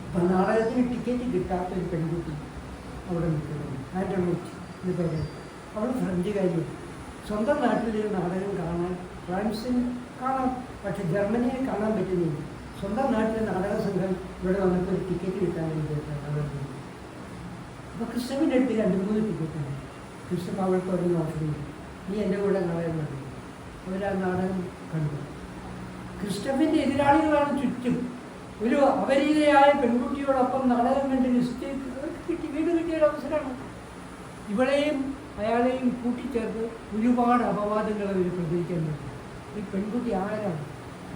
അപ്പം നാടകത്തിന് ടിക്കറ്റ് കിട്ടാത്തൊരു പെൺകുട്ടി അവിടെ നിൽക്കുന്നത്, ആൻഡ്രോണിറ്റ് എന്ന് പേര്. അവൾ ഫ്രഞ്ചുകാരിയാണ്. സ്വന്തം നാട്ടിൽ നാടകം കാണാൻ ഫ്രാൻസിൽ കാണാം, പക്ഷെ ജർമ്മനിയിൽ കാണാൻ പറ്റുന്നില്ല. സ്വന്തം നാട്ടിലെ നാടക സംഘം ഇവിടെ വന്നിട്ട് ഒരു ടിക്കറ്റ് കിട്ടാൻ വേണ്ടിയിട്ടാണ്. അപ്പോൾ ക്രിസ്റ്റഫിൻ്റെ അടുത്ത് 2-3 ടിക്കറ്റാണ്. ക്രിസ്റ്റഫ് അവൾക്ക് ഒരു ഓഫർ ചെയ്തു, നീ എൻ്റെ കൂടെ നാടകം കണ്ടു. അവരാ നാടകം കണ്ടു. ക്രിസ്റ്റഫിൻ്റെ എതിരാളികളാണ് ചുറ്റും. ഒരു അപരിചിതയായ പെൺകുട്ടിയോടൊപ്പം നാടകം കണ്ട് നിശ്ചയിച്ച് അവർക്ക് വീട് കിട്ടിയൊരു അവസരമാണ്. ഇവളെയും അയാളെയും കൂട്ടിച്ചേർത്ത് ഒരുപാട് അപവാദങ്ങൾ അവർ പ്രചരിക്കാൻ പറ്റും. ഈ പെൺകുട്ടി ആരാണ്,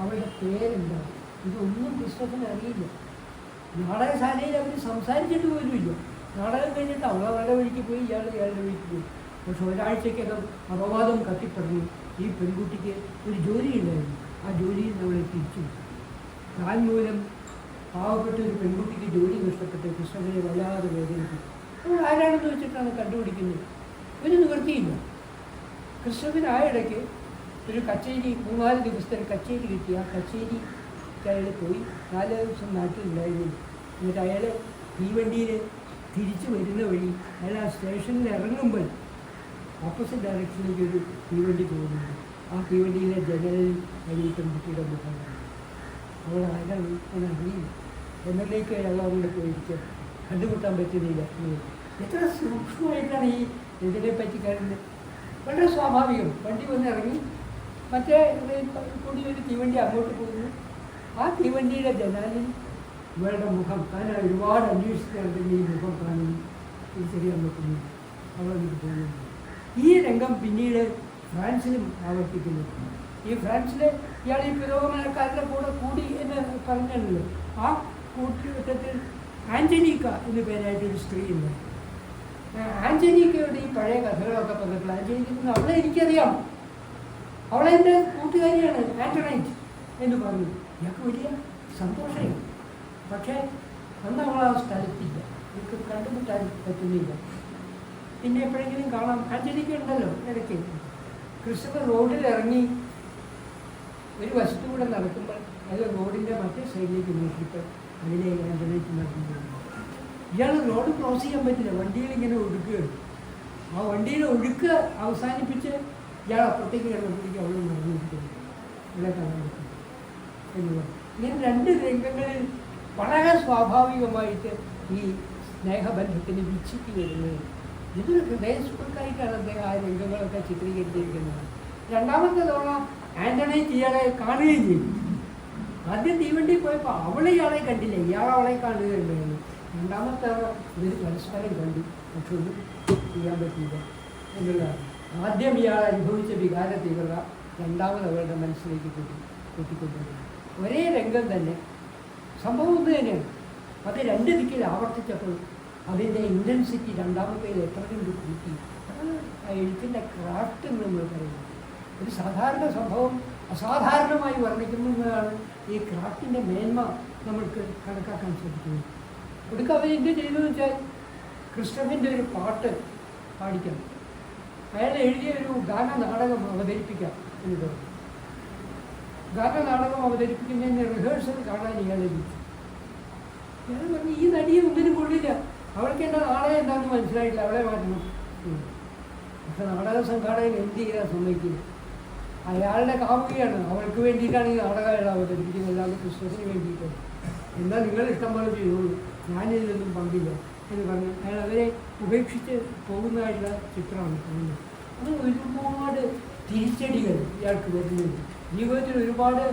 അവളുടെ പേരെന്താണ്, ഇതൊന്നും ക്രിസ്റ്റഫിന് അറിയില്ല. നാടകശാലയിൽ അവർ സംസാരിച്ചിട്ട് പോലുമില്ല. നാടകം കഴിഞ്ഞിട്ട് അവളുടെ വഴിക്ക് പോയി, ഇയാളുടെ വഴിക്ക് പോയി. പക്ഷെ ഒരാഴ്ചക്കകം അപവാദം കത്തിപ്പറഞ്ഞു. ഈ പെൺകുട്ടിക്ക് ഒരു ജോലി ഉണ്ടായിരുന്നു, ആ ജോലിയിൽ നമ്മളെ തിരിച്ചു. താൻ മൂലം പാവപ്പെട്ട ഒരു പെൺകുട്ടിക്ക് ജോലി നഷ്ടപ്പെട്ട് കൃഷ്ണനെ വല്ലാതെ വേദനിക്കും. നമ്മൾ ആരാണെന്ന് വെച്ചിട്ടാണ് കണ്ടുപിടിക്കുന്നത്. ഒരു നിവൃത്തിയില്ല. കൃഷ്ണന് ആ ഇടയ്ക്ക് ഒരു കച്ചേരി, 3-4 ദിവസത്തെ കച്ചേരി കിട്ടി. ആ കച്ചേരിക്ക് അയാൾ പോയി. 4 ദിവസം നാട്ടിലുണ്ടായിരുന്നു. എന്നിട്ട് അയാൾ തീവണ്ടിയിൽ തിരിച്ചു വരുന്ന വഴി അയാൾ ആ സ്റ്റേഷനിൽ ഇറങ്ങുമ്പോൾ ഓപ്പോസിറ്റ് ഡയറക്ഷനിലേക്ക് ഒരു തീവണ്ടി പോകുന്നുണ്ട്. ആ തീവണ്ടിയിലെ ജനലിൽ അയാൾ പെൺകുട്ടിയുടെ മുഖം കണ്ടു. അവൾ ആരാണ് എന്നറിയില്ല. എന്നതിലേക്ക് അയാൾ അവിടെ പോയിരിക്കുക, കണ്ടുമുട്ടാൻ പറ്റുന്നില്ല. എത്ര സൂക്ഷ്മമായിട്ടാണ് ഈ ഇതിനെപ്പറ്റി കരുതുന്നത്. വളരെ സ്വാഭാവികം. വണ്ടി വന്ന് ഇറങ്ങി, മറ്റേ കൂടി ഒരു തീവണ്ടി അങ്ങോട്ട് പോകുന്നു. ആ തീവണ്ടിയുടെ ജനാലിൽ ഇവളുടെ മുഖം, താൻ ഒരുപാട് അന്വേഷിച്ചിട്ടുണ്ടെങ്കിൽ ഈ മുഖം കാണുന്നു, തിരിച്ചറിയാൻ പറ്റുന്നു. അവൾ പോകുന്നു. ഈ രംഗം പിന്നീട് ഫ്രാൻസിലും ആവർത്തിക്കുന്നു. ഈ ഫ്രാൻസിലെ ഇയാൾ ഈ പുരോഗമനക്കാരുടെ കൂടി എന്ന് പറഞ്ഞല്ലോ. ആ കൂട്ടുകെട്ടത്തിൽ ആഞ്ചലീക്ക എന്ന് പേരായിട്ടൊരു സ്ത്രീ ഉണ്ട്. ആഞ്ചലീക്കയുടെ ഈ പഴയ കഥകളൊക്കെ പറഞ്ഞപ്പോൾ ആഞ്ചലീക്ക അവളെ എനിക്കറിയാം, അവളെൻ്റെ കൂട്ടുകാരിയാണ്, ആൻറ്റണൈറ്റ് എന്ന് പറഞ്ഞു. ഇയാൾക്ക് വലിയ സന്തോഷമായി. പക്ഷേ അന്ന് അവൾ ആ സ്ഥലത്തില്ല, എനിക്ക് കണ്ടുമുട്ടാൻ പറ്റുന്നില്ല. പിന്നെ എപ്പോഴെങ്കിലും കാണാം. ആഞ്ചലീക്ക ഉണ്ടല്ലോ ഇടയ്ക്ക്. ക്രിസ്റ്റഫർ റോഡിൽ ഇറങ്ങി ഒരു വശത്തുകൂടെ നടക്കുമ്പോൾ അത് റോഡിൻ്റെ മറ്റേ സൈഡിലേക്ക് നോക്കിയിട്ട് അതിനെ ആൻ്റണേറ്റ് നടത്തുന്നത്. ഇയാൾ റോഡ് ക്രോസ് ചെയ്യാൻ പറ്റില്ല, വണ്ടിയിൽ ഇങ്ങനെ ഒഴുക്കുകയാണ്. ആ വണ്ടിയുടെ ഒഴുക്ക് അവസാനിപ്പിച്ച് ഇയാൾ അപ്പുറത്തേക്ക് കിടന്നപ്പോഴേക്കും അവൾ നടന്നിരിക്കുന്നു. ഇവിടെ കാണാൻ പറ്റും എന്നുള്ളത്. ഇങ്ങനെ രണ്ട് രംഗങ്ങളിൽ വളരെ സ്വാഭാവികമായിട്ട് ഈ സ്നേഹബന്ധത്തിന് വിച്ഛിക്ക് വരുന്നത്. ഇതൊരു ഹൃദയസ്ഫുടമായിട്ടാണ് അദ്ദേഹം ആ രംഗങ്ങളൊക്കെ ചിത്രീകരിച്ചിരിക്കുന്നത്. രണ്ടാമത്തെ തവണ ആൻ്റണേറ്റ് ഇയാളെ കാണുകയും ചെയ്തു. ആദ്യം തീവണ്ടി പോയപ്പോൾ അവളിയാളെ കണ്ടില്ല, ഇയാൾ അവളെ കാണുകയുണ്ടായിരുന്നു. രണ്ടാമത്തെ തവണ ഇവർ പരസ്പരം കണ്ടു, പക്ഷെ ഒന്നും ചെയ്യാൻ പറ്റില്ല എന്നുള്ളതാണ്. ആദ്യം ഇയാൾ അനുഭവിച്ച വികാര തീവ്രത രണ്ടാമത് അവരുടെ മനസ്സിലേക്ക് കൂട്ടിക്കൊണ്ടുവരുന്നു. ഒരേ രംഗം തന്നെ, സംഭവം ഒന്ന് തന്നെയാണ്. അത് രണ്ട് ദിക്കിൽ ആവർത്തിച്ചപ്പോൾ അതിൻ്റെ ഇൻറ്റൻസിറ്റി രണ്ടാമത്തേൽ എത്ര കണ്ട് കൂട്ടി. അതാണ് ആ എഴുത്തിൻ്റെ ക്രാഫ്റ്റ് എന്ന് നമ്മൾ പറയുന്നത്. ഒരു സാധാരണ സംഭവം അസാധാരണമായി വർണ്ണിക്കുന്നതാണ് ഈ ക്രാഫ്റ്റിൻ്റെ മേന്മ നമ്മൾക്ക് കണക്കാക്കാൻ ശ്രമിക്കുന്നത്. ഒടുക്കം അവർ എന്ത് ചെയ്തതെന്ന് വെച്ചാൽ ക്രിസ്റ്റഫിൻ്റെ ഒരു പാട്ട് പാടിക്കണം, അയാൾ എഴുതിയ ഒരു ഗാനനാടകം അവതരിപ്പിക്കാം എന്ന് പറഞ്ഞു. ഗാനനാടകം അവതരിപ്പിക്കുന്നതിന് റിഹേഴ്സൽ കാണാൻ ഇയാളെ വിളിച്ചു. ഇയാൾ പറഞ്ഞു ഈ നടിയെ ഒന്നിനും കൊള്ളില്ല, അവൾക്ക് എൻ്റെ നാടകം എന്താണെന്ന് മനസ്സിലായില്ല, അവളെ മാറ്റണം. പക്ഷെ നാടക സംഘാടകൻ എന്ത് ചെയ്യാൻ സമ്മതിക്കില്ല. അയാളുടെ കാമുകയാണ്, അവൾക്ക് വേണ്ടിയിട്ടാണ് ഈ നാടകം അയാൾ അവതരിപ്പിക്കുന്നത്, അല്ലാതെ ക്രിസ്മസിന് വേണ്ടിയിട്ടാണ്. എന്നാൽ നിങ്ങൾ ഇഷ്ടം പോലെ ചെയ്തോളൂ, ഞാനിതൊന്നും പങ്കില്ല എന്ന് പറഞ്ഞ് അയാൾ അവരെ ഉപേക്ഷിച്ച് പോകുന്നതായിട്ടുള്ള ചിത്രമാണ് കാണുന്നത്. അത് ഒരുപാട് തിരിച്ചടികൾ ഇയാൾക്ക് വരുന്നുണ്ട്. ജീവിതത്തിൽ ഒരുപാട്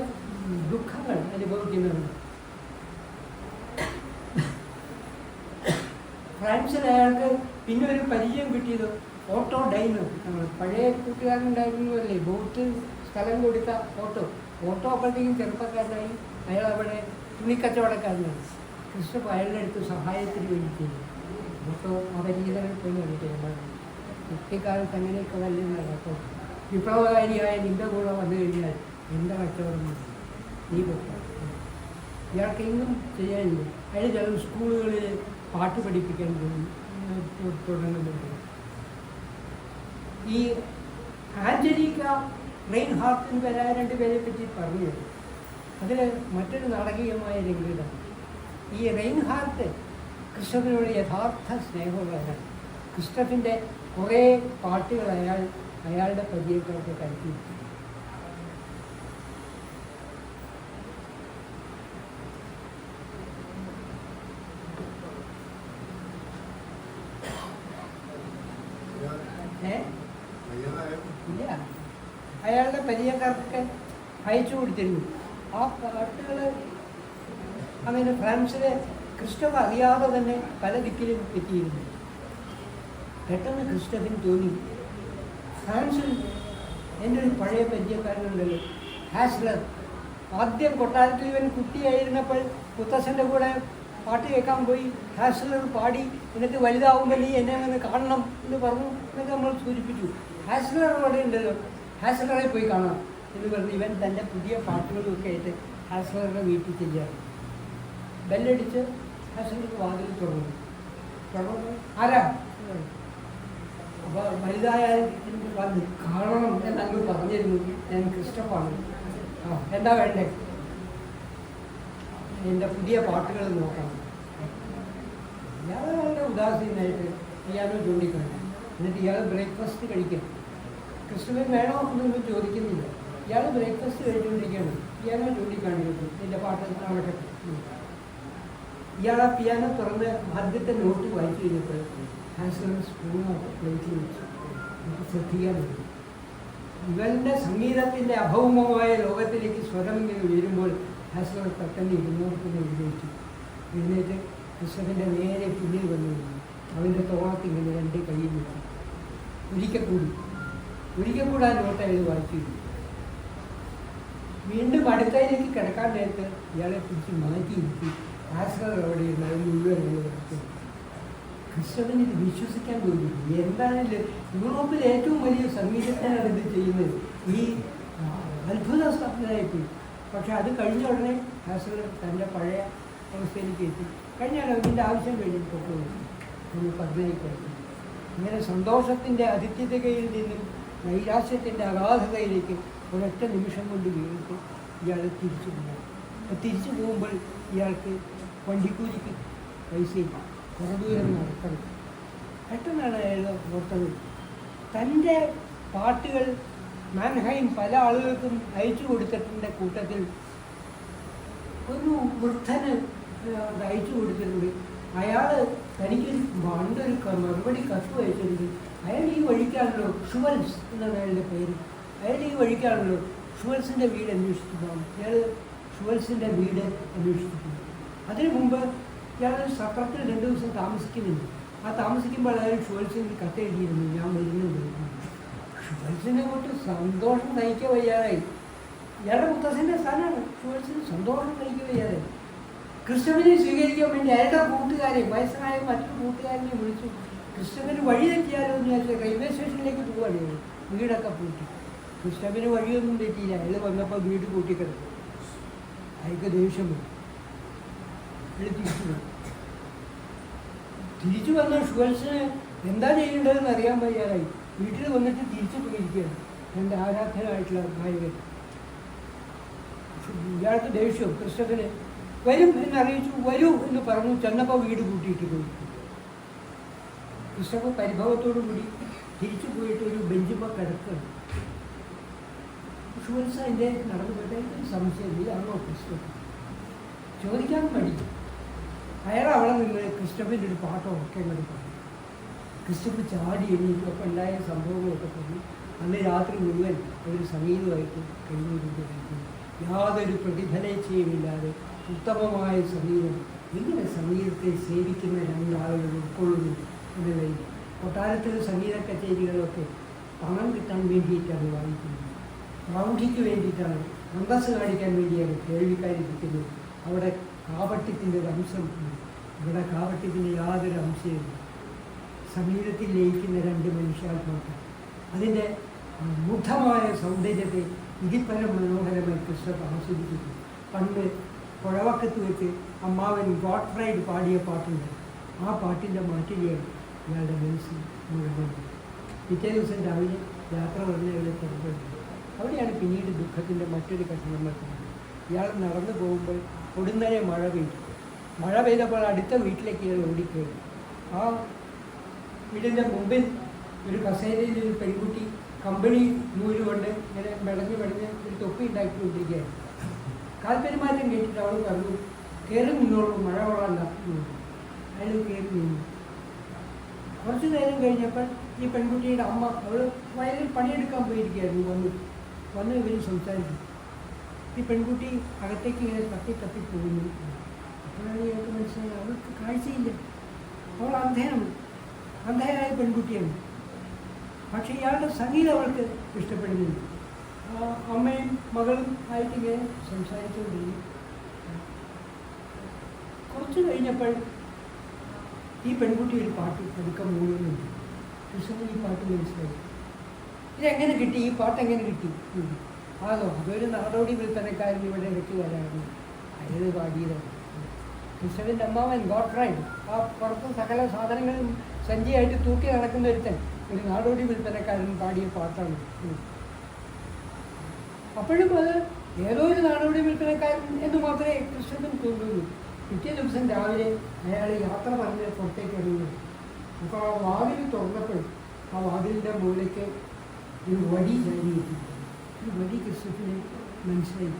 ദുഃഖങ്ങൾ അനുഭവിക്കുന്നുണ്ട്. ഫ്രാൻസിൽ അയാൾക്ക് പിന്നെ ഒരു പരിചയം കിട്ടിയത് ഓട്ടോ ഡൈനർ, നമ്മൾ പഴയ കൂട്ടുകാരുണ്ടായിരുന്നു അല്ലേ, ബോട്ട് സ്ഥലം കൊടുത്ത ഓട്ടോ അപ്പോഴത്തേക്കും ചെറുപ്പക്കാരനായി അയാൾ അവിടെ തുണിക്കച്ചവടക്കാരനാണ്. ക്രിസ്റ്റഫ് അയാളുടെ അടുത്ത് സഹായത്തിന് വേണ്ടി ചെയ്തു. ഓട്ടോ അപരിചിതനെ പോയി കണ്ടിട്ട് കുട്ടിക്കാലത്ത് അങ്ങനെയൊക്കെ വല്ലുന്നതാണ്. അപ്പോൾ വിപ്ലവകാരിയായ നിൻ്റെ കൂടെ വന്നു കഴിഞ്ഞാൽ എൻ്റെ കച്ചവടമാണ്, നീ പറ്റാം. ഇയാൾക്ക് എങ്ങും ചെയ്യാനില്ല. അയാൾ ചില സ്കൂളുകളിൽ പാട്ട് പഠിപ്പിക്കാൻ തുടങ്ങുന്നുണ്ട്. ഈ ആഞ്ചലിക്ക റെയിൻഹാർട്ട് എന്ന് വരാൻ രണ്ടുപേരെ പറ്റി പറഞ്ഞു. അതിൽ മറ്റൊരു നാടകീയമായ രംഗമാണ്. ഈ റെയിൻഹാർട്ട് ക്രിസ്റ്റഫിനോട് യഥാർത്ഥ സ്നേഹമുള്ളവരാണ്. ക്രിസ്റ്റഫിൻ്റെ കുറേ പാട്ടുകൾ അയാളുടെ പരിചയക്കാർക്ക് കരുതി. ഇല്ല, അയാളുടെ പരിചയക്കാർക്കൊക്കെ അയച്ചു കൊടുത്തിരുന്നു. ആ പാട്ടുകൾ അങ്ങനെ ഫ്രാൻസിലെ ക്രിസ്റ്റഫ് അറിയാതെ തന്നെ പല ദിക്കിലും എത്തിയിരുന്നു. പെട്ടെന്ന് ക്രിസ്റ്റഫിന് തോന്നി, ഫ്രാൻസിൽ എൻ്റെ ഒരു പഴയ പരിചയക്കാരനുണ്ടല്ലോ ഹാസ്ലർ. ആദ്യം കൊട്ടാരത്തിൽ ഇവൻ കുട്ടിയായിരുന്നപ്പോൾ മുത്തച്ഛൻ്റെ കൂടെ പാട്ട് കേൾക്കാൻ പോയി. ഹാസ്ലർ പാടി, എന്നിട്ട് വലുതാവുമ്പോൾ നീ എന്നെ വന്ന് കാണണം എന്ന് പറഞ്ഞു. എന്നൊക്കെ നമ്മൾ സൂചിപ്പിച്ചു. ഹാസ്ലർ അവിടെ ഉണ്ടല്ലോ, ഹാസ്ലറെ പോയി കാണാം എന്ന് പറഞ്ഞ് ഇവൻ തൻ്റെ പുതിയ പാട്ടുകളൊക്കെ ആയിട്ട് ഹാസ്ലറുടെ വീട്ടിൽ ചെല്ലുകയാണ്. ബെല്ലടിച്ച് ഹാസ്ലർക്ക് വാതിൽ തുറന്നു. ആരാ? അപ്പോൾ വലുതായാൽ വന്ന് കാണണം എന്നങ്ങ് പറഞ്ഞിരുന്നു. ഞാൻ ക്രിസ്റ്റഫാണ്. എന്താ വേണ്ടേ? എൻ്റെ പുതിയ പാട്ടുകൾ നോക്കണം. ഇയാൾ വളരെ ഉദാസീനായിട്ട് പിയാനോ ചൂണ്ടിക്കണ്ടു. എന്നിട്ട് ഇയാൾ ബ്രേക്ക്ഫാസ്റ്റ് കഴിക്കും. ക്രിസ്റ്റഫിന് വേണോ എന്നൊന്നും ചോദിക്കുന്നില്ല. ഇയാൾ ബ്രേക്ക്ഫാസ്റ്റ് കഴിച്ചുകൊണ്ടിരിക്കുകയാണ്. പിയാനോ ചൂണ്ടിക്കാണിക്കുന്നു, എൻ്റെ പാട്ട് അവിടെ. ഇയാൾ ആ പിയാനോ തുറന്ന് ആദ്യത്തെ നോട്ട് വായിച്ചു കഴിഞ്ഞപ്പോൾ ഹാസ്ലർ സ്പൂണൊക്കെ പ്ലേറ്റിൽ വെച്ചു. എനിക്ക് ശ്രദ്ധിക്കാൻ പറ്റും. ഇവൻ്റെ സംഗീതത്തിൻ്റെ അഭൗമമായ ലോകത്തിലേക്ക് സ്വരം ഇങ്ങനെ ഉയരുമ്പോൾ ഹാസ്ലർ പെട്ടെന്ന് ഇരുന്നോർക്കുന്ന എഴുന്നേറ്റ് ക്രിസ്റ്റഫിൻ്റെ നേരെ പിന്നിൽ വന്നു. അവൻ്റെ തോളത്ത് ഇങ്ങനെ രണ്ട് കയ്യിൽ വെച്ചു. ഒരിക്കൽ കൂടി ആ നോട്ട് അയാൾ വായിച്ചു. വീണ്ടും അടുത്തതിലേക്ക് കിടക്കാൻ നേരത്ത് ഇയാളെ പിടിച്ച് മാറ്റിയിരുത്തി ഹാസ്ലർ അവിടെ ഇരുന്നത് മുഴുവൻ കിടക്കും. ക്രിസ്റ്റഫിന് ഇത് വിശ്വസിക്കാൻ തോന്നിയില്ല. എന്താണെങ്കിലും യൂറോപ്പിൽ ഏറ്റവും വലിയ സംഗീതജ്ഞനാണ് ഇത് ചെയ്യുന്നത്. ഈ അത്ഭുത സ്ഥാപനമായിപ്പോയി. പക്ഷെ അത് കഴിഞ്ഞ ഉടനെ ഹാസ്ലർ തൻ്റെ പഴയ അവസ്ഥയിലേക്ക് എത്തി. കഴിഞ്ഞാൽ ഇതിൻ്റെ ആവശ്യം കഴിഞ്ഞിട്ടൊക്കെ ഒന്ന് പറഞ്ഞേക്കും. ഇങ്ങനെ സന്തോഷത്തിൻ്റെ അതിഥ്യതയിൽ നിന്നും നൈരാശ്യത്തിൻ്റെ അഗാധതയിലേക്ക് ഒരൊറ്റ നിമിഷം കൊണ്ട് വീണിട്ട് ഇയാൾ തിരിച്ചു പോകും. അപ്പോൾ തിരിച്ചു പോകുമ്പോൾ ഇയാൾക്ക് വണ്ടിക്കൂലിക്ക് പൈസയില്ല, കുറേ ദൂരം നടക്കണം. പെട്ടെന്നാണ് അയാൾ ഓർത്തത്, തൻ്റെ പാട്ടുകൾ മാൻഹൈം പല ആളുകൾക്കും അയച്ചു കൊടുത്തിട്ടുണ്ട്. കൂട്ടത്തിൽ ഒരു വൃദ്ധന് അയച്ചു കൊടുത്തിട്ടുണ്ട്. അയാൾ തനിക്കൊരു പണ്ടൊരു മറുപടി കത്ത് അയച്ചിട്ടുണ്ട്. അയാൾ ഈ വഴിക്കാണല്ലോ, ഷുവൽസ് എന്നാണ് അയാളുടെ പേര്. അയാൾ ഈ വഴിക്കാണല്ലോ, ഷുവൽസിൻ്റെ വീട് അന്വേഷിച്ചു പോകണം. ഇയാൾ ഷുവൽസിൻ്റെ വീട് അന്വേഷിച്ചു പോകും. അതിനു മുമ്പ് ഇയാൾ സത്രത്തിൽ 2 ദിവസം താമസിക്കുന്നുണ്ട്. ആ താമസിക്കുമ്പോൾ അയാൾ ഷുവൽസിന് കത്തെഴുതിയിരുന്നു, ഞാൻ വരുന്നുണ്ട്. ഷുവൽസിനെ കൊണ്ട് സന്തോഷം നയിക്കാൻ വയ്യാതായി. ഇയാളുടെ മുത്തച്ഛൻ്റെ സ്ഥാനമാണ്. ഷുവൽസിന് സന്തോഷം നയിക്കാൻ വയ്യാതായി. ക്രിസ്റ്റഫനെ സ്വീകരിക്കാൻ വേണ്ടി അയാളുടെ കൂട്ടുകാരെ, വയസ്സനായ മറ്റൊരു കൂട്ടുകാരനെ വിളിച്ചു. ക്രിസ്റ്റഫന് വഴി തെറ്റിയാലോ എന്ന് വിചാരിച്ചാൽ റെയിൽവേ സ്റ്റേഷനിലേക്ക് പോവുകയാണ്. വീടൊക്കെ പൂട്ടി. ക്രിസ്റ്റഫന് വഴിയൊന്നും തെറ്റിയില്ല. അയാൾ വന്നപ്പോൾ വീട് പൂട്ടിക്കിടക്കും. അയാൾക്ക് ദേഷ്യം വരും. അയാൾ തിരിച്ചു വരും. തിരിച്ചു വന്ന ഷുവൽസിന് എന്താ ചെയ്യേണ്ടതെന്ന് അറിയാൻ വയ്യാതായി. വീട്ടിൽ വന്നിട്ട് തിരിച്ചു പോയിരിക്കുകയാണ് എൻ്റെ ആരാധനായിട്ടുള്ള നായകൻ. ഇയാൾക്ക് ദേഷ്യം. ക്രിസ്റ്റഫന് വരും എന്നറിയിച്ചു. വരൂ എന്ന് പറഞ്ഞു. ചെന്നപ്പോൾ വീട് കൂട്ടിയിട്ട് പോയി. ക്രിസ്റ്റഫൻ പരിഭവത്തോടു കൂടി തിരിച്ചു പോയിട്ട് ഒരു ബെഞ്ചുമ്പോൾ കിടക്കുകയാണ്. ഷുവൽസ് അതിൻ്റെ നടന്നു പോയിട്ട് സംശയം, ഇതാണോ ക്രിസ്റ്റഫൻ ചോദിക്കാൻ മടി. അയാൾ അവിടെ നിന്ന് ക്രിസ്റ്റഫൻ്റെ ഒരു പാട്ടോ ഒക്കെ അങ്ങോട്ട് പറഞ്ഞു. ക്രിസ്റ്റഫൻ ചാടി എണീറ്റു. അപ്പോൾ ഉണ്ടായ സംഭവങ്ങളൊക്കെ പറഞ്ഞു. അന്ന് രാത്രി മുഴുവൻ ഒരു സംഗീതമായിട്ട് കഴിഞ്ഞിരിക്കുന്നു. യാതൊരു പ്രതിഫലേച്ഛയുമില്ലാതെ ഉത്തമമായ സംഗീതം. ഇങ്ങനെ സംഗീതത്തെ സേവിക്കുന്ന 2 ആളുകൾ ഉൾക്കൊള്ളുന്നു എന്നുള്ളതിൽ കൊട്ടാരത്തിൽ സംഗീത കച്ചേരികളൊക്കെ പണം കിട്ടാൻ വേണ്ടിയിട്ടാണ് വായിക്കുന്നത്, പ്രൗഢിക്ക് വേണ്ടിയിട്ടാണ്, അന്തസ് കാണിക്കാൻ വേണ്ടിയാണ് കേൾവിക്കാരിരിക്കുന്നത്. അവിടെ കാപട്യത്തിൻ്റെ ഒരു അംശം ഉണ്ട്. ഇവിടെ കാപട്യത്തിൻ്റെ യാതൊരു അംശമില്ല. സംഗീതത്തിൽ ലയിക്കുന്ന 2 മനുഷ്യാത്മാക്കൾ അതിൻ്റെ മുഗ്ധമായ സൗന്ദര്യത്തെ ഇതിപ്പരം മനോഹരമായി ക്രിസ്റ്റഫ് ആസ്വദിക്കുന്നു. പണ്ട് പുഴവക്കത്ത് വെച്ച് അമ്മാവൻ ഗോഡ്ഫ്രൈഡ് പാടിയ പാട്ടുണ്ട്. ആ പാട്ടിൻ്റെ മാറ്റുകയാണ് ഇയാളുടെ മനസ്സിൽ മുഴുവൻ. പിറ്റേ ദിവസം രാവിലെ യാത്ര പറഞ്ഞ് ഇവിടെ പുറപ്പെടുന്നു. അവിടെയാണ് പിന്നീട് ദുഃഖത്തിൻ്റെ മറ്റൊരു കഷണം വെക്കുന്നത്. ഇയാൾ നടന്നു പോകുമ്പോൾ കൊടുന്നനെ മഴ പെയ്തു. മഴ പെയ്തപ്പോൾ അടുത്ത വീട്ടിലേക്ക് ഇയാൾ ഓടിക്കയറി. ആ വീടിൻ്റെ മുമ്പിൽ ഒരു കസേരയിൽ ഒരു പെൺകുട്ടി കമ്പിളി നൂല് കൊണ്ട് ഇങ്ങനെ മെടഞ്ഞ് ഒരു തൊപ്പി ഉണ്ടാക്കിക്കൊണ്ടിരിക്കുകയാണ്. കാൽപ്പെരുമാറ്റം കേട്ടിട്ട് അവൾ പറഞ്ഞു, കയറി നിന്നോളൂ, മഴ കൊള്ളാൻ നടത്തുന്നു. അയാൾ കയറി നിന്നു. കുറച്ച് നേരം കഴിഞ്ഞപ്പോൾ ഈ പെൺകുട്ടിയുടെ അമ്മ, അവൾ വയലിൽ പണിയെടുക്കാൻ പോയിരിക്കുകയായിരുന്നു, വന്ന് ഇവർ സംസാരിക്കും. ഈ പെൺകുട്ടി അകത്തേക്ക് ഇങ്ങനെ തപ്പി പോകുന്നു. അപ്പോഴാണ് ഇയാൾക്ക് മനസ്സിലായി അവൾക്ക് കാഴ്ചയില്ല, അവൾ അന്ധയായ പെൺകുട്ടിയാണ്. പക്ഷേ ഇയാളുടെ സംഗീതം അവൾക്ക് ഇഷ്ടപ്പെടുന്നുണ്ട്. അമ്മയും മകളും ആയിട്ട് ഇങ്ങനെ സംസാരിച്ചുകൊണ്ടിരുന്നു. കുറച്ച് കഴിഞ്ഞപ്പോൾ ഈ പെൺകുട്ടി ഒരു പാട്ട് പതുക്കെ മൂളുന്നുണ്ട്. കൃഷ്ണൻ ഈ പാട്ട് മനസ്സിലായി. ഇതെങ്ങനെ കിട്ടി, ഈ പാട്ട് എങ്ങനെ കിട്ടി? അതൊരു നാടോടി വിൽപ്പനക്കാരൻ ഇവിടെ ഇടയ്ക്ക് വരാറുണ്ട്, അയാൾ പാടിയതാണ്. കൃഷ്ണൻ്റെ അമ്മാവൻ ഗോഡ്ഫ്രൈഡ് ആ പുറത്ത് സകല സാധനങ്ങളും സഞ്ചിയായിട്ട് തൂക്കി നടക്കുന്ന ഒരു നാടോടി വിൽപ്പനക്കാരൻ പാടിയ പാട്ടാണ്. അപ്പോഴും അത് ഏതോ ഒരു നാടോടി വിൽപ്പനക്കാരൻ എന്ന് മാത്രമേ കൃഷ്ണനും തോന്നുള്ളൂ. പിറ്റേ ദിവസം രാവിലെ അയാൾ യാത്ര പറഞ്ഞ് പുറത്തേക്ക് ഇറങ്ങുന്നു. അപ്പോൾ ആ വാതിൽ തുറന്നപ്പോൾ ആ വാതിലിൻ്റെ മുകളിലേക്ക് ഒരു വടി ചാരിയിരുന്നു. ഈ വടി കൃഷ്ണത്തിന് മനസ്സിലായി.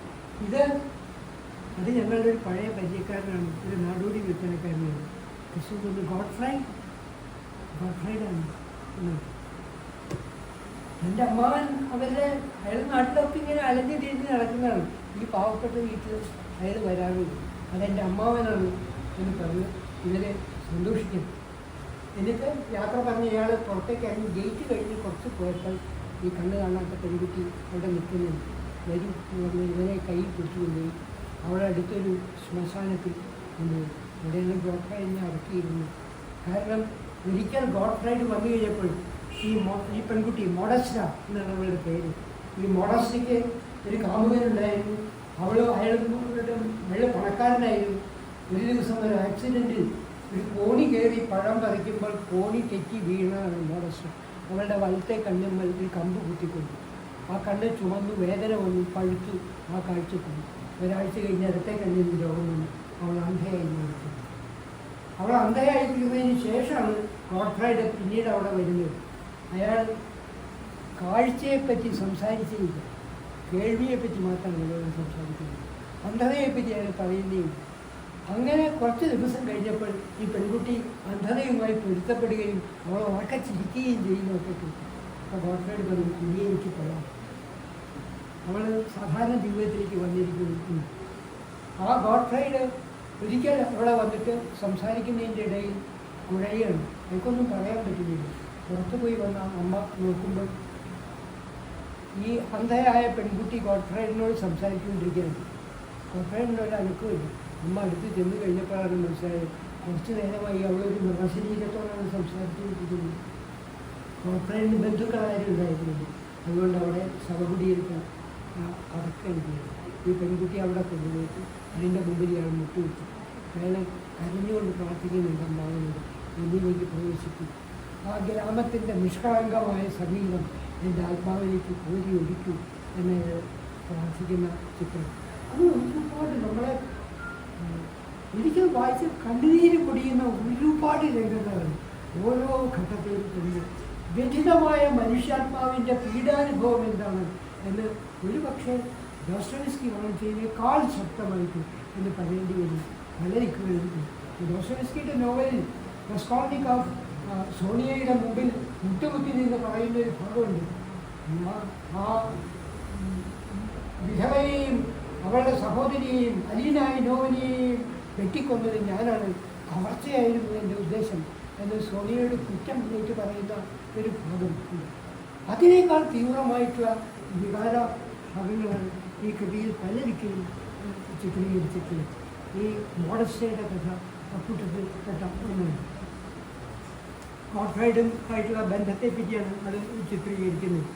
അത് ഞങ്ങളുടെ ഒരു പഴയ പരിചയക്കാരനാണ്, ഒരു നാടോടി വിൽപ്പനക്കാരനാണ്. കൃഷ്ണൻ തോന്നുന്നു ഗോഡ്ഫ്രൈഡാണ്. എൻ്റെ അമ്മാവൻ അയാൾ നാട്ടിലൊക്കെ ഇങ്ങനെ അലഞ്ഞു തിരിഞ്ഞ് നടക്കുന്നതാണ്. ഈ പാവപ്പെട്ട വീട്ടിൽ അയാൾ വരാറുണ്ട്. അതെൻ്റെ അമ്മാവനാണ് എന്ന് പറഞ്ഞ് ഇവരെ സന്തോഷിക്കും. എന്നിട്ട് യാത്ര പറഞ്ഞ് ഇയാൾ പുറത്തേക്ക് ഇറങ്ങി ഗേറ്റ് കഴിഞ്ഞ് കുറച്ച് പോയപ്പോൾ ഈ കണ്ണ് കാണാത്ത പെൺകുട്ടി അവിടെ നിൽക്കുന്നുണ്ട്. വരും എന്ന് പറഞ്ഞ് ഇവരെ കൈ പിടിച്ചുകൊണ്ടുപോയി അവിടെ അടുത്തൊരു ശ്മശാനത്തിൽ കൊണ്ടുപോയി. അവിടെയാണ് ഗോഡ്ഫ്രൈഡിനെ അടക്കിയിരുന്നു. കാരണം ഒരിക്കൽ ഗോഡ്ഫ്രൈഡ് വന്നു കഴിഞ്ഞപ്പോൾ ഈ പെൺകുട്ടി മോഡസ്റ്റ എന്നാണ് അവളുടെ പേര്. ഈ മോഡസ്റ്റയ്ക്ക് ഒരു കാമുകനുണ്ടായിരുന്നു. അയാൾ പണക്കാരനായിരുന്നു. ഒരു ദിവസം ഒരു ആക്സിഡൻറ്റിൽ ഒരു കോണി കയറി പഴം പറിക്കുമ്പോൾ കോണി തെറ്റി വീണതാണ് മോഡസ്റ്റ. അവളുടെ വലത്തെ കണ്ണുമ്മൽ ഒരു കമ്പ് കുത്തിക്കൊണ്ടു. ആ കണ്ണ് ചുമന്നു, വേദന വന്നു, പഴുത്തു, ആ കാഴ്ച പോയി. ഒരാഴ്ച കഴിഞ്ഞ് ഇടത്തെ കണ്ണിന് രോഗം വന്നു, അവൾ അന്ധയായി മാറി. അവൾ അന്ധയായി തീർന്നതിന് ശേഷമാണ് ഗോഡ്ഫ്രൈഡ് പിന്നീട് അവിടെ വരുന്നത്. അയാൾ കാഴ്ചയെപ്പറ്റി സംസാരിച്ചില്ല, കേൾവിയെപ്പറ്റി മാത്രമാണ് സംസാരിക്കുന്നത്. അന്ധതയെപ്പറ്റി അയാൾ പറയുന്നേയില്ല. അങ്ങനെ കുറച്ച് ദിവസം കഴിഞ്ഞപ്പോൾ ഈ പെൺകുട്ടി അന്ധതയുമായി പൊരുത്തപ്പെടുകയും അവൾ ഉറക്കച്ചിരിക്കുകയും ചെയ്യുന്നതൊക്കെ കിട്ടും. അപ്പോൾ ഗോഡ്ഫ്രൈഡ് പറഞ്ഞു, ഇനി എനിക്ക് പറയാം. അവൾ സാധാരണ ജീവിതത്തിലേക്ക് വന്നിരിക്കുന്നു. ആ ഗോഡ്ഫ്രൈഡ് ഒരിക്കൽ അവിടെ വന്നിട്ട് സംസാരിക്കുന്നതിൻ്റെ ഇടയിൽ കുഴയാണ്, എനിക്കൊന്നും പറയാൻ പറ്റുന്നില്ല. പുറത്തു പോയി വന്ന അമ്മ നോക്കുമ്പോൾ ഈ അന്ധയായ പെൺകുട്ടി ഗോഡ്ഫ്രൈഡിനോട് സംസാരിച്ചുകൊണ്ടിരിക്കുകയാണ്. ഗോഡ്ഫ്രൈഡിന് ഒരു അനക്കമില്ല. അമ്മ അടുത്ത് ചെന്ന് കഴിഞ്ഞപ്പോഴാണ് മനസ്സിലായത്, കുറച്ച് നേരമായി അവളൊരു മൃഗശരീരത്തോടാണ് സംസാരിച്ചുകൊണ്ടിരിക്കുന്നത്. ഗോഡ്ഫ്രൈഡിന് ബന്ധുക്കളാരും ഉണ്ടായിരുന്നില്ല. അതുകൊണ്ട് അവിടെ ശവകുടീരത്തിൽ അടക്കം ചെയ്തു. ഈ പെൺകുട്ടി അവിടെ കൊണ്ടുപോയിട്ട് അതിൻ്റെ മുമ്പിൽ ഇയാൾ മുട്ടുവിട്ടു. അയാളെ കരഞ്ഞുകൊണ്ട് പ്രാർത്ഥിക്കുന്നുണ്ട്, അമ്മാവനോട് എന്നിലേക്ക് പ്രവേശിക്കും. ആ ഗ്രാമത്തിൻ്റെ നിഷ്കളങ്കമായ സംഗീതം എൻ്റെ ആത്മാവിലേക്ക് കോരി ഒഴിക്കൂ എന്ന് പ്രാർത്ഥിക്കുന്ന ചിത്രം. അത് ഒരുപാട് നമ്മളെ ഒരിക്കൽ വായിച്ച് കണ്ണുനീര് പൊടിയുന്ന ഒരുപാട് രംഗങ്ങളാണ് ഓരോ ഘട്ടത്തിലും പൊടിയും. വ്യഥിതമായ മനുഷ്യാത്മാവിൻ്റെ പീഡാനുഭവം എന്താണ് എന്ന് ഒരു പക്ഷേ ഡോസ്റ്റോവസ്കി വായിച്ചതിനേക്കാൾ ശക്തമായിട്ട് എന്ന് പറയേണ്ടി വരും. പലരിക്കുവരും ഡോസ്റ്റോവസ്കിയുടെ നോവലിൽ റസ്കോൾനിക്കോവ് സോണിയയുടെ മുമ്പിൽ മുട്ടുകുത്തി നിന്ന് പറയുന്ന ഒരു ഭാഗമുണ്ട്. ആ വിധവയെയും അവളുടെ സഹോദരിയെയും അലീനായി നോവനെയും വെട്ടിക്കൊന്നത് ഞാനാണ്, കവർച്ചയായിരുന്നു എൻ്റെ ഉദ്ദേശം എന്ന് സോണിയയുടെ കുറ്റം എനിക്ക് പറയുന്ന ഒരു ഭാഗം ഉണ്ട്. അതിനേക്കാൾ തീവ്രമായിട്ടുള്ള വികാര ഭാഗങ്ങളാണ് ഈ കൃതിയിൽ പലരിക്കും ചിത്രീകരിച്ചിട്ടുള്ളത്. ഈ മോഡസ്റ്റയുടെ കഥ അക്കൂട്ടത്തിൽ പെട്ട ഒന്നാണ്. ഗോഡ്ഫ്രൈഡും ആയിട്ടുള്ള ബന്ധത്തെ പറ്റിയാണ് അത് ചിത്രീകരിക്കുന്നത്.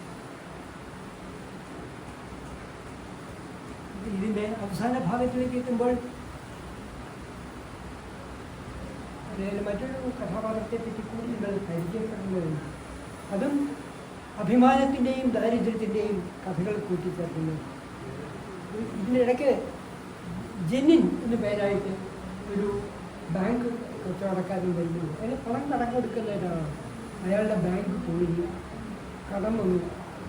ഇതിൻ്റെ അവസാന ഭാഗത്തിലേക്ക് എത്തുമ്പോൾ മറ്റൊരു കഥാപാത്രത്തെ പറ്റി കൂടി നിങ്ങൾ പരിചയപ്പെടുന്നതുണ്ട്. അതും അഭിമാനത്തിൻ്റെയും ദാരിദ്ര്യത്തിൻ്റെയും കഥകൾ കൂട്ടിച്ചേർക്കുന്നത്. ഇതിനിടയ്ക്ക് ജെന്നിൻ എന്ന പേരായിട്ട് ഒരു ബാങ്ക് കച്ചവടക്കാരൻ വരുന്നു. അതിന് പണം കടം കൊടുക്കുന്ന ഒരാളാണ്. അയാളുടെ ബാങ്ക് പോയി, കടം വന്നു,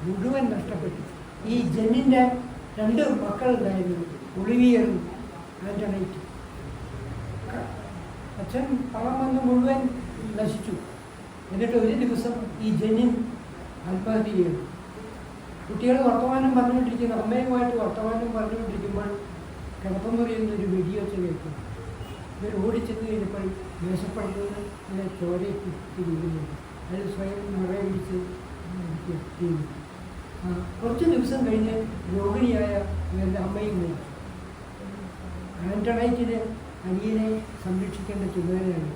മുഴുവൻ നഷ്ടപ്പെട്ടു. ഈ ജെന്നിൻ്റെ 2 മക്കളുണ്ടായിരുന്നു, ഒളിവിയറും ആൻ്റണൈറ്റും. അച്ഛൻ പണം വന്ന് മുഴുവൻ നശിച്ചു. എന്നിട്ട് ഒരു ദിവസം ഈ ജെന്നിൻ ആത്മഹത്യ ചെയ്തു. കുട്ടികൾ വർത്തമാനം പറഞ്ഞുകൊണ്ടിരിക്കുന്നു, അമ്മയുമായിട്ട് വർത്തമാനം പറഞ്ഞുകൊണ്ടിരിക്കുമ്പോൾ കിടപ്പുമുറിയിൽ നിന്നൊരു വെടിയൊച്ച കേൾക്കും. ഇവർ ഓടിച്ചെന്ന് കഴിഞ്ഞപ്പോൾ മേശപ്പുറത്ത് ഇങ്ങനെ ചോരയെ കുത്തിരിക്കുന്നുണ്ട്. അതിൽ സ്വയം നിറയിച്ച് ചെയ്യുന്നു. കുറച്ച് ദിവസം കഴിഞ്ഞ് രോഗിണിയായ ഇവരുടെ അമ്മയും മരിച്ചു. ആൻ്റണൈറ്റിന് അനിയനെ സംരക്ഷിക്കേണ്ട ചുമതലയാണ്,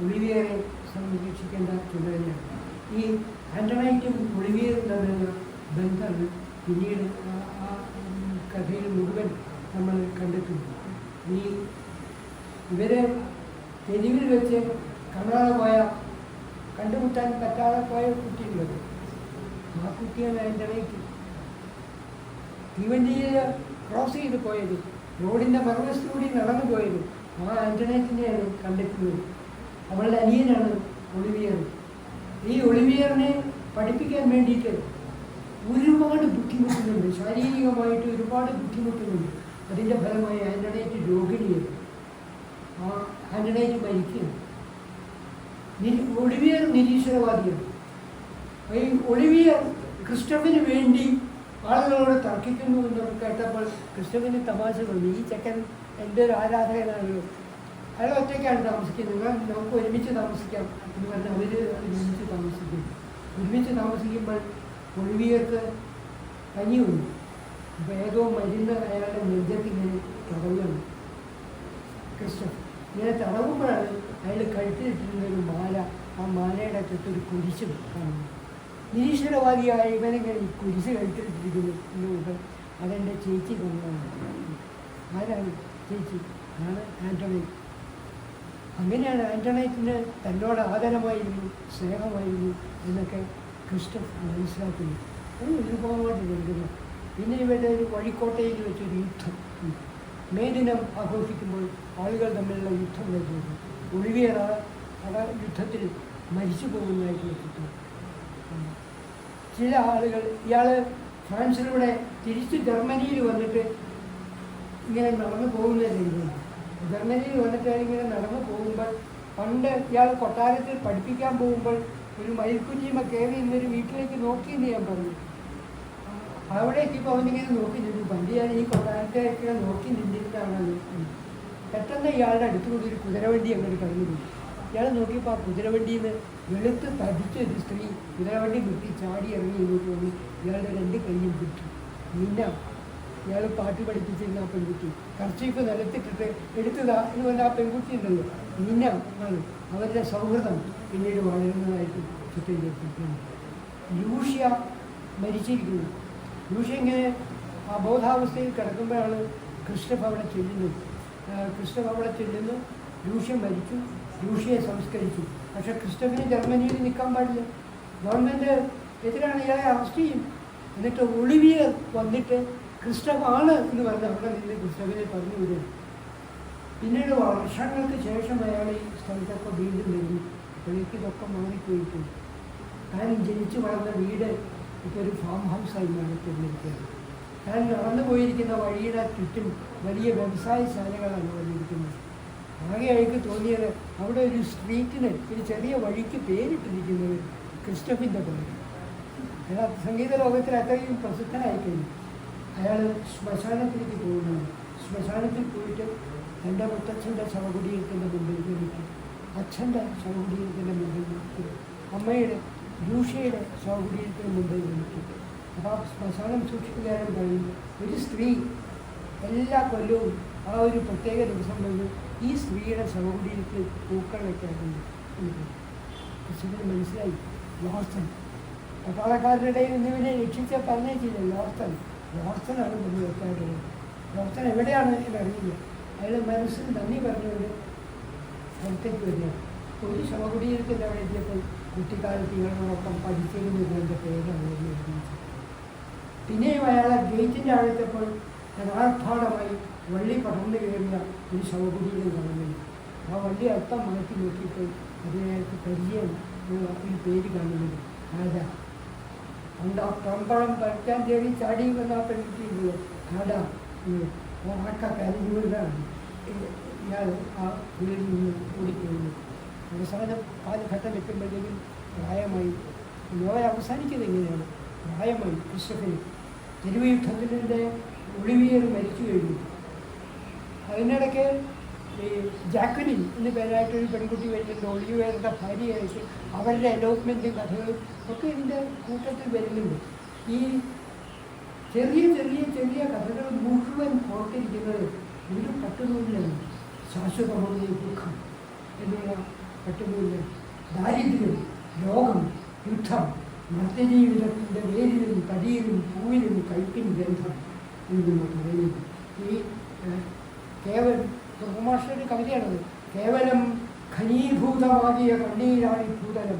ഒളിവിയറെ സംരക്ഷിക്കേണ്ട ചുമതലയാണ്. ഈ ആൻ്റണൈറ്റും ഒളിവിയറും തമ്മിലുള്ള ബന്ധമാണ് പിന്നീട് ആ കഥയിൽ മുഴുവൻ നമ്മൾ കണ്ടെത്തുന്നു. ഈ ഇവരെ തെരുവിൽ വെച്ച് കാണാതെ പോയ, കണ്ടുമുട്ടാൻ പറ്റാതെ പോയ കുട്ടിയുള്ളത്. ആ കുട്ടിയാണ് ആൻ്റണൈറ്റ്. തീവണ്ടിയിൽ ക്രോസ് ചെയ്ത് പോയത്, റോഡിൻ്റെ മറുവശത്തുകൂടി നടന്നു പോയത് ആ ആൻ്റണൈറ്റിനെയാണ് കണ്ടെത്തുന്നത്. അവളുടെ അനിയനാണ് ഒളിവിയർ. ഈ ഒളിവിയറിനെ പഠിപ്പിക്കാൻ വേണ്ടിയിട്ട് ഒരുപാട് ബുദ്ധിമുട്ടുന്നുണ്ട്, ശാരീരികമായിട്ട് ഒരുപാട് ബുദ്ധിമുട്ടുന്നുണ്ട്. അതിൻ്റെ ഫലമായി ആൻ്റണൈറ്റ് രോഗിണിയാണ്. ആ ആൻ്റണൈറ്റ് മരിക്കുകയാണ്. ഒളിവിയർ നിരീശ്വരവാദിയാണ്. ഈ ഒളിവിയർ ക്രിസ്റ്റഫിന് വേണ്ടി ആളുകളോട് തർക്കിക്കുന്നു എന്നൊക്കെ കേട്ടപ്പോൾ ക്രിസ്റ്റഫിന് തമാശ തോന്നി. ഈ ചെക്കൻ എൻ്റെ ഒരു ആരാധകനാണല്ലോ, അയാൾ ഒറ്റയ്ക്കാണ് താമസിക്കുന്നത്, നമുക്ക് ഒരുമിച്ച് താമസിക്കാം എന്ന് പറഞ്ഞാൽ അവർ ഒരുമിച്ച് താമസിക്കും. ഒരുമിച്ച് താമസിക്കുമ്പോൾ ഒളിവിയർക്ക് പനി വന്നു. അപ്പോൾ ഏതോ മരുന്ന് അയാളുടെ നെഞ്ചത്തിങ്ങനെ തടവുകയാണ് ക്രിസ്റ്റഫ്. ഇങ്ങനെ തടവുമ്പോഴാണ് അയാൾ കഴുത്തിലിട്ടിരുന്നൊരു മാല, ആ മാലയുടെ അറ്റത്തൊരു കുരിശും കാണുന്നു. നിരീശ്വരവാദിയായ ഇവനെങ്ങനെ ഈ കുരിശ് കഴുത്തിലിട്ടിരിക്കുന്നു എന്ന് അതെൻ്റെ ചേച്ചി കൊണ്ടാണ്. ആരാണ് ചേച്ചി? ആണ് ആൻ്റണൈറ്റ്. അങ്ങനെയാണ് ആൻ്റണൈറ്റിന് തന്നോട് ആദരമായിരുന്നു, സ്നേഹമായിരുന്നു എന്നൊക്കെ ക്രിസ്റ്റഫ് മനസ്സിലാക്കുന്നു. അത് ഒരുപാട് നൽകുന്നു. പിന്നെ ഇവരുടെ ഒരു വഴിക്കോട്ടയിൽ വെച്ചൊരു യുദ്ധം, മെയ് ദിനം ആഘോഷിക്കുമ്പോൾ ആളുകൾ തമ്മിലുള്ള യുദ്ധം വരുന്നത്, ഒളിവിയർ ആ യുദ്ധത്തിൽ മരിച്ചു പോകുന്നതായിട്ട് വെച്ചിട്ടുണ്ട്. ചില ആളുകൾ ഇയാൾ ഫ്രാൻസിലൂടെ തിരിച്ച് ജർമ്മനിയിൽ വന്നിട്ട് ഇങ്ങനെ നടന്നു പോകുന്നതല്ലേ, ജർമ്മനിയിൽ വന്നിട്ട് ഇങ്ങനെ നടന്നു പോകുമ്പോൾ പണ്ട് ഇയാൾ കൊട്ടാരത്തിൽ പഠിപ്പിക്കാൻ പോകുമ്പോൾ ഒരു മയിൽക്കുഞ്ഞിമ കയറി ഇന്നൊരു വീട്ടിലേക്ക് നോക്കിയെന്ന് ഞാൻ പറഞ്ഞു. അവിടേക്ക് ഇപ്പോൾ അവനിങ്ങനെ നോക്കി നിന്നു. പണ്ട് ഞാൻ ഈ കൊട്ടാരത്തേക്ക് നോക്കി നിന്നിട്ടാണ്. പെട്ടെന്ന് ഇയാളുടെ അടുത്തുകൂടി ഒരു കുതിരവണ്ടി അങ്ങോട്ട് കടന്നു പോയി. ഇയാൾ നോക്കിയപ്പോൾ ആ കുതിരവണ്ടിയിൽ നിന്ന് വെളുത്ത് തടിച്ചൊരു സ്ത്രീ കുതിരവണ്ടി നിർത്തി ചാടി ഇറങ്ങി ഇങ്ങോട്ട് വന്ന് ഇയാളുടെ 2 കൈയും പിടിച്ചു. മിന്ന ഇയാൾ പാട്ട് പഠിപ്പിച്ചിരുന്ന ആ പെൺകുട്ടി കർച്ചീഫ് നിലത്തിട്ടിട്ട് എടുത്തതാ എന്ന് പറഞ്ഞ ആ പെൺകുട്ടി ഉണ്ടല്ലോ, മിന്ന ആണ്. അവരുടെ സൗഹൃദം പിന്നീട് വളരുന്നതായിട്ട് ചിത്രീകരിച്ചിരിക്കുന്നു. ലൂഷ്യ മരിച്ചിരിക്കുന്നു. ലൂഷ്യ ഇങ്ങനെ അബോധാവസ്ഥയിൽ കിടക്കുമ്പോഴാണ് ക്രിസ്റ്റഫ് അവിടെ ചെല്ലുന്നു. ലൂഷ്യ മരിച്ചു. ലൂഷ്യയെ സംസ്കരിച്ചു. പക്ഷെ ക്രിസ്റ്റഫിന് ജർമ്മനിയിൽ നിൽക്കാൻ പാടില്ല. ഗവൺമെൻറ് എതിരാണ്, ഇയാളെ അറസ്റ്റ് ചെയ്യും. എന്നിട്ട് ഒളിവിയർ വന്നിട്ട് ക്രിസ്റ്റഫ് ആണ് എന്ന് പറഞ്ഞ് അവിടെ നിന്ന് ക്രിസ്റ്റഫിനെ പറഞ്ഞു വിടും. പിന്നീട് വർഷങ്ങൾക്ക് ശേഷം അയാൾ ഈ സ്ഥലത്തൊക്കെ വീണ്ടും വരുന്നു. അപ്പോഴേക്ക് ഇതൊക്കെ മാറിപ്പോയിട്ടുണ്ട്. താൻ ജനിച്ചു വളർന്ന വീട് ഇപ്പോൾ ഒരു ഫാം ഹൗസായി മാറിക്കൊണ്ടിരിക്കുകയാണ്. താൻ നടന്നു പോയിരിക്കുന്ന വഴിയുടെ ചുറ്റും വലിയ വ്യവസായശാലകളാണ് വന്നിരിക്കുന്നത്. ആകെ അയാൾക്ക് തോന്നിയത് അവിടെ ഒരു സ്ട്രീറ്റിന്, ഒരു ചെറിയ വഴിക്ക് പേരിട്ടിരിക്കുന്നത് ക്രിസ്റ്റഫിൻ്റെ പേര്. അയാൾ സംഗീത ലോകത്തിൽ അത്രയും പ്രസിദ്ധനായിക്കഴിഞ്ഞു. അയാൾ ശ്മശാനത്തിലേക്ക് പോകുന്നതാണ്. ശ്മശാനത്തിൽ പോയിട്ട് എൻ്റെ മുത്തച്ഛൻ്റെ ശവകുടീരത്തിൻ്റെ മുമ്പിൽ നിൽക്കും, അച്ഛൻ്റെ ശവകുടീരത്തിൻ്റെ മുമ്പിൽ നിൽക്കും, അമ്മയുടെ ലൂഷ്യയുടെ ശവകുടീരത്തിന് മുമ്പിൽ നിൽക്കും. അപ്പോൾ ആ ശ്മശാനം സൂക്ഷിക്കുകാരൻ കഴിയുന്നു. ഒരു സ്ത്രീ എല്ലാ കൊല്ലവും ആ ഒരു പ്രത്യേക ദിവസം വന്ന് ഈ സ്ത്രീയുടെ ശവകുടീരത്തിൽ പൂക്കൾ വയ്ക്കാറുണ്ട്. ക്രിസ്റ്റഫിന് മനസ്സിലായി, ലോർസൺ പട്ടാളക്കാരുടെ ഇടയിൽ ഇന്നിവനെ രക്ഷിച്ച പറഞ്ഞേക്കില്ല. ലോർസനാണ് മുന്നിൽ വെക്കാറുള്ളത്. ലോർസൺ എവിടെയാണ് എന്നറിയില്ല. അയാൾ മനസ്സിന് നന്ദി പറഞ്ഞുകൊണ്ട് പുറത്തേക്ക് വരികയാണ്. ഒരു ശവകുടീരത്തിൻ്റെ അവിടെ എത്തിയപ്പോൾ കുട്ടിക്കാലത്ത് ഇയാളോടൊപ്പം പഠിച്ചിരുന്നു എൻ്റെ പേരാണ് എഴുതിയത്. പിന്നെയും അയാളെ ഗേറ്റിൻ്റെ അടുത്തപ്പോൾ യഥാർത്ഥാടമായി വള്ളി പടർന്നു കയറിയ ഒരു ശവകുടീരം കാണുന്നു. ആ വള്ളി അല്പം മാറ്റി നോക്കിയപ്പോൾ അതിനകത്ത് പരിചയം ഒരു പേര് കാണുന്നത് രാജ. പണ്ട് ആ കമ്പളം പറിക്കാൻ തേടി ചാടി വന്ന ആ പെൺകുട്ടിയുണ്ടല്ലോ, കാട ആക്ക കരഞ്ഞൂരിലാണ് ഇയാൾ ആ വീട്ടിൽ നിന്ന് ഓടിപ്പോകുന്നു. അവസാനം കാലഘട്ടം എത്തുമ്പോഴേക്കും പ്രായമായി. നോവൽ അവസാനിക്കുന്നത് എങ്ങനെയാണ്? പ്രായമായി ക്രിസ്റ്റഫിന്. തെരുവ് യുദ്ധത്തിൻ്റെ ഒളിവിയർ മരിച്ചു കഴിഞ്ഞു. അതിനിടയ്ക്ക് ഈ ജാക്വലിൻ എന്ന് പേരായിട്ടൊരു പെൺകുട്ടി വരുന്നുണ്ട്. ഒളിവിയറുടെ ഭാര്യയായിട്ട് അവരുടെ അലോട്ട്മെൻറ്റും കഥകളും ഒക്കെ ഇതിൻ്റെ കൂട്ടത്തിൽ വരുന്നുണ്ട്. ഈ ചെറിയ ചെറിയ ചെറിയ കഥകൾ മുഴുവൻ ഓർത്തിരിക്കുന്നത് ഒരു പട്ടുനൂലിലാണ്. ശാശ്വതമായ ദുഃഖം എന്നുള്ള പട്ടുനൂലിൽ ദാരിദ്ര്യം, രോഗം, യുദ്ധം, മർത്യജീവിതത്തിൻ്റെ വേരിലും തടിയിലും പൂവിലും കയ്പിൻ ഗന്ധം എന്ന് പറയുന്നത്. ഈ കുമാരയുടെ കവിതയാണത്. കേവലം ഖനീഭൂതമാകിയ കണ്ണീരാണി ഭൂതലം,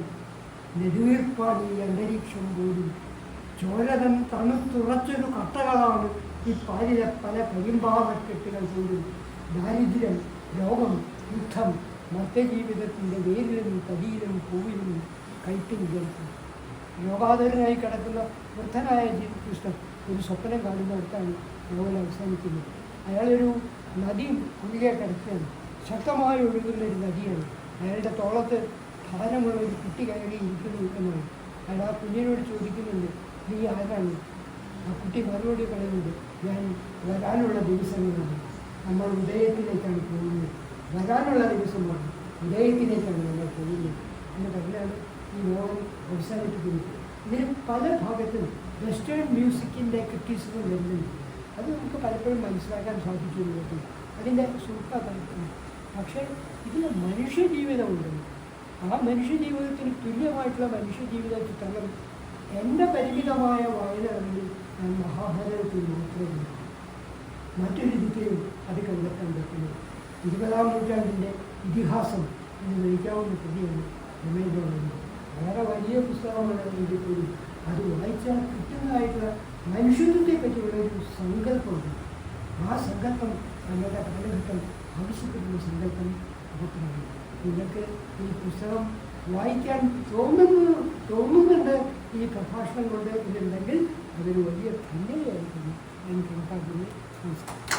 നെടുവീർപ്പാണി അന്തരീക്ഷം പോലും, ചോരതൻ തണുത്തുറച്ചൊരു കട്ടകളാണ് ഈ പാലിലെ പല കരിമ്പാറക്കെട്ടുകൾ പോലും. ദാരിദ്ര്യം, രോഗം, യുദ്ധം, മർത്യജീവിതത്തിൻ്റെ വേരിലും തടിയിലും പൂവിലും കയ്പിൻ ഗന്ധം. രോഗാതുരനായി കിടക്കുന്ന വൃദ്ധനായ ക്രിസ്റ്റഫ് ഒരു സ്വപ്നം കാണുന്നിടത്താണ് നോവൽ അവസാനിക്കുന്നത്. അയാളൊരു നദി കുഴിയെ കിടക്കുകയാണ്. ശക്തമായി ഒഴുകുന്ന ഒരു നദിയാണ്. അയാളുടെ തോളത്ത് ഭാരമുള്ള ഒരു കുട്ടി കയറി ഇരിക്കുന്നു എന്നാണ്. അയാൾ ആ കുഞ്ഞിനോട് ചോദിക്കുന്നുണ്ട്, നീ ആരാണ്? ആ കുട്ടി മറുപടി പറയുന്നുണ്ട്, ഞാൻ വരാനുള്ള ദിവസങ്ങളാണ്. നമ്മൾ ഉദയത്തിലേക്കാണ് പോകുന്നത്. വരാനുള്ള ദിവസമാണ്, ഉദയത്തിലേക്കാണ് നമ്മൾ പോകുന്നത് എന്ന് പറഞ്ഞാണ് ഈ നോവൽ അവസാനിപ്പിക്കുന്നത്. ഇതിന് പല ഭാഗത്തും വെസ്റ്റേൺ മ്യൂസിക്കിൻ്റെ ക്രിറ്റിസിസം വരുന്നുണ്ട്. അത് നമുക്ക് പലപ്പോഴും മനസ്സിലാക്കാൻ സാധിക്കുന്നുണ്ട്, അതിൻ്റെ സൂക്ഷ്മതലത്തിൽ. പക്ഷേ ഇതിൽ മനുഷ്യജീവിതമുണ്ട്. ആ മനുഷ്യജീവിതത്തിന് തുല്യമായിട്ടുള്ള മനുഷ്യജീവിത ചിത്രങ്ങൾ എൻ്റെ പരിമിതമായ വായനകളിൽ ഞാൻ മഹാഭാരതത്തിൽ മാത്രമേ മറ്റൊരു ദിക്കിലും അത് കണ്ടെത്താൻ പറ്റുന്നു. 20-ാം നൂറ്റാണ്ടിൻ്റെ ഇതിഹാസം എന്ന് വിളിക്കാവുന്ന കൃതിയാണ് രമേന്ദ്രനാഥ്. വളരെ വലിയ പുസ്തകമാണ് എങ്കിൽ പോലും അത് വായിച്ചാൽ കിട്ടുന്നതായിട്ടുള്ള മനുഷ്യത്വത്തെ പറ്റിയുള്ള ഒരു സങ്കല്പമുണ്ട്. ആ സങ്കല്പം നമ്മുടെ കാലഘട്ടം ആവശ്യപ്പെടുന്ന സങ്കല്പം അപക്രമാണ്. നിങ്ങൾക്ക് ഈ പുസ്തകം വായിക്കാൻ തോന്നുന്നുണ്ട് ഈ പ്രഭാഷണം കൊണ്ട് ഇതുണ്ടെങ്കിൽ അതൊരു വലിയ ധന്യതയായിരിക്കുന്നു ഞാൻ കണക്കാക്കുന്നത്. നമസ്കാരം.